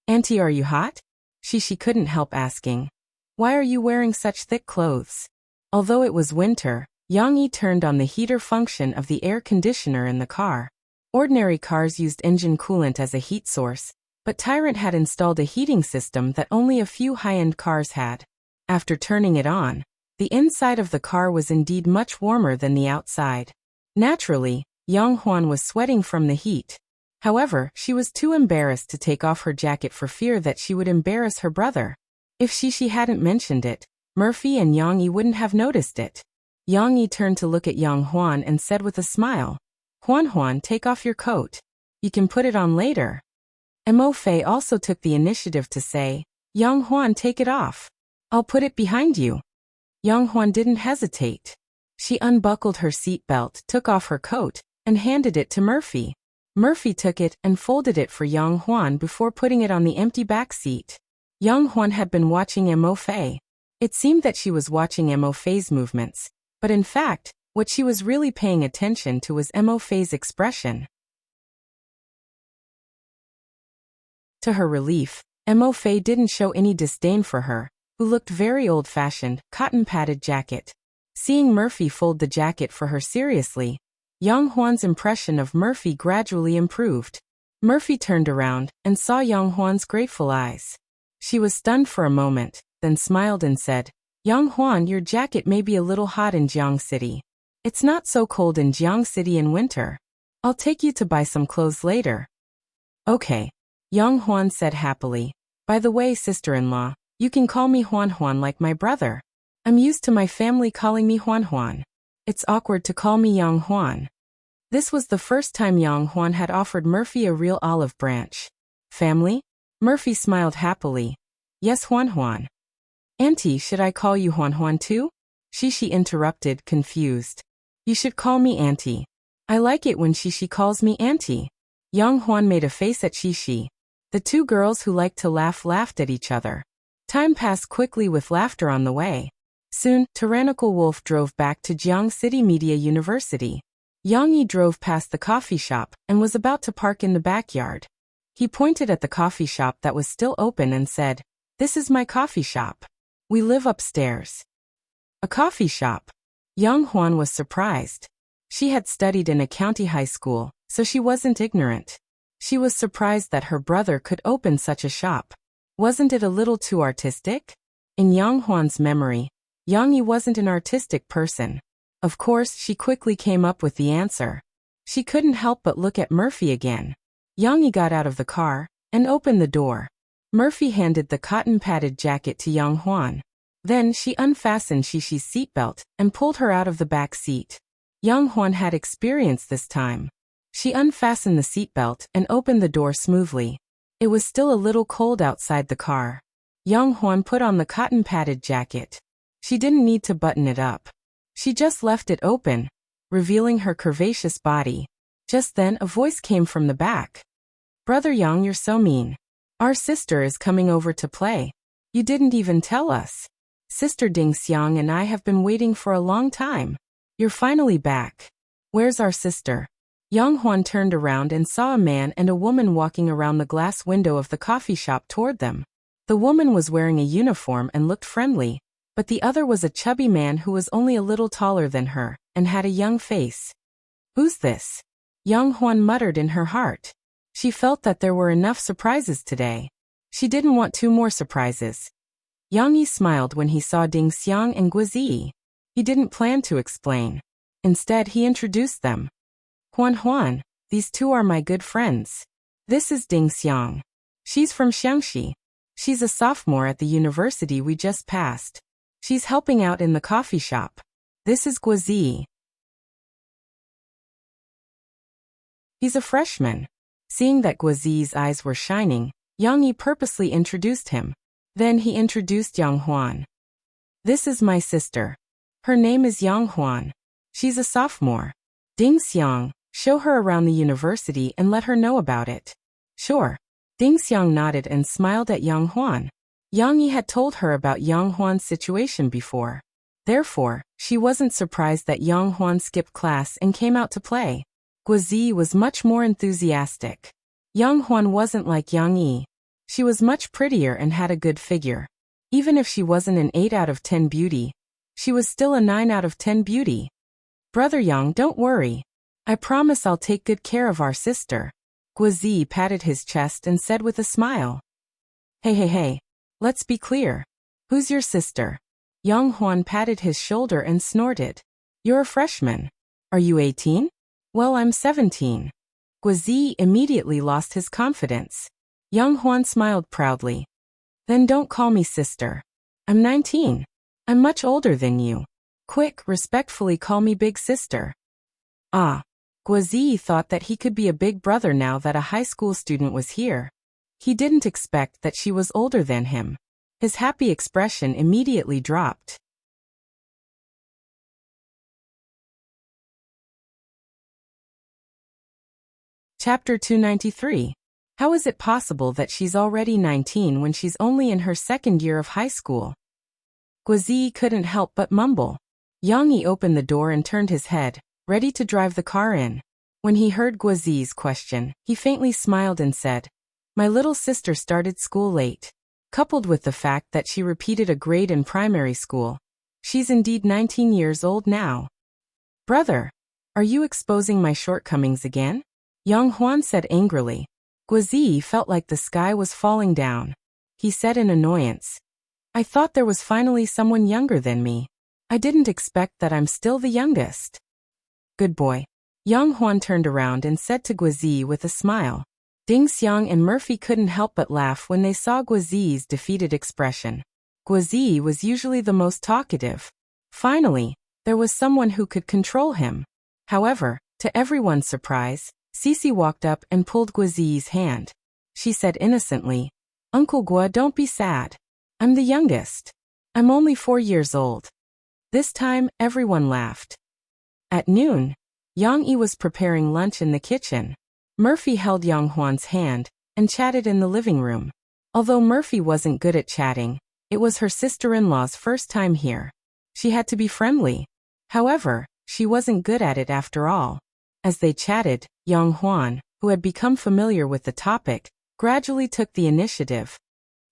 Auntie, are you hot? Shishi couldn't help asking. Why are you wearing such thick clothes? Although it was winter, Yang Yi turned on the heater function of the air conditioner in the car. Ordinary cars used engine coolant as a heat source, but Tyrant had installed a heating system that only a few high-end cars had. After turning it on, the inside of the car was indeed much warmer than the outside. Naturally, Yang Huan was sweating from the heat. However, she was too embarrassed to take off her jacket for fear that she would embarrass her brother. If Shishi hadn't mentioned it, Murphy and Yang Yi wouldn't have noticed it. Yang Yi turned to look at Yang Huan and said with a smile, Huan, take off your coat. You can put it on later. Mo Fei also took the initiative to say, Yang Huan, take it off. I'll put it behind you. Yang Huan didn't hesitate. She unbuckled her seatbelt, took off her coat, and handed it to Murphy. Murphy took it and folded it for Yang Huan before putting it on the empty back seat. Yang Huan had been watching Mo Fei. It seemed that she was watching Mo Fei's movements, but in fact, what she was really paying attention to was Mo Fei's expression. To her relief, Mo Fei didn't show any disdain for her, who looked very old-fashioned, cotton-padded jacket. Seeing Murphy fold the jacket for her seriously, Yang Huan's impression of Murphy gradually improved. Murphy turned around and saw Yang Huan's grateful eyes. She was stunned for a moment, then smiled and said, Yang Huan, your jacket may be a little hot in Jiang City. It's not so cold in Jiang City in winter. I'll take you to buy some clothes later. Okay, Yang Huan said happily. By the way, sister-in-law, you can call me Huan Huan like my brother. I'm used to my family calling me Huan Huan. It's awkward to call me Yang Huan. This was the first time Yang Huan had offered Murphy a real olive branch. Family? Murphy smiled happily. Yes, Huan Huan. Auntie, should I call you Huan Huan too? Shishi interrupted, confused. You should call me Auntie. I like it when Shishi calls me Auntie. Yang Huan made a face at Shishi. The two girls who liked to laugh laughed at each other. Time passed quickly with laughter on the way. Soon, Tyrannical Wolf drove back to Jiang City Media University. Yang Yi drove past the coffee shop and was about to park in the backyard. He pointed at the coffee shop that was still open and said, This is my coffee shop. We live upstairs. A coffee shop. Yang Huan was surprised. She had studied in a county high school, so she wasn't ignorant. She was surprised that her brother could open such a shop. Wasn't it a little too artistic? In Yang Huan's memory, Yang Yi wasn't an artistic person. Of course, she quickly came up with the answer. She couldn't help but look at Murphy again. Yang Yi got out of the car and opened the door. Murphy handed the cotton-padded jacket to Yang Huan. Then she unfastened Shishi's seatbelt and pulled her out of the back seat. Yang Huan had experience this time. She unfastened the seatbelt and opened the door smoothly. It was still a little cold outside the car. Yang Huan put on the cotton-padded jacket. She didn't need to button it up. She just left it open, revealing her curvaceous body. Just then a voice came from the back. Brother Yang, you're so mean. Our sister is coming over to play. You didn't even tell us. Sister Ding Xiang and I have been waiting for a long time. You're finally back. Where's our sister? Yang Huan turned around and saw a man and a woman walking around the glass window of the coffee shop toward them. The woman was wearing a uniform and looked friendly, but the other was a chubby man who was only a little taller than her and had a young face. Who's this? Yang Huan muttered in her heart. She felt that there were enough surprises today. She didn't want two more surprises. Yang Yi smiled when he saw Ding Xiang and Guizi. He didn't plan to explain. Instead, he introduced them. Huan Huan, these two are my good friends. This is Ding Xiang. She's from Xiangxi. She's a sophomore at the university we just passed. She's helping out in the coffee shop. This is Guizi. He's a freshman. Seeing that Guizi's eyes were shining, Yang Yi purposely introduced him. Then he introduced Yang Huan. This is my sister. Her name is Yang Huan. She's a sophomore. Ding Xiang, show her around the university and let her know about it. Sure. Ding Xiang nodded and smiled at Yang Huan. Yang Yi had told her about Yang Huan's situation before. Therefore, she wasn't surprised that Yang Huan skipped class and came out to play. Guizi was much more enthusiastic. Yang Huan wasn't like Yang Yi. She was much prettier and had a good figure. Even if she wasn't an 8 out of 10 beauty, she was still a 9 out of 10 beauty. Brother Yang, don't worry. I promise I'll take good care of our sister. Guizi patted his chest and said with a smile. Hey, let's be clear. Who's your sister? Yang Huan patted his shoulder and snorted. You're a freshman. Are you 18? Well, I'm 17. Guizi immediately lost his confidence. Yang Huan smiled proudly. Then don't call me sister. I'm 19. I'm much older than you. Quick, respectfully call me big sister. Ah. Guizi thought that he could be a big brother now that a high school student was here. He didn't expect that she was older than him. His happy expression immediately dropped. Chapter 293. How is it possible that she's already 19 when she's only in her second year of high school? Guizi couldn't help but mumble. Yang Yi opened the door and turned his head, ready to drive the car in. When he heard Guizi's question, he faintly smiled and said, My little sister started school late. coupled with the fact that she repeated a grade in primary school. She's indeed 19 years old now. Brother, are you exposing my shortcomings again? Yang Huan said angrily. Guizi felt like the sky was falling down. He said in annoyance, I thought there was finally someone younger than me. I didn't expect that I'm still the youngest. Good boy. Yang Huan turned around and said to Guizi with a smile. Ding Xiang and Murphy couldn't help but laugh when they saw Guizi's defeated expression. Guizi was usually the most talkative. Finally, there was someone who could control him. However, to everyone's surprise, Cici walked up and pulled Guizi's hand. She said innocently, Uncle Gua, don't be sad. I'm the youngest. I'm only 4 years old. This time, everyone laughed. At noon, Yang Yi was preparing lunch in the kitchen. Murphy held Yang Huan's hand and chatted in the living room. Although Murphy wasn't good at chatting, it was her sister-in-law's first time here. She had to be friendly. However, she wasn't good at it after all. As they chatted, Yang Huan, who had become familiar with the topic, gradually took the initiative.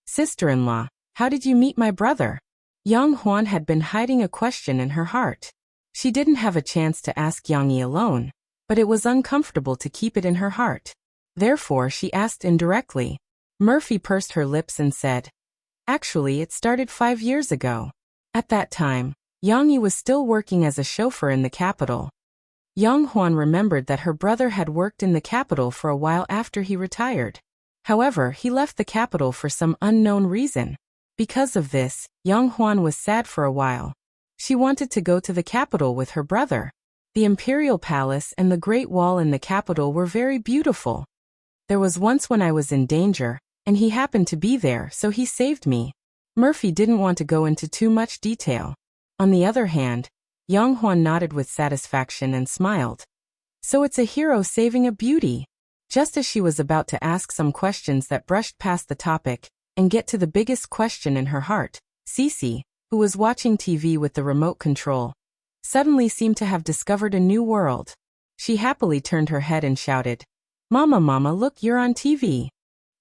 Sister-in-law, how did you meet my brother? Yang Huan had been hiding a question in her heart. She didn't have a chance to ask Yang Yi alone, but it was uncomfortable to keep it in her heart. Therefore, she asked indirectly. Murphy pursed her lips and said, Actually, it started 5 years ago. At that time, Yang Yi was still working as a chauffeur in the capital. Yang Huan remembered that her brother had worked in the capital for a while after he retired. However, he left the capital for some unknown reason. Because of this, Yang Huan was sad for a while. She wanted to go to the capital with her brother. The imperial palace and the Great Wall in the capital were very beautiful. There was once when I was in danger, and he happened to be there, so he saved me. Murphy didn't want to go into too much detail. On the other hand, Yang Huan nodded with satisfaction and smiled. So it's a hero saving a beauty. Just as she was about to ask some questions that brushed past the topic and get to the biggest question in her heart, Cici, who was watching TV with the remote control, suddenly seemed to have discovered a new world. She happily turned her head and shouted, Mama, Mama, look, you're on TV.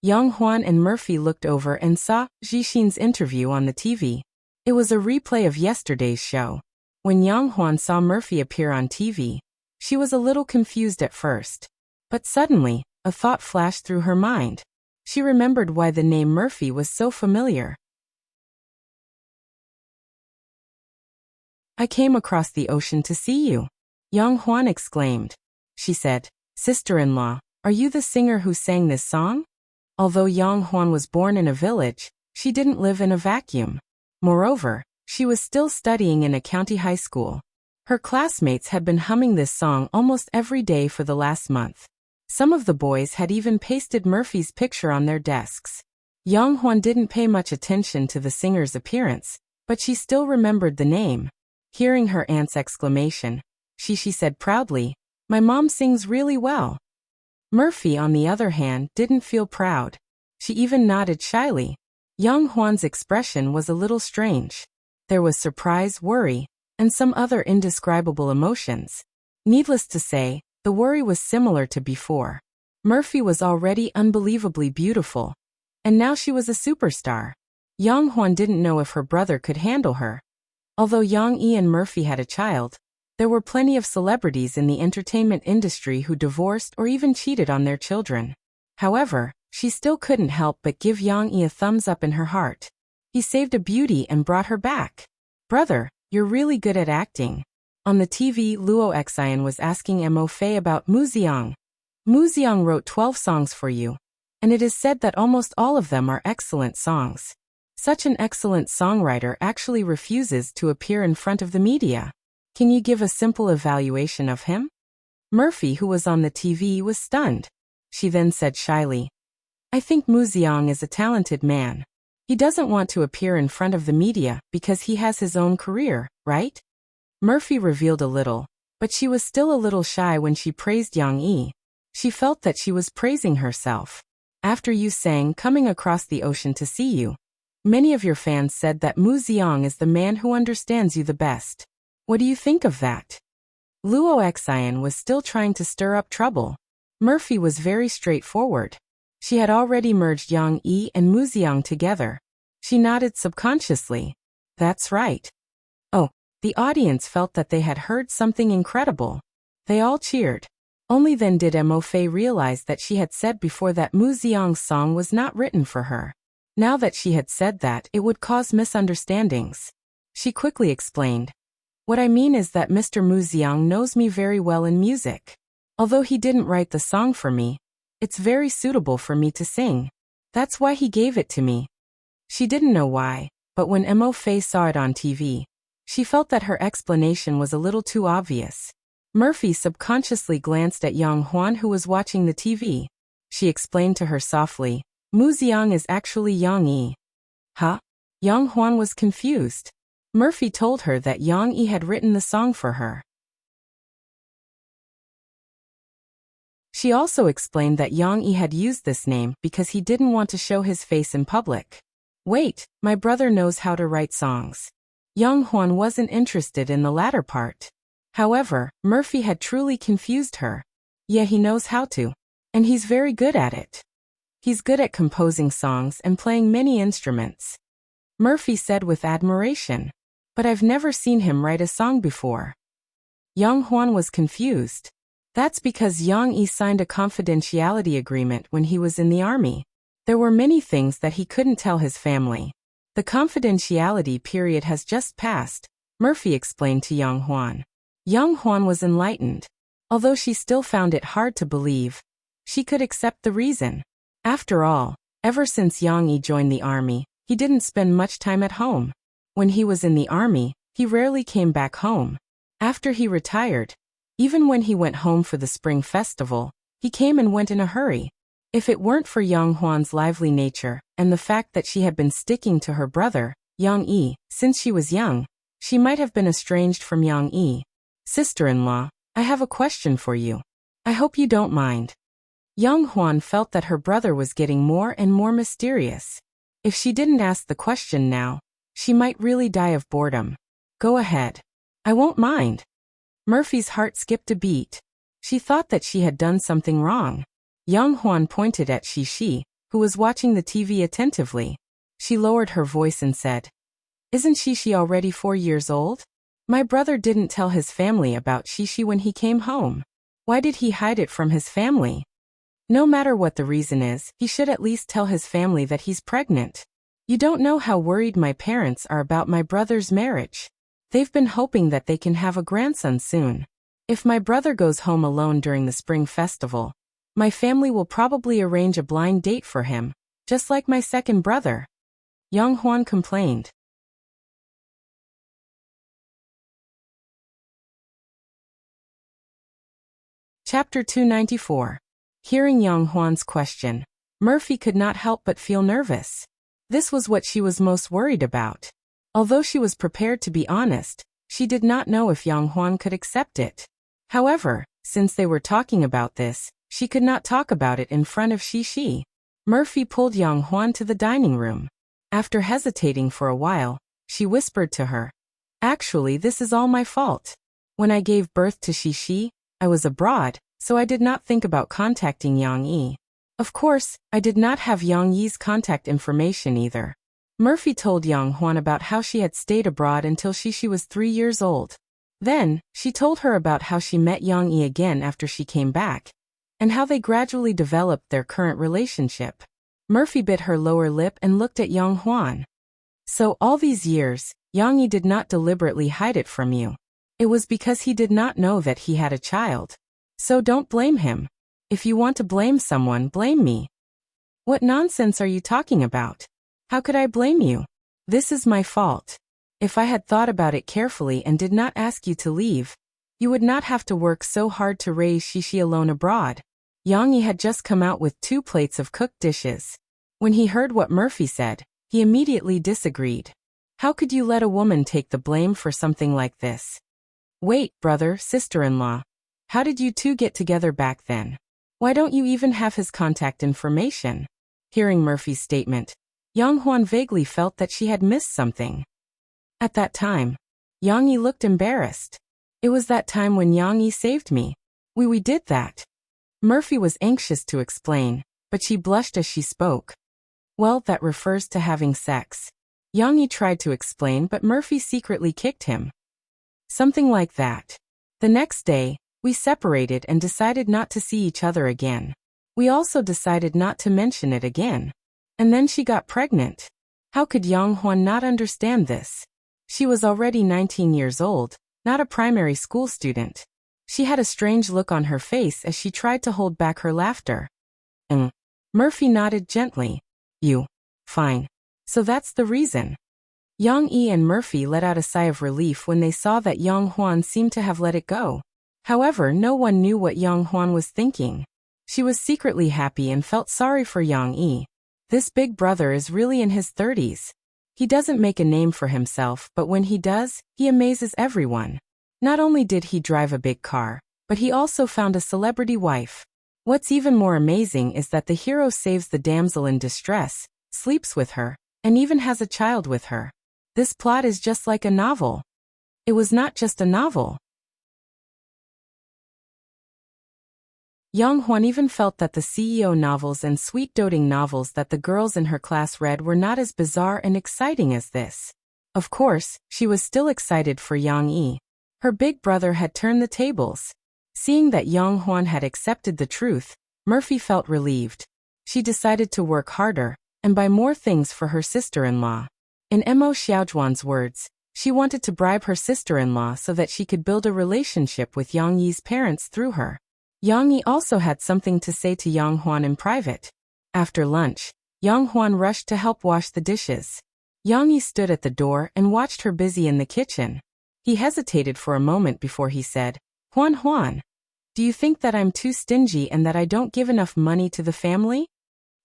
Yang Huan and Murphy looked over and saw Zhixin's interview on the TV. It was a replay of yesterday's show. When Yang Huan saw Murphy appear on TV, she was a little confused at first. But suddenly, a thought flashed through her mind. She remembered why the name Murphy was so familiar. I came across the ocean to see you. Yang Huan exclaimed. She said, Sister-in-law, are you the singer who sang this song? Although Yang Huan was born in a village, she didn't live in a vacuum. Moreover, she was still studying in a county high school. Her classmates had been humming this song almost every day for the last month. Some of the boys had even pasted Murphy's picture on their desks. Yang Huan didn't pay much attention to the singer's appearance, but she still remembered the name. Hearing her aunt's exclamation, she said proudly, My mom sings really well. Murphy, on the other hand, didn't feel proud. She even nodded shyly. Yang Huan's expression was a little strange. There was surprise, worry, and some other indescribable emotions. Needless to say, the worry was similar to before. Murphy was already unbelievably beautiful, and now she was a superstar. Yang Huan didn't know if her brother could handle her. Although Yang Yi and Murphy had a child, there were plenty of celebrities in the entertainment industry who divorced or even cheated on their children. However, she still couldn't help but give Yang Yi a thumbs up in her heart. He saved a beauty and brought her back. Brother, you're really good at acting. On the TV, Luo Xian was asking Mo Fei about Mu Xiang. Mu Xiang wrote 12 songs for you, and it is said that almost all of them are excellent songs. Such an excellent songwriter actually refuses to appear in front of the media. Can you give a simple evaluation of him? Murphy, who was on the TV, was stunned. She then said shyly, I think Mu Xiang is a talented man. He doesn't want to appear in front of the media because he has his own career, right? Murphy revealed a little, but she was still a little shy when she praised Yang Yi. She felt that she was praising herself. After you sang Coming Across the Ocean to See You, many of your fans said that Mu Xiang is the man who understands you the best. What do you think of that? Luo Xian was still trying to stir up trouble. Murphy was very straightforward. She had already merged Yang Yi and Mu Xiang together, She nodded subconsciously. That's right. Oh, the audience felt that they had heard something incredible. They all cheered. Only then did Mo Fei realize that she had said before that Mu Xiang's song was not written for her. Now that she had said that, it would cause misunderstandings. She quickly explained. What I mean is that Mr. Mu Xiang knows me very well in music. Although he didn't write the song for me, it's very suitable for me to sing. That's why he gave it to me. She didn't know why, but when Mo Fei saw it on TV, she felt that her explanation was a little too obvious. Murphy subconsciously glanced at Yang Huan, who was watching the TV. She explained to her softly, Mu Xiang is actually Yang Yi. Huh? Yang Huan was confused. Murphy told her that Yang Yi had written the song for her. She also explained that Yang Yi had used this name because he didn't want to show his face in public. Wait, my brother knows how to write songs. Yang Huan wasn't interested in the latter part. However, Murphy had truly confused her. Yeah, he knows how to. And he's very good at it. He's good at composing songs and playing many instruments. Murphy said with admiration. But I've never seen him write a song before. Yang Huan was confused. That's because Yang Yi signed a confidentiality agreement when he was in the army. There were many things that he couldn't tell his family. The confidentiality period has just passed, Murphy explained to Yang Huan. Yang Huan was enlightened. Although she still found it hard to believe, she could accept the reason. After all, ever since Yang Yi joined the army, he didn't spend much time at home. When he was in the army, he rarely came back home. After he retired, even when he went home for the spring festival, he came and went in a hurry. If it weren't for Yang Huan's lively nature and the fact that she had been sticking to her brother, Yang Yi, since she was young, she might have been estranged from Yang Yi. Sister-in-law, I have a question for you. I hope you don't mind. Yang Huan felt that her brother was getting more and more mysterious. If she didn't ask the question now, she might really die of boredom. Go ahead. I won't mind. Murphy's heart skipped a beat. She thought that she had done something wrong. Yang Huan pointed at Shishi, who was watching the TV attentively. She lowered her voice and said, Isn't Shishi already 4 years old? My brother didn't tell his family about Shishi when he came home. Why did he hide it from his family? No matter what the reason is, he should at least tell his family that he's pregnant. You don't know how worried my parents are about my brother's marriage. They've been hoping that they can have a grandson soon. If my brother goes home alone during the spring festival, my family will probably arrange a blind date for him, just like my second brother. Yang Huan complained. Chapter 294. Hearing Yang Huan's question, Murphy could not help but feel nervous. This was what she was most worried about. Although she was prepared to be honest, she did not know if Yang Huan could accept it. However, since they were talking about this, she could not talk about it in front of Shishi. Murphy pulled Yang Huan to the dining room. After hesitating for a while, she whispered to her, Actually, this is all my fault. When I gave birth to Shishi, I was abroad, so I did not think about contacting Yang Yi. Of course, I did not have Yang Yi's contact information either. Murphy told Yang Huan about how she had stayed abroad until Shishi was 3 years old. Then, she told her about how she met Yang Yi again after she came back, and how they gradually developed their current relationship. Murphy bit her lower lip and looked at Yang Huan. So all these years, Yang Yi did not deliberately hide it from you. It was because he did not know that he had a child. So don't blame him. If you want to blame someone, blame me. What nonsense are you talking about? How could I blame you? This is my fault. If I had thought about it carefully and did not ask you to leave, you would not have to work so hard to raise Shishi alone abroad. Yang Yi had just come out with 2 plates of cooked dishes. When he heard what Murphy said, he immediately disagreed. How could you let a woman take the blame for something like this? Wait, brother, sister-in-law. How did you two get together back then? Why don't you even have his contact information? Hearing Murphy's statement, Yang Huan vaguely felt that she had missed something. At that time, Yang Yi looked embarrassed. It was that time when Yang Yi saved me. We did that. Murphy was anxious to explain, but she blushed as she spoke. Well, that refers to having sex. Yang Yi tried to explain, but Murphy secretly kicked him. Something like that. The next day, we separated and decided not to see each other again. We also decided not to mention it again. And then she got pregnant. How could Yang Huan not understand this? She was already 19 years old, not a primary school student. She had a strange look on her face as she tried to hold back her laughter. Murphy nodded gently. Fine. So that's the reason. Yang Yi and Murphy let out a sigh of relief when they saw that Yang Huan seemed to have let it go. However, no one knew what Yang Huan was thinking. She was secretly happy and felt sorry for Yang Yi. This big brother is really in his 30s. He doesn't make a name for himself, but when he does, he amazes everyone. Not only did he drive a big car, but he also found a celebrity wife. What's even more amazing is that the hero saves the damsel in distress, sleeps with her, and even has a child with her. This plot is just like a novel. It was not just a novel. Yang Huan even felt that the CEO novels and sweet doting novels that the girls in her class read were not as bizarre and exciting as this. Of course, she was still excited for Yang Yi. Her big brother had turned the tables. Seeing that Yang Huan had accepted the truth, Murphy felt relieved. She decided to work harder and buy more things for her sister-in-law. In Mo Xiaozhuan's words, she wanted to bribe her sister-in-law so that she could build a relationship with Yang Yi's parents through her. Yang Yi also had something to say to Yang Huan in private. After lunch, Yang Huan rushed to help wash the dishes. Yang Yi stood at the door and watched her busy in the kitchen. He hesitated for a moment before he said, Huan, do you think that I'm too stingy and that I don't give enough money to the family?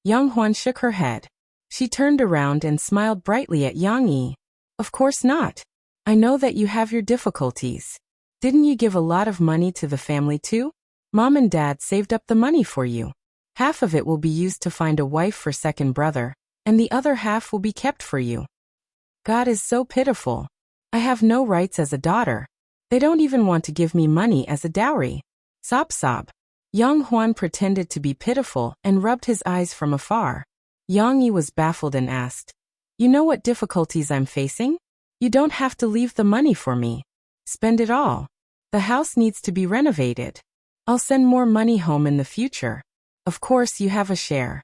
Yang Huan shook her head. She turned around and smiled brightly at Yang Yi. Of course not. I know that you have your difficulties. Didn't you give a lot of money to the family too? Mom and Dad saved up the money for you. Half of it will be used to find a wife for second brother, and the other half will be kept for you. God is so pitiful. I have no rights as a daughter. They don't even want to give me money as a dowry. Sob. Yang Huan pretended to be pitiful and rubbed his eyes from afar. Yang Yi was baffled and asked, You know what difficulties I'm facing? You don't have to leave the money for me. Spend it all. The house needs to be renovated. I'll send more money home in the future. Of course you have a share.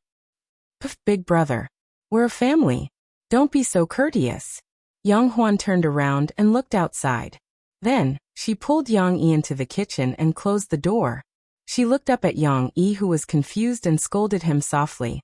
Big brother. We're a family. Don't be so courteous. Yang Huan turned around and looked outside. Then, she pulled Yang Yi into the kitchen and closed the door. She looked up at Yang Yi, who was confused, and scolded him softly.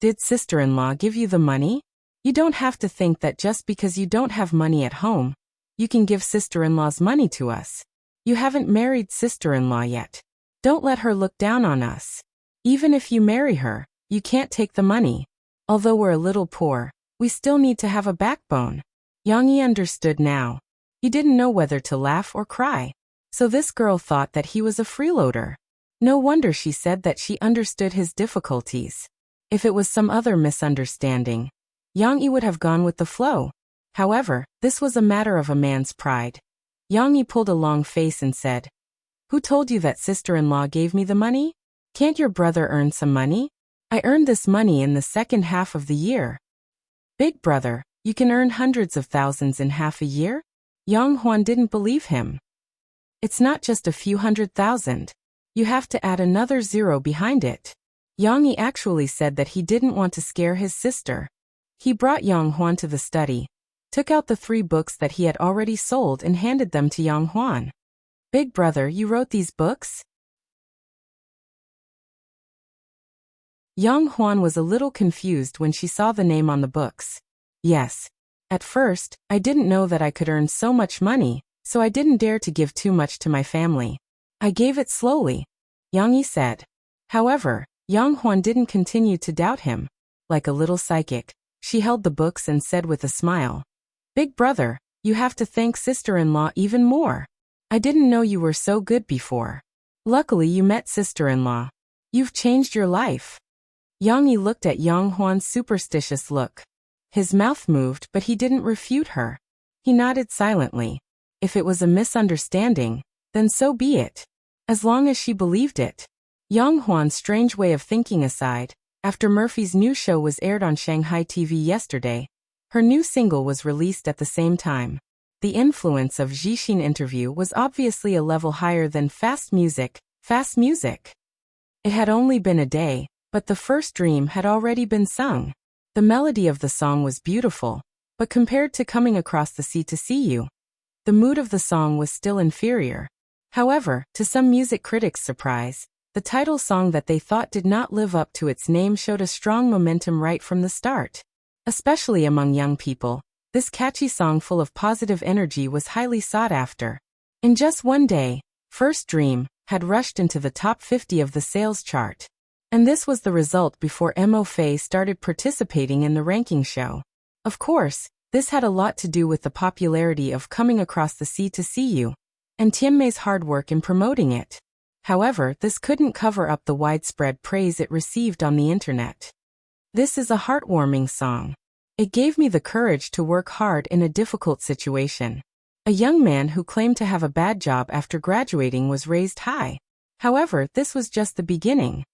Did sister-in-law give you the money? You don't have to think that just because you don't have money at home, you can give sister-in-law's money to us. You haven't married sister-in-law yet. Don't let her look down on us. Even if you marry her, you can't take the money. Although we're a little poor, we still need to have a backbone. Yang Yi understood now. He didn't know whether to laugh or cry. So this girl thought that he was a freeloader. No wonder she said that she understood his difficulties. If it was some other misunderstanding, Yang Yi would have gone with the flow. However, this was a matter of a man's pride. Yang Yi pulled a long face and said, Who told you that sister-in-law gave me the money? Can't your brother earn some money? I earned this money in the second half of the year. Big brother, you can earn hundreds of thousands in half a year? Yang Huan didn't believe him. It's not just a few 100,000. You have to add another zero behind it. Yang Yi actually said that he didn't want to scare his sister. He brought Yang Huan to the study, took out the 3 books that he had already sold and handed them to Yang Huan. Big brother, you wrote these books? Yang Huan was a little confused when she saw the name on the books. Yes. At first, I didn't know that I could earn so much money, so I didn't dare to give too much to my family. I gave it slowly, Yang Yi said. However, Yang Huan didn't continue to doubt him. Like a little psychic, she held the books and said with a smile, Big brother, you have to thank sister-in-law even more. I didn't know you were so good before. Luckily you met sister-in-law. You've changed your life. Yang Yi looked at Yang Huan's superstitious look. His mouth moved, but he didn't refute her. He nodded silently. If it was a misunderstanding, then so be it. As long as she believed it. Yang Huan's strange way of thinking aside, after Murphy's new show was aired on Shanghai TV yesterday, Her new single was released at the same time. The influence of Jishin interview was obviously a level higher than fast music. It had only been a day, but the first dream had already been sung. The melody of the song was beautiful, but compared to Coming Across the Sea to See You, the mood of the song was still inferior. However, to some music critics' surprise, the title song that they thought did not live up to its name showed a strong momentum right from the start. Especially among young people, this catchy song full of positive energy was highly sought after. In just one day, First Dream had rushed into the top 50 of the sales chart. And this was the result before Mo Fei started participating in the ranking show. Of course, this had a lot to do with the popularity of Coming Across the Sea to See You, and Tianmei's hard work in promoting it. However, this couldn't cover up the widespread praise it received on the internet. This is a heartwarming song. It gave me the courage to work hard in a difficult situation. A young man who claimed to have a bad job after graduating was raised high. However, this was just the beginning.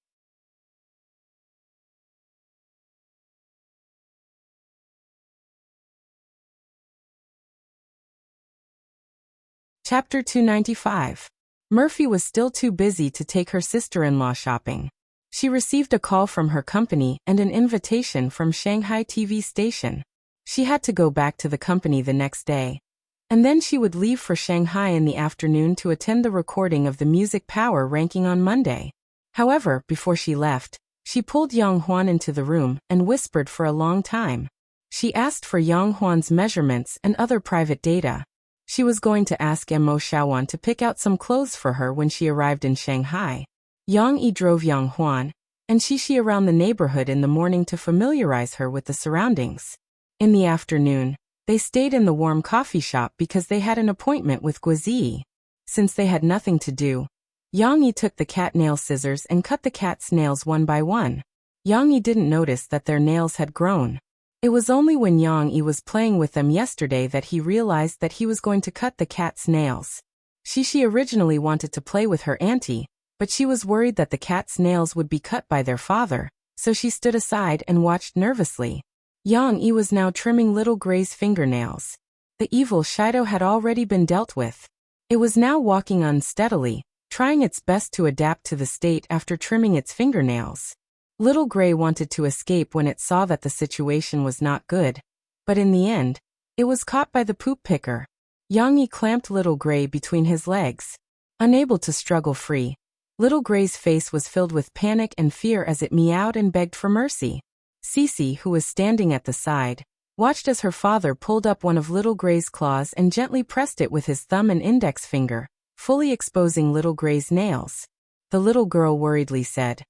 Chapter 295. Murphy was still too busy to take her sister-in-law shopping. She received a call from her company and an invitation from Shanghai TV station. She had to go back to the company the next day. And then she would leave for Shanghai in the afternoon to attend the recording of the Music Power ranking on Monday. However, before she left, she pulled Yang Huan into the room and whispered for a long time. She asked for Yang Huan's measurements and other private data. She was going to ask Mo Xiaowan to pick out some clothes for her when she arrived in Shanghai. Yang Yi drove Yang Huan and Shishi around the neighborhood in the morning to familiarize her with the surroundings. In the afternoon, they stayed in the warm coffee shop because they had an appointment with Guizi. Since they had nothing to do, Yang Yi took the cat nail scissors and cut the cat's nails one by one. Yang Yi didn't notice that their nails had grown. It was only when Yang Yi was playing with them yesterday that he realized that he was going to cut the cat's nails. Shishi originally wanted to play with her auntie, but she was worried that the cat's nails would be cut by their father, so she stood aside and watched nervously. Yang Yi was now trimming Little Gray's fingernails. The evil Shido had already been dealt with. It was now walking unsteadily, trying its best to adapt to the state after trimming its fingernails. Little Gray wanted to escape when it saw that the situation was not good, but in the end, it was caught by the poop picker. Yang Yi clamped Little Gray between his legs. Unable to struggle free, Little Gray's face was filled with panic and fear as it meowed and begged for mercy. Cece, who was standing at the side, watched as her father pulled up one of Little Gray's claws and gently pressed it with his thumb and index finger, fully exposing Little Gray's nails. The little girl worriedly said,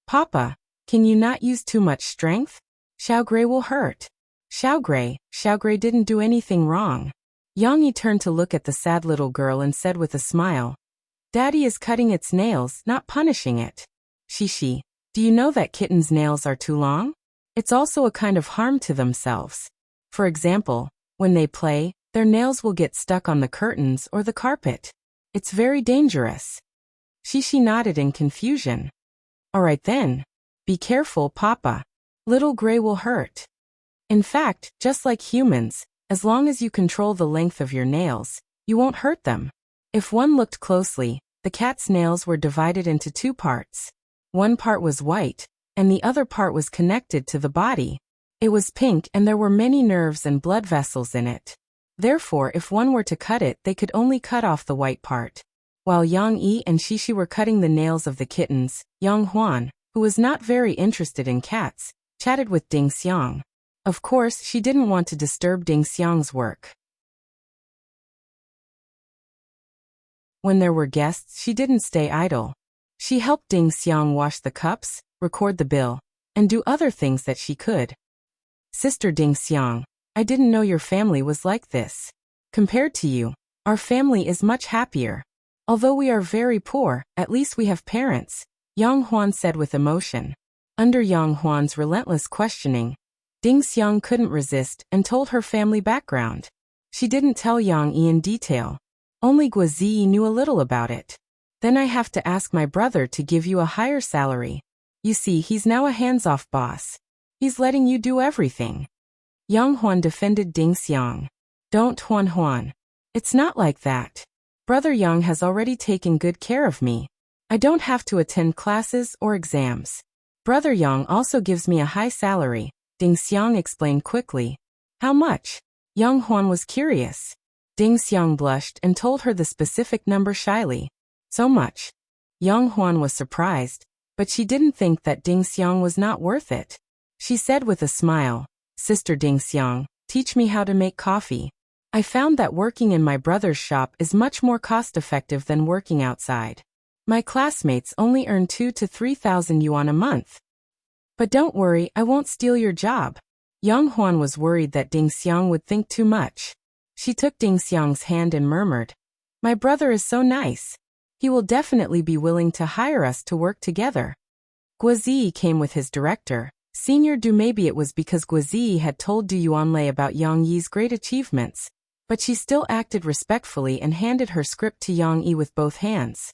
"Papa, can you not use too much strength? Xiao Gray will hurt." Xiao Gray didn't do anything wrong. Yang Yi turned to look at the sad little girl and said with a smile, "Daddy is cutting its nails, not punishing it." Shishi, do you know that kittens' nails are too long? It's also a kind of harm to themselves. For example, when they play, their nails will get stuck on the curtains or the carpet. It's very dangerous. Shishi nodded in confusion. All right then. Be careful, Papa. Little Gray will hurt. In fact, just like humans, as long as you control the length of your nails, you won't hurt them. If one looked closely, the cat's nails were divided into two parts. One part was white, and the other part was connected to the body. It was pink and there were many nerves and blood vessels in it. Therefore, if one were to cut it, they could only cut off the white part. While Yang Yi and Shishi were cutting the nails of the kittens, Yang Huan, who was not very interested in cats, chatted with Ding Xiang. Of course, she didn't want to disturb Ding Xiang's work. When there were guests, she didn't stay idle. She helped Ding Xiang wash the cups, record the bill, and do other things that she could. Sister Ding Xiang, I didn't know your family was like this. Compared to you, our family is much happier. Although we are very poor, at least we have parents, Yang Huan said with emotion. Under Yang Huan's relentless questioning, Ding Xiang couldn't resist and told her family background. She didn't tell Yang Yi in detail. Only Guizi knew a little about it. Then I have to ask my brother to give you a higher salary. You see, he's now a hands-off boss. He's letting you do everything. Yang Huan defended Ding Xiang. Don't, Huan Huan. It's not like that. Brother Yang has already taken good care of me. I don't have to attend classes or exams. Brother Yang also gives me a high salary, Ding Xiang explained quickly. How much? Yang Huan was curious. Ding Xiang blushed and told her the specific number shyly. So much. Yang Huan was surprised, but she didn't think that Ding Xiang was not worth it. She said with a smile, Sister Ding Xiang, teach me how to make coffee. I found that working in my brother's shop is much more cost-effective than working outside. My classmates only earn 2,000 to 3,000 yuan a month. But don't worry, I won't steal your job. Yang Huan was worried that Ding Xiang would think too much. She took Ding Xiang's hand and murmured, My brother is so nice. He will definitely be willing to hire us to work together. Guozi came with his director, Senior Du. Maybe it was because Guozi had told Du Yuanlei about Yang Yi's great achievements, but she still acted respectfully and handed her script to Yang Yi with both hands.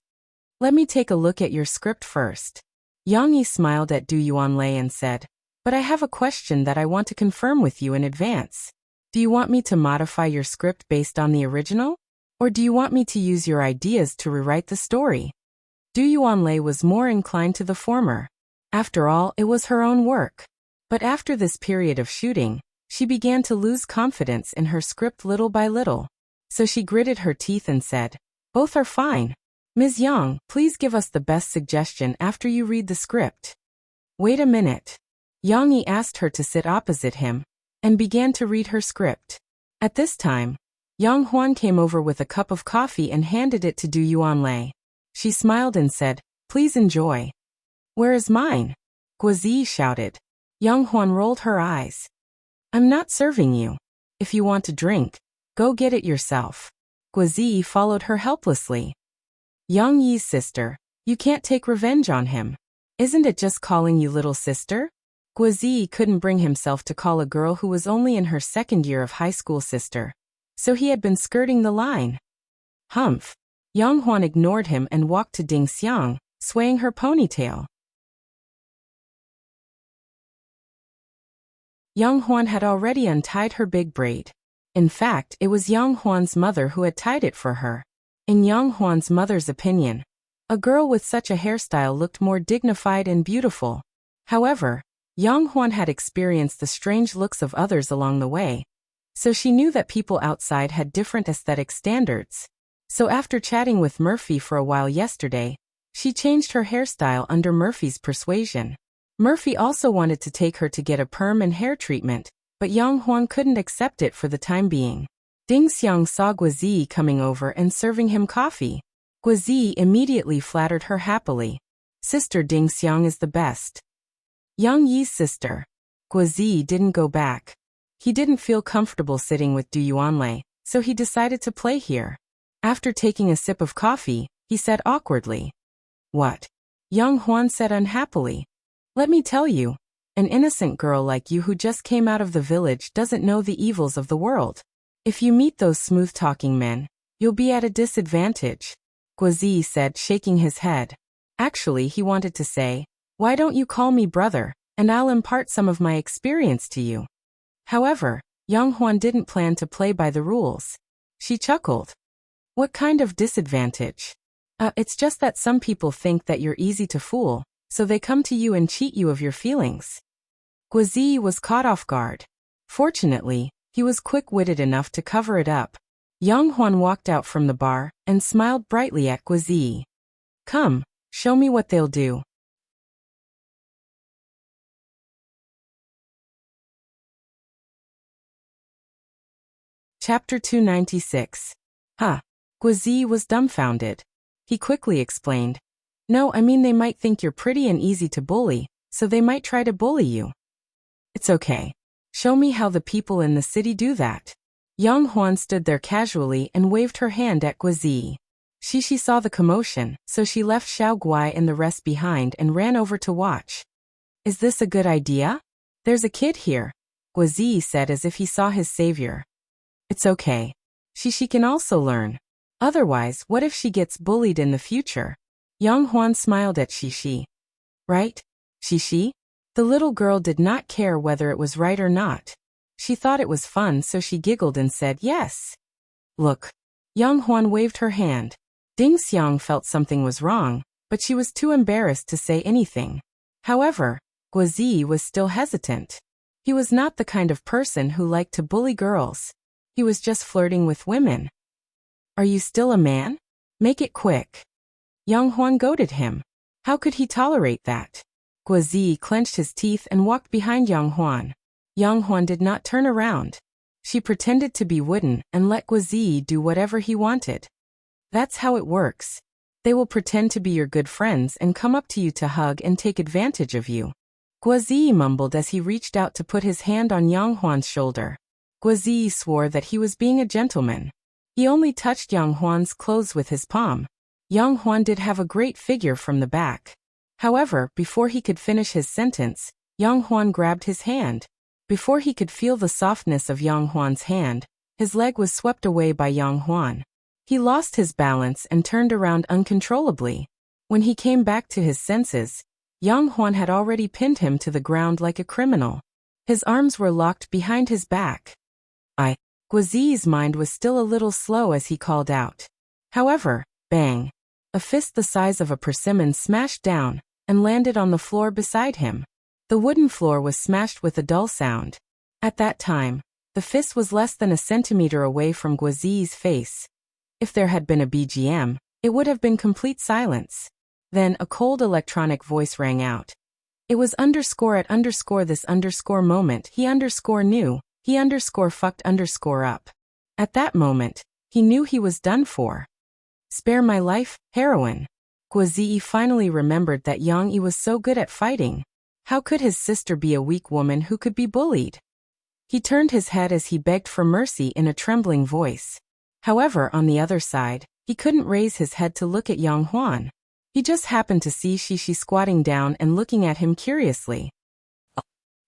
Let me take a look at your script first. Yang Yi smiled at Du Yuanlei and said, But I have a question that I want to confirm with you in advance. Do you want me to modify your script based on the original? Or do you want me to use your ideas to rewrite the story? Du Yuanlei was more inclined to the former. After all, it was her own work. But after this period of shooting, she began to lose confidence in her script little by little. So she gritted her teeth and said, Both are fine. Ms. Yang, please give us the best suggestion after you read the script. Wait a minute. Yang Yi asked her to sit opposite him, and began to read her script. At this time, Yang Huan came over with a cup of coffee and handed it to Du Yuanlei. She smiled and said, Please enjoy. Where is mine? Guozi shouted. Yang Huan rolled her eyes. I'm not serving you. If you want to drink, go get it yourself. Guozi followed her helplessly. Yang Yi's sister, you can't take revenge on him. Isn't it just calling you little sister? Guozi couldn't bring himself to call a girl who was only in her second year of high school sister. So he had been skirting the line. Humph. Yang Huan ignored him and walked to Ding Xiang, swaying her ponytail. Yang Huan had already untied her big braid. In fact, it was Yang Huan's mother who had tied it for her. In Yang Huan's mother's opinion, a girl with such a hairstyle looked more dignified and beautiful. However, Yang Huan had experienced the strange looks of others along the way, so she knew that people outside had different aesthetic standards. So after chatting with Murphy for a while yesterday, she changed her hairstyle under Murphy's persuasion. Murphy also wanted to take her to get a perm and hair treatment, but Yang Huan couldn't accept it for the time being. Ding Xiang saw Guozi coming over and serving him coffee. Guozi immediately flattered her happily. Sister Ding Xiang is the best. Yang Yi's sister. Guozi didn't go back. He didn't feel comfortable sitting with Du Yuanlei, so he decided to play here. After taking a sip of coffee, he said awkwardly. What? Yang Huan said unhappily. Let me tell you, an innocent girl like you who just came out of the village doesn't know the evils of the world. If you meet those smooth-talking men, you'll be at a disadvantage, Guozi said, shaking his head. Actually, he wanted to say, Why don't you call me brother, and I'll impart some of my experience to you. However, Yang Huan didn't plan to play by the rules. She chuckled. What kind of disadvantage? It's just that some people think that you're easy to fool, so they come to you and cheat you of your feelings. Guozi was caught off guard. Fortunately, he was quick-witted enough to cover it up. Yang Huan walked out from the bar and smiled brightly at Guozi. Come, show me what they'll do. Chapter 296. Guozi was dumbfounded. He quickly explained. No, I mean they might think you're pretty and easy to bully, so they might try to bully you. It's okay. Show me how the people in the city do that. Yang Huan stood there casually and waved her hand at Guozi. She saw the commotion, so she left Xiao Guai and the rest behind and ran over to watch. Is this a good idea? There's a kid here, Guozi said as if he saw his savior. It's okay. She can also learn. Otherwise, what if she gets bullied in the future? Yang Huan smiled at Xi. Right? Xi? The little girl did not care whether it was right or not. She thought it was fun, so she giggled and said yes. Look. Yang Huan waved her hand. Ding Xiang felt something was wrong, but she was too embarrassed to say anything. However, Guozi was still hesitant. He was not the kind of person who liked to bully girls. He was just flirting with women. Are you still a man? Make it quick. Yang Huan goaded him. How could he tolerate that? Guozi clenched his teeth and walked behind Yang Huan. Yang Huan did not turn around. She pretended to be wooden and let Guozi do whatever he wanted. That's how it works. They will pretend to be your good friends and come up to you to hug and take advantage of you. Guozi mumbled as he reached out to put his hand on Yang Huan's shoulder. Guozi swore that he was being a gentleman. He only touched Yang Huan's clothes with his palm. Yang Huan did have a great figure from the back. However, before he could finish his sentence, Yang Huan grabbed his hand. Before he could feel the softness of Yang Huan's hand, his leg was swept away by Yang Huan. He lost his balance and turned around uncontrollably. When he came back to his senses, Yang Huan had already pinned him to the ground like a criminal. His arms were locked behind his back. Guozi's mind was still a little slow as he called out. However, bang! A fist the size of a persimmon smashed down and landed on the floor beside him. The wooden floor was smashed with a dull sound. At that time, the fist was less than a centimeter away from Guozi's face. If there had been a BGM, it would have been complete silence. Then a cold electronic voice rang out. It was _at _this _moment he _knew, he _fucked _up. At that moment, he knew he was done for. Spare my life, heroine. Guozi finally remembered that Yang Yi was so good at fighting. How could his sister be a weak woman who could be bullied? He turned his head as he begged for mercy in a trembling voice. However, on the other side, he couldn't raise his head to look at Yang Huan. He just happened to see Shishi squatting down and looking at him curiously.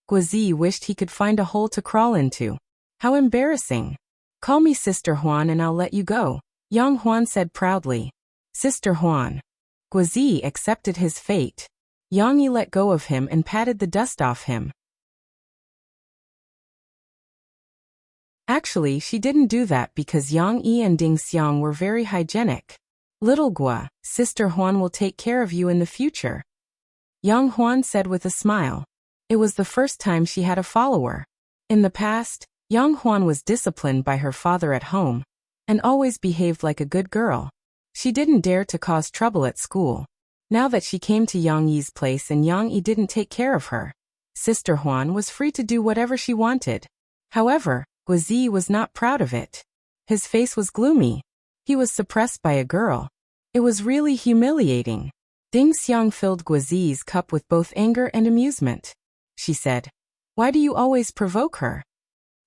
Guozi wished he could find a hole to crawl into. How embarrassing. Call me Sister Huan and I'll let you go, Yang Huan said proudly. Sister Huan. Guozi accepted his fate. Yang Yi let go of him and patted the dust off him. Actually, she didn't do that because Yang Yi and Ding Xiang were very hygienic. Little Gua, Sister Huan will take care of you in the future, Yang Huan said with a smile. It was the first time she had a follower. In the past, Yang Huan was disciplined by her father at home and always behaved like a good girl. She didn't dare to cause trouble at school. Now that she came to Yang Yi's place and Yang Yi didn't take care of her, Sister Huan was free to do whatever she wanted. However, Guozi was not proud of it. His face was gloomy. He was suppressed by a girl. It was really humiliating. Ding Xiang filled Guozi's cup with both anger and amusement. She said, "Why do you always provoke her?"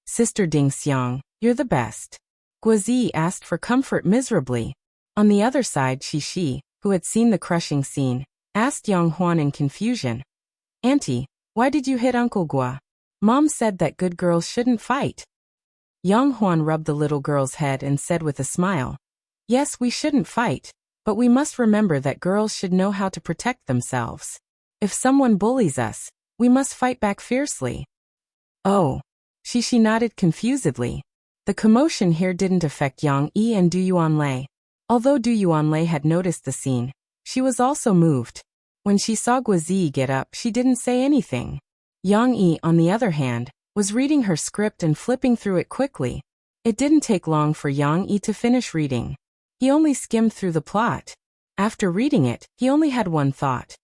Sister Ding Xiang, you're the best. Guozi asked for comfort miserably. On the other side, Shishi, who had seen the crushing scene, asked Yang Huan in confusion, "Auntie, why did you hit Uncle Gua? Mom said that good girls shouldn't fight." Yang Huan rubbed the little girl's head and said with a smile, "Yes, we shouldn't fight, but we must remember that girls should know how to protect themselves. If someone bullies us, we must fight back fiercely." Oh. Shishi nodded confusedly. The commotion here didn't affect Yang Yi and Du Yuanlei. Although Du Yuanlei had noticed the scene, she was also moved. When she saw Guozi get up, she didn't say anything. Yang Yi, on the other hand, was reading her script and flipping through it quickly. It didn't take long for Yang Yi to finish reading. He only skimmed through the plot. After reading it, he only had one thought.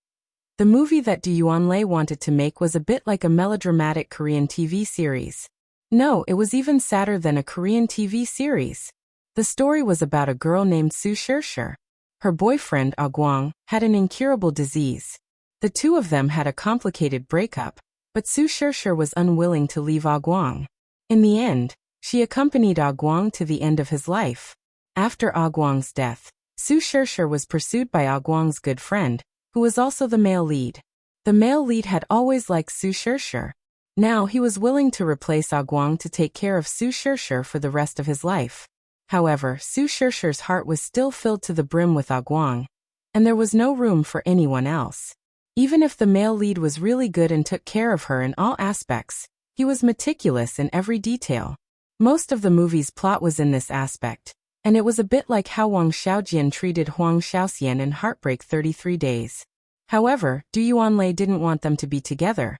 The movie that Du Yuanlei wanted to make was a bit like a melodramatic Korean TV series. No, it was even sadder than a Korean TV series. The story was about a girl named Su Shirshir. Her boyfriend, Ah Guang, had an incurable disease. The two of them had a complicated breakup, but Su Shirshir was unwilling to leave Ah Guang. In the end, she accompanied Ah Guang to the end of his life. After Ah Guang's death, Su Shirshir was pursued by Ah Guang's good friend, who was also the male lead. The male lead had always liked Su Shirshir. Now he was willing to replace Ah Guang to take care of Su Shirshir for the rest of his life. However, Su Shirshir's heart was still filled to the brim with Ah Guang, and there was no room for anyone else. Even if the male lead was really good and took care of her in all aspects, He was meticulous in every detail. Most of the movie's plot was in this aspect, and it was a bit like how Wang Xiaojian treated Huang Xiaoxian in Heartbreak 33 Days. However, Du Yuanlei didn't want them to be together.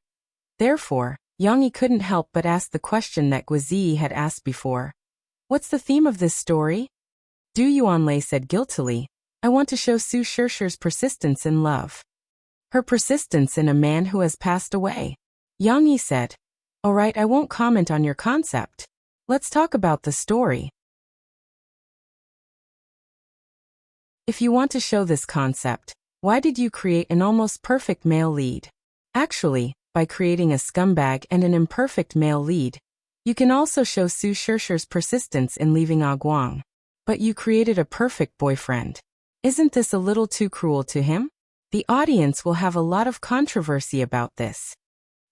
Therefore, Yang Yi couldn't help but ask the question that Guizi had asked before. What's the theme of this story? Du Yuanlei said guiltily, I want to show Su Shishir's persistence in love. Her persistence in a man who has passed away. Yang Yi said, Alright, I won't comment on your concept. Let's talk about the story. If you want to show this concept, why did you create an almost perfect male lead? Actually, by creating a scumbag and an imperfect male lead, you can also show Su Shishir's persistence in leaving Guang. But you created a perfect boyfriend. Isn't this a little too cruel to him? The audience will have a lot of controversy about this.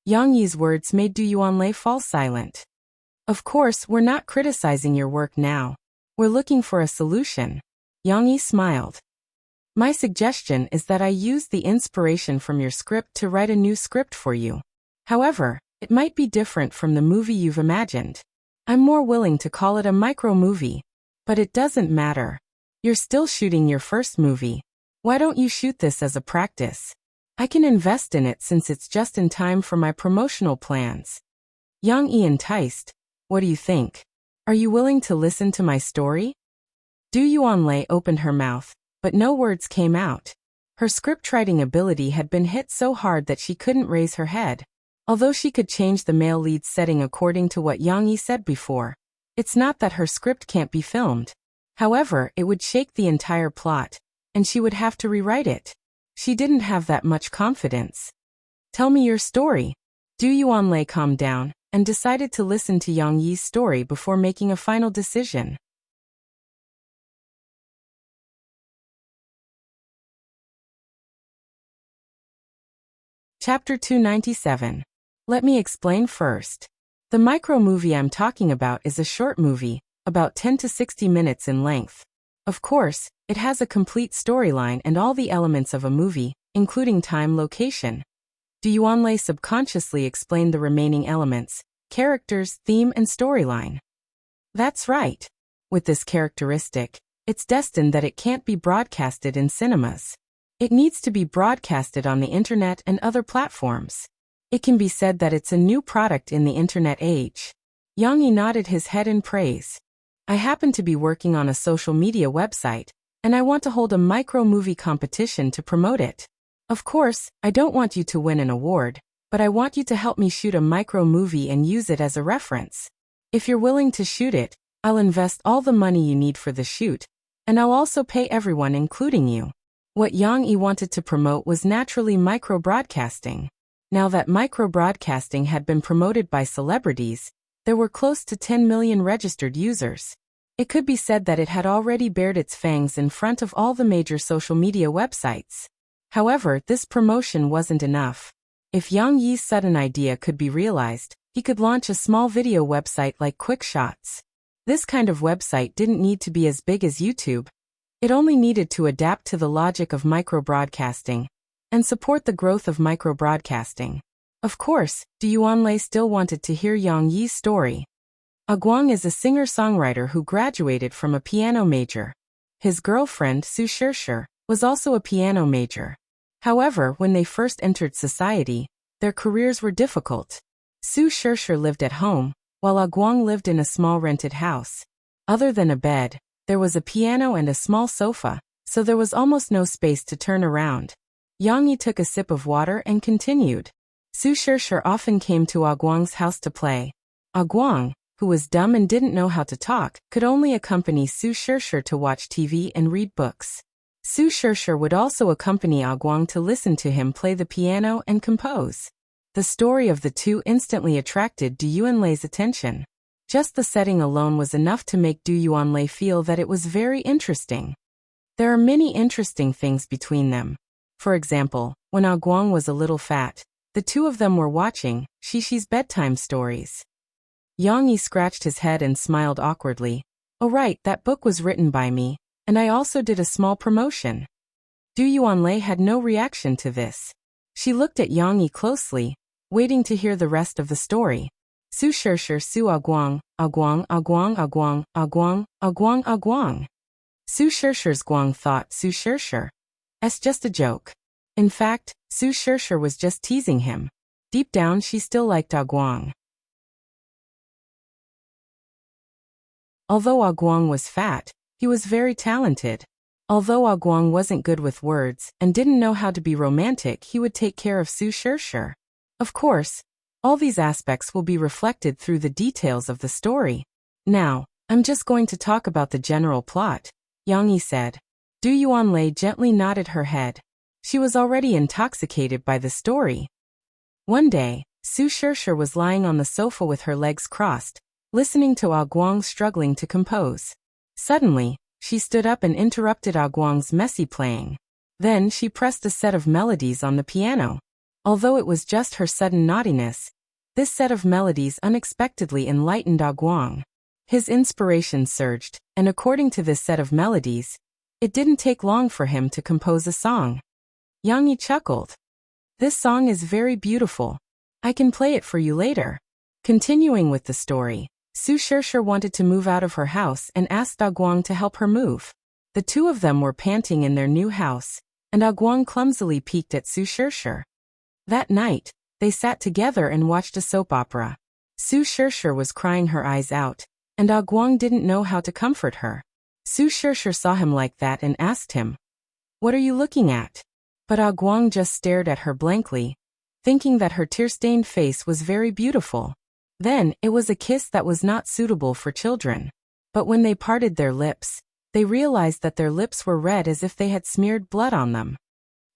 Yang Yi's words made Du Yuanlei fall silent. Of course, we're not criticizing your work now. We're looking for a solution. Yang Yi smiled. My suggestion is that I use the inspiration from your script to write a new script for you. However, it might be different from the movie you've imagined. I'm more willing to call it a micro-movie. But it doesn't matter. You're still shooting your first movie. Why don't you shoot this as a practice? I can invest in it since it's just in time for my promotional plans. Yang Yi enticed. What do you think? Are you willing to listen to my story? Du Yuanlei opened her mouth, but no words came out. Her scriptwriting ability had been hit so hard that she couldn't raise her head. Although she could change the male lead setting according to what Yang Yi said before, it's not that her script can't be filmed. However, it would shake the entire plot, and she would have to rewrite it. She didn't have that much confidence. Tell me your story. Du Yuanlei calmed down and decided to listen to Yang Yi's story before making a final decision. Chapter 297. Let me explain first. The micro-movie I'm talking about is a short movie, about 10 to 60 minutes in length. Of course, it has a complete storyline and all the elements of a movie, including time, location. Du Yuanlei subconsciously explained the remaining elements, characters, theme, and storyline. That's right. With this characteristic, it's destined that it can't be broadcasted in cinemas. It needs to be broadcasted on the internet and other platforms. It can be said that it's a new product in the internet age. Yang Yi nodded his head in praise. I happen to be working on a social media website, and I want to hold a micro-movie competition to promote it. Of course, I don't want you to win an award, but I want you to help me shoot a micro-movie and use it as a reference. If you're willing to shoot it, I'll invest all the money you need for the shoot, and I'll also pay everyone including you. What Yang Yi wanted to promote was naturally micro-broadcasting. Now that micro-broadcasting had been promoted by celebrities, there were close to 10 million registered users. It could be said that it had already bared its fangs in front of all the major social media websites. However, this promotion wasn't enough. If Yang Yi's sudden idea could be realized, he could launch a small video website like Quick Shots. This kind of website didn't need to be as big as YouTube. It only needed to adapt to the logic of micro-broadcasting and support the growth of micro-broadcasting. Of course, Du Yuanlei still wanted to hear Yang Yi's story. Guang is a singer-songwriter who graduated from a piano major. His girlfriend, Su Shishir, was also a piano major. However, when they first entered society, their careers were difficult. Su Shishir lived at home, while Guang lived in a small rented house. Other than a bed, there was a piano and a small sofa, so there was almost no space to turn around. Yang Yi took a sip of water and continued. Su Shishir often came to Guang's house to play. Guang, who was dumb and didn't know how to talk, could only accompany Su Shishir to watch TV and read books. Su Shishir would also accompany Guang to listen to him play the piano and compose. The story of the two instantly attracted Du Yuanlei's attention. Just the setting alone was enough to make Du Yuanlei feel that it was very interesting. There are many interesting things between them. For example, when Guang was a little fat, the two of them were watching Shishi's bedtime stories. Yang Yi scratched his head and smiled awkwardly. Oh right, that book was written by me, and I also did a small promotion. Du Yuanlei had no reaction to this. She looked at Yang Yi closely, waiting to hear the rest of the story. Su Shirshir Su Aguang, Aguang, Aguang, Aguang, Aguang, Aguang, Aguang. Su Shirshir's Guang thought Su Shirshir. It's just a joke. In fact, Su Shirshir was just teasing him. Deep down she still liked Aguang. Although Aguang was fat, he was very talented. Although Aguang wasn't good with words and didn't know how to be romantic, he would take care of Su Shirshir. Of course, all these aspects will be reflected through the details of the story. Now, I'm just going to talk about the general plot, Yang Yi said. Du Yuanlei gently nodded her head. She was already intoxicated by the story. One day, Su Shirshir was lying on the sofa with her legs crossed, listening to Aguang struggling to compose. Suddenly, she stood up and interrupted Aguang's messy playing. Then she pressed a set of melodies on the piano. Although it was just her sudden naughtiness, this set of melodies unexpectedly enlightened Aguang. His inspiration surged, and according to this set of melodies, it didn't take long for him to compose a song. Yang Yi chuckled. This song is very beautiful. I can play it for you later. Continuing with the story, Su Shirshir wanted to move out of her house and asked Aguang to help her move. The two of them were panting in their new house, and Aguang clumsily peeked at Su Shirshir. That night, they sat together and watched a soap opera. Su Shirshir was crying her eyes out, and Aguang didn't know how to comfort her. Su Shirshir saw him like that and asked him, "What are you looking at?" But Aguang just stared at her blankly, thinking that her tear-stained face was very beautiful. Then, it was a kiss that was not suitable for children. But when they parted their lips, they realized that their lips were red as if they had smeared blood on them.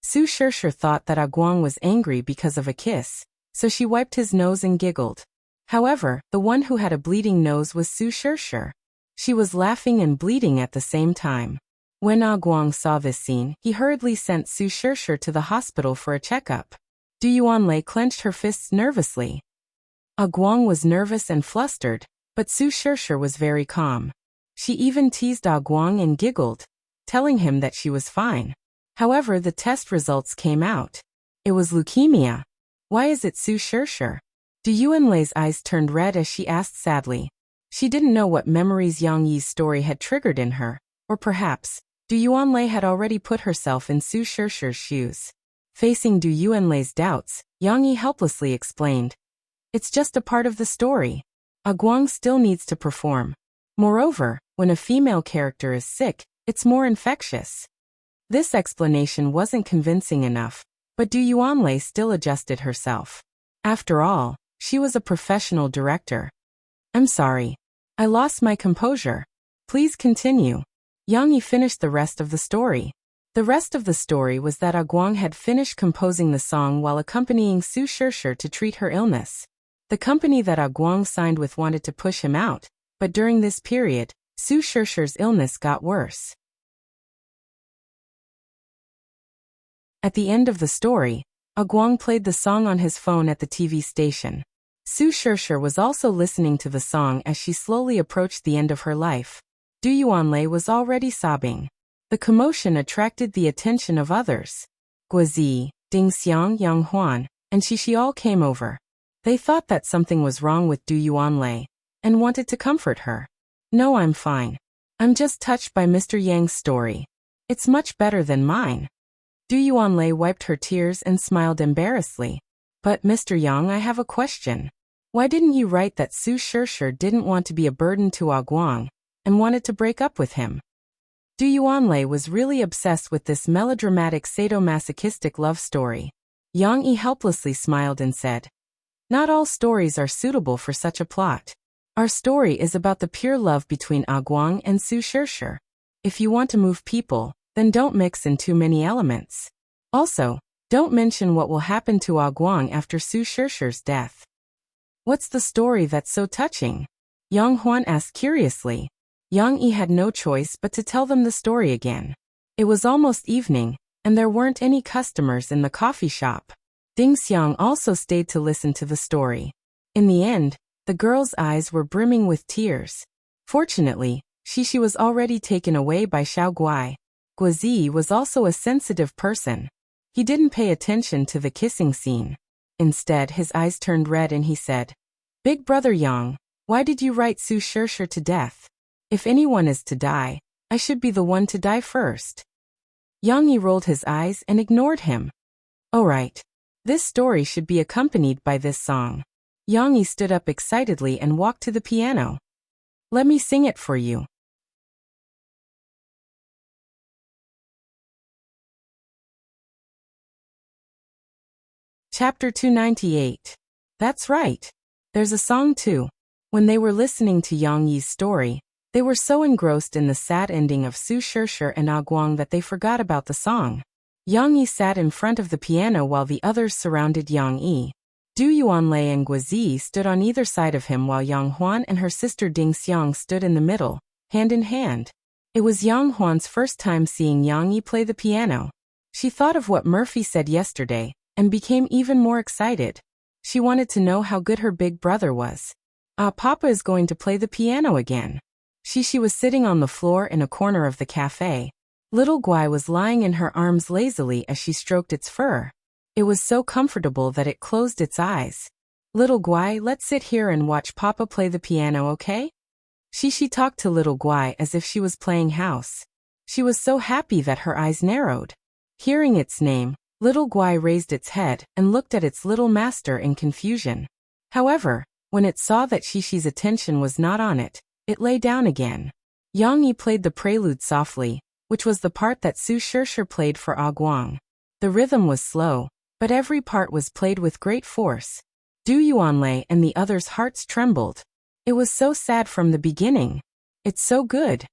Su Shirshir thought that Aguang was angry because of a kiss, so she wiped his nose and giggled. However, the one who had a bleeding nose was Su Shirshir. She was laughing and bleeding at the same time. When Aguang saw this scene, he hurriedly sent Su Shirshir to the hospital for a checkup. Du Yuanlei clenched her fists nervously. Aguang was nervous and flustered, but Su Shirshir was very calm. She even teased Aguang and giggled, telling him that she was fine. However, the test results came out. It was leukemia. Why is it Su Shirshir? Du Yuanlei's eyes turned red as she asked sadly. She didn't know what memories Yang Yi's story had triggered in her, or perhaps, Du Yuanlei had already put herself in Su Shirshir's shoes. Facing Du Yuanlei's doubts, Yang Yi helplessly explained, "It's just a part of the story. Aguang still needs to perform. Moreover, when a female character is sick, it's more infectious." This explanation wasn't convincing enough, but Du Yuanlei still adjusted herself. After all, she was a professional director. "I'm sorry. I lost my composure. Please continue." Yang Yi finished the rest of the story. The rest of the story was that Aguang had finished composing the song while accompanying Su Shirshir to treat her illness. The company that Aguang signed with wanted to push him out, but during this period, Su Shirshir's illness got worse. At the end of the story, Aguang played the song on his phone at the TV station. Su Shirshir was also listening to the song as she slowly approached the end of her life. Du Yuanlei was already sobbing. The commotion attracted the attention of others. Guozi, Ding Xiang, Yang Huan, and Xixi all came over. They thought that something was wrong with Du Yuanlei, and wanted to comfort her. "No, I'm fine. I'm just touched by Mr. Yang's story. It's much better than mine." Du Yuanlei wiped her tears and smiled embarrassedly. "But Mr. Yang, I have a question. Why didn't you write that Su Shirshir didn't want to be a burden to Aguang, and wanted to break up with him?" Du Yuanlei was really obsessed with this melodramatic sadomasochistic love story. Yang Yi helplessly smiled and said, "Not all stories are suitable for such a plot. Our story is about the pure love between Aguang and Su Shirshir. If you want to move people, then don't mix in too many elements. Also, don't mention what will happen to Aguang after Su Shirshir's death." "What's the story that's so touching?" Yang Huan asked curiously. Yang Yi had no choice but to tell them the story again. It was almost evening, and there weren't any customers in the coffee shop. Ding Xiang also stayed to listen to the story. In the end, the girl's eyes were brimming with tears. Fortunately, Xixi was already taken away by Xiao Guai. Guozi was also a sensitive person. He didn't pay attention to the kissing scene. Instead, his eyes turned red and he said, Big brother Yang, why did you write Su Shishir to death? If anyone is to die, I should be the one to die first. Yang Yi rolled his eyes and ignored him. Alright. This story should be accompanied by this song. Yang Yi stood up excitedly and walked to the piano. Let me sing it for you. Chapter 298. That's right. There's a song too. When they were listening to Yang Yi's story, they were so engrossed in the sad ending of Su Shishir and Ah Guang that they forgot about the song. Yang Yi sat in front of the piano while the others surrounded Yang Yi. Du Yuanlei and Guozi stood on either side of him while Yang Huan and her sister Ding Xiang stood in the middle, hand in hand. It was Yang Huan's first time seeing Yang Yi play the piano. She thought of what Murphy said yesterday, and became even more excited. She wanted to know how good her big brother was. Papa is going to play the piano again. She was sitting on the floor in a corner of the cafe. Little Guai was lying in her arms lazily as she stroked its fur. It was so comfortable that it closed its eyes. Little Guai, let's sit here and watch Papa play the piano, okay? She talked to Little Guai as if she was playing house. She was so happy that her eyes narrowed. Hearing its name, Little Guai raised its head and looked at its little master in confusion. However, when it saw that Shishi's attention was not on it, it lay down again. Yang Yi played the prelude softly, which was the part that Su Shishir played for Ah Guang. The rhythm was slow, but every part was played with great force. Du Yuanlei and the others' hearts trembled. It was so sad from the beginning. It's so good.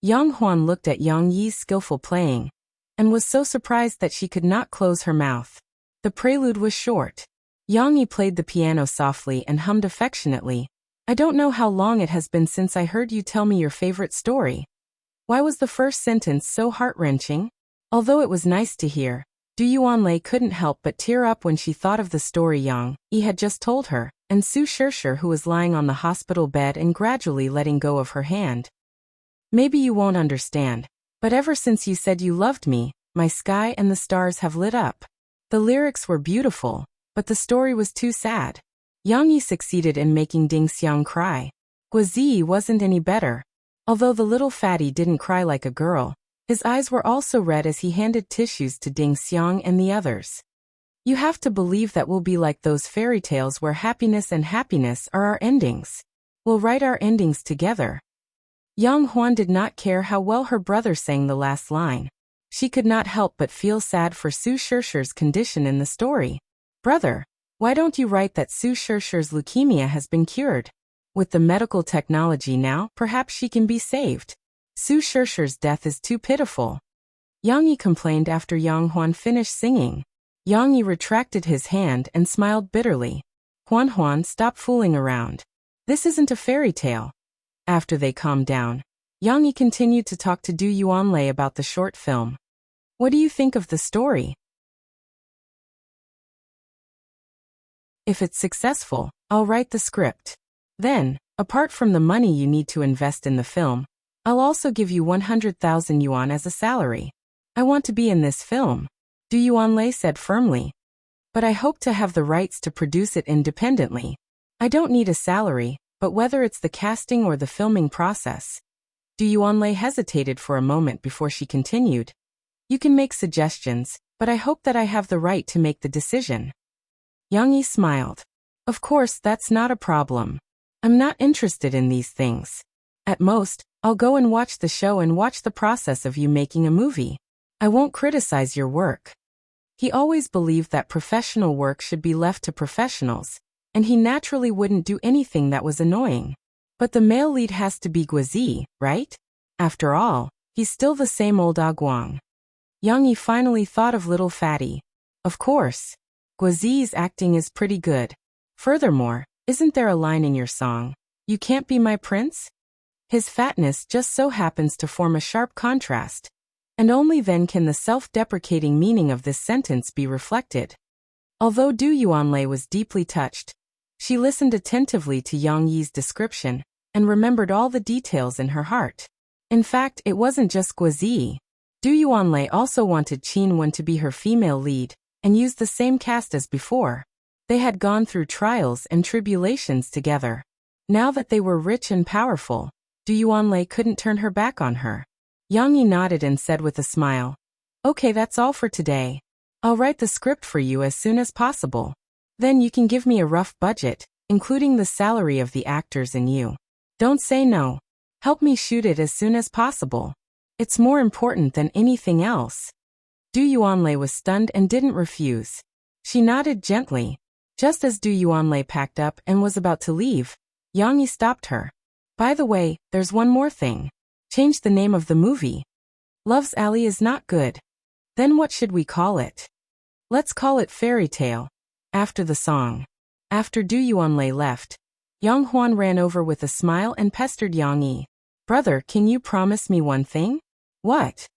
Yang Huan looked at Yang Yi's skillful playing, and was so surprised that she could not close her mouth. The prelude was short. Yang Yi played the piano softly and hummed affectionately. I don't know how long it has been since I heard you tell me your favorite story. Why was the first sentence so heart-wrenching? Although it was nice to hear, Du Yuanlei couldn't help but tear up when she thought of the story Yang Yi had just told her, and Su Shishir who was lying on the hospital bed and gradually letting go of her hand. Maybe you won't understand, but ever since you said you loved me, my sky and the stars have lit up. The lyrics were beautiful, but the story was too sad. Yang Yi succeeded in making Ding Xiang cry. Guozi wasn't any better. Although the little fatty didn't cry like a girl, his eyes were also red as he handed tissues to Ding Xiang and the others. You have to believe that we'll be like those fairy tales where happiness and happiness are our endings. We'll write our endings together. Yang Huan did not care how well her brother sang the last line. She could not help but feel sad for Su Shishir's condition in the story. Brother, why don't you write that Su Shishir's leukemia has been cured? With the medical technology now, perhaps she can be saved. Su Shishir's death is too pitiful. Yang Yi complained after Yang Huan finished singing. Yang Yi retracted his hand and smiled bitterly. Huan, stop fooling around. This isn't a fairy tale. After they calmed down, Yang Yi continued to talk to Du Yuanlei about the short film. What do you think of the story? If it's successful, I'll write the script. Then, apart from the money you need to invest in the film, I'll also give you 100,000 yuan as a salary. I want to be in this film, Du Yuanlei said firmly. But I hope to have the rights to produce it independently. I don't need a salary, but whether it's the casting or the filming process. Du Yuanlei hesitated for a moment before she continued. You can make suggestions, but I hope that I have the right to make the decision. Yang Yi smiled. Of course, that's not a problem. I'm not interested in these things. At most, I'll go and watch the show and watch the process of you making a movie. I won't criticize your work. He always believed that professional work should be left to professionals, and he naturally wouldn't do anything that was annoying. But the male lead has to be Guozi, right? After all, he's still the same old Ah Guang. Yang Yi finally thought of little fatty. Of course. Guozi's acting is pretty good. Furthermore, isn't there a line in your song, "You can't be my prince"? His fatness just so happens to form a sharp contrast, and only then can the self-deprecating meaning of this sentence be reflected. Although Du Yuanlei was deeply touched, she listened attentively to Yang Yi's description, and remembered all the details in her heart. In fact, it wasn't just Guozi. Du Yuanlei also wanted Qin Wen to be her female lead, and used the same cast as before. They had gone through trials and tribulations together. Now that they were rich and powerful, Du Yuanlei couldn't turn her back on her. Yang Yi nodded and said with a smile, "Okay, that's all for today. I'll write the script for you as soon as possible. Then you can give me a rough budget, including the salary of the actors and you. Don't say no. Help me shoot it as soon as possible. It's more important than anything else." Du Yuanlei was stunned and didn't refuse. She nodded gently. Just as Du Yuanlei packed up and was about to leave, Yang Yi stopped her. "By the way, there's one more thing. Change the name of the movie. Love's Alley is not good. Then what should we call it? Let's call it Fairy Tale." After the song. After Du Yuanlei left, Yang Huan ran over with a smile and pestered Yang Yi. "Brother, can you promise me one thing?" "What?"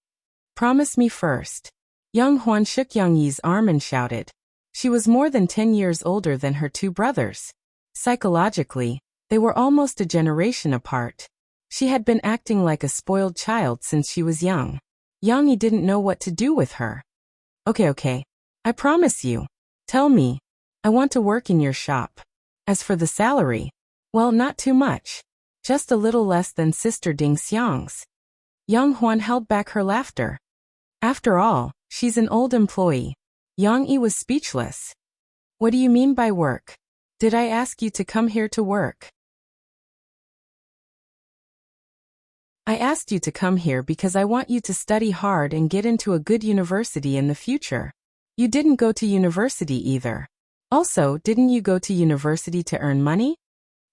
"Promise me first." Yang Huan shook Yang Yi's arm and shouted. She was more than 10 years older than her two brothers. Psychologically, they were almost a generation apart. She had been acting like a spoiled child since she was young. Yang Yi didn't know what to do with her. Okay. I promise you. Tell me. I want to work in your shop. As for the salary, well, not too much. Just a little less than Sister Ding Xiang's. Yang Huan held back her laughter. After all, she's an old employee. Yang Yi was speechless. "What do you mean by work? Did I ask you to come here to work?" "I asked you to come here because I want you to study hard and get into a good university in the future. You didn't go to university either. Also, didn't you go to university to earn money?"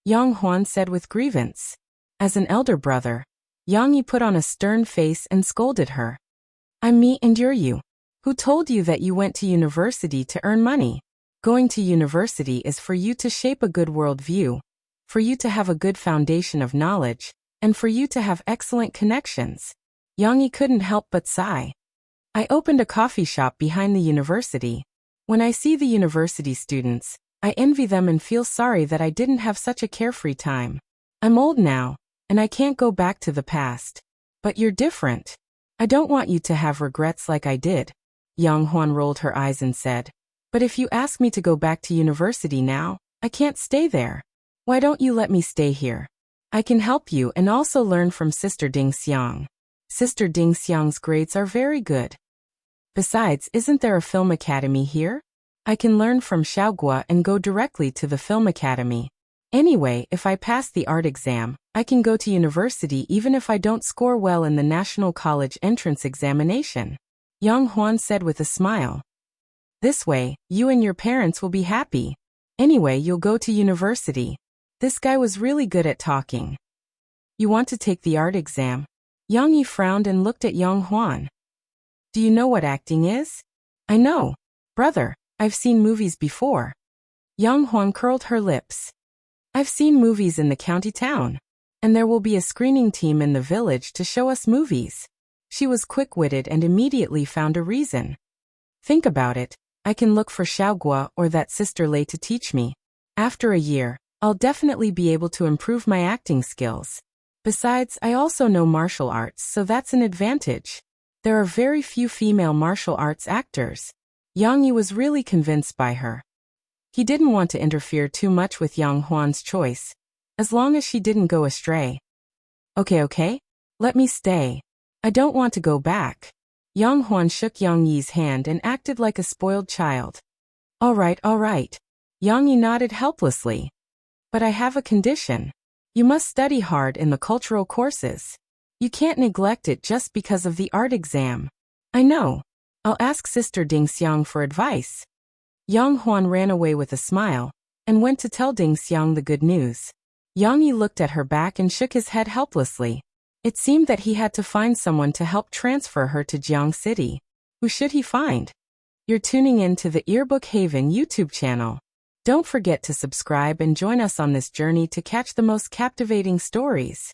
Yang Huan said with grievance. As an elder brother, Yang Yi put on a stern face and scolded her. "I'm me and you're you. Who told you that you went to university to earn money? Going to university is for you to shape a good worldview, for you to have a good foundation of knowledge, and for you to have excellent connections." Yang Yi couldn't help but sigh. "I opened a coffee shop behind the university. When I see the university students, I envy them and feel sorry that I didn't have such a carefree time. I'm old now, and I can't go back to the past. But you're different. I don't want you to have regrets like I did." Yang Huan rolled her eyes and said, "But if you ask me to go back to university now, I can't stay there. Why don't you let me stay here? I can help you and also learn from Sister Ding Xiang. Sister Ding Xiang's grades are very good. Besides, isn't there a film academy here? I can learn from Xiaogua and go directly to the film academy. Anyway, if I pass the art exam, I can go to university even if I don't score well in the National College entrance examination," Yang Huan said with a smile. "This way, you and your parents will be happy. Anyway, you'll go to university." This guy was really good at talking. "You want to take the art exam?" Yang Yi frowned and looked at Yang Huan. "Do you know what acting is?" "I know. Brother, I've seen movies before." Yang Huan curled her lips. "I've seen movies in the county town. And there will be a screening team in the village to show us movies." She was quick-witted and immediately found a reason. "Think about it. I can look for Xiaogua or that Sister Lei to teach me. After a year, I'll definitely be able to improve my acting skills. Besides, I also know martial arts, so that's an advantage. There are very few female martial arts actors." Yang Yi was really convinced by her. He didn't want to interfere too much with Yang Huan's choice, as long as she didn't go astray. Okay. Let me stay. I don't want to go back." Yang Huan shook Yang Yi's hand and acted like a spoiled child. All right. Yang Yi nodded helplessly. "But I have a condition. You must study hard in the cultural courses. You can't neglect it just because of the art exam." "I know. I'll ask Sister Ding Xiang for advice." Yang Huan ran away with a smile, and went to tell Ding Xiang the good news. Yang Yi looked at her back and shook his head helplessly. It seemed that he had to find someone to help transfer her to Jiang City. Who should he find? You're tuning in to the Earbook Haven YouTube channel. Don't forget to subscribe and join us on this journey to catch the most captivating stories.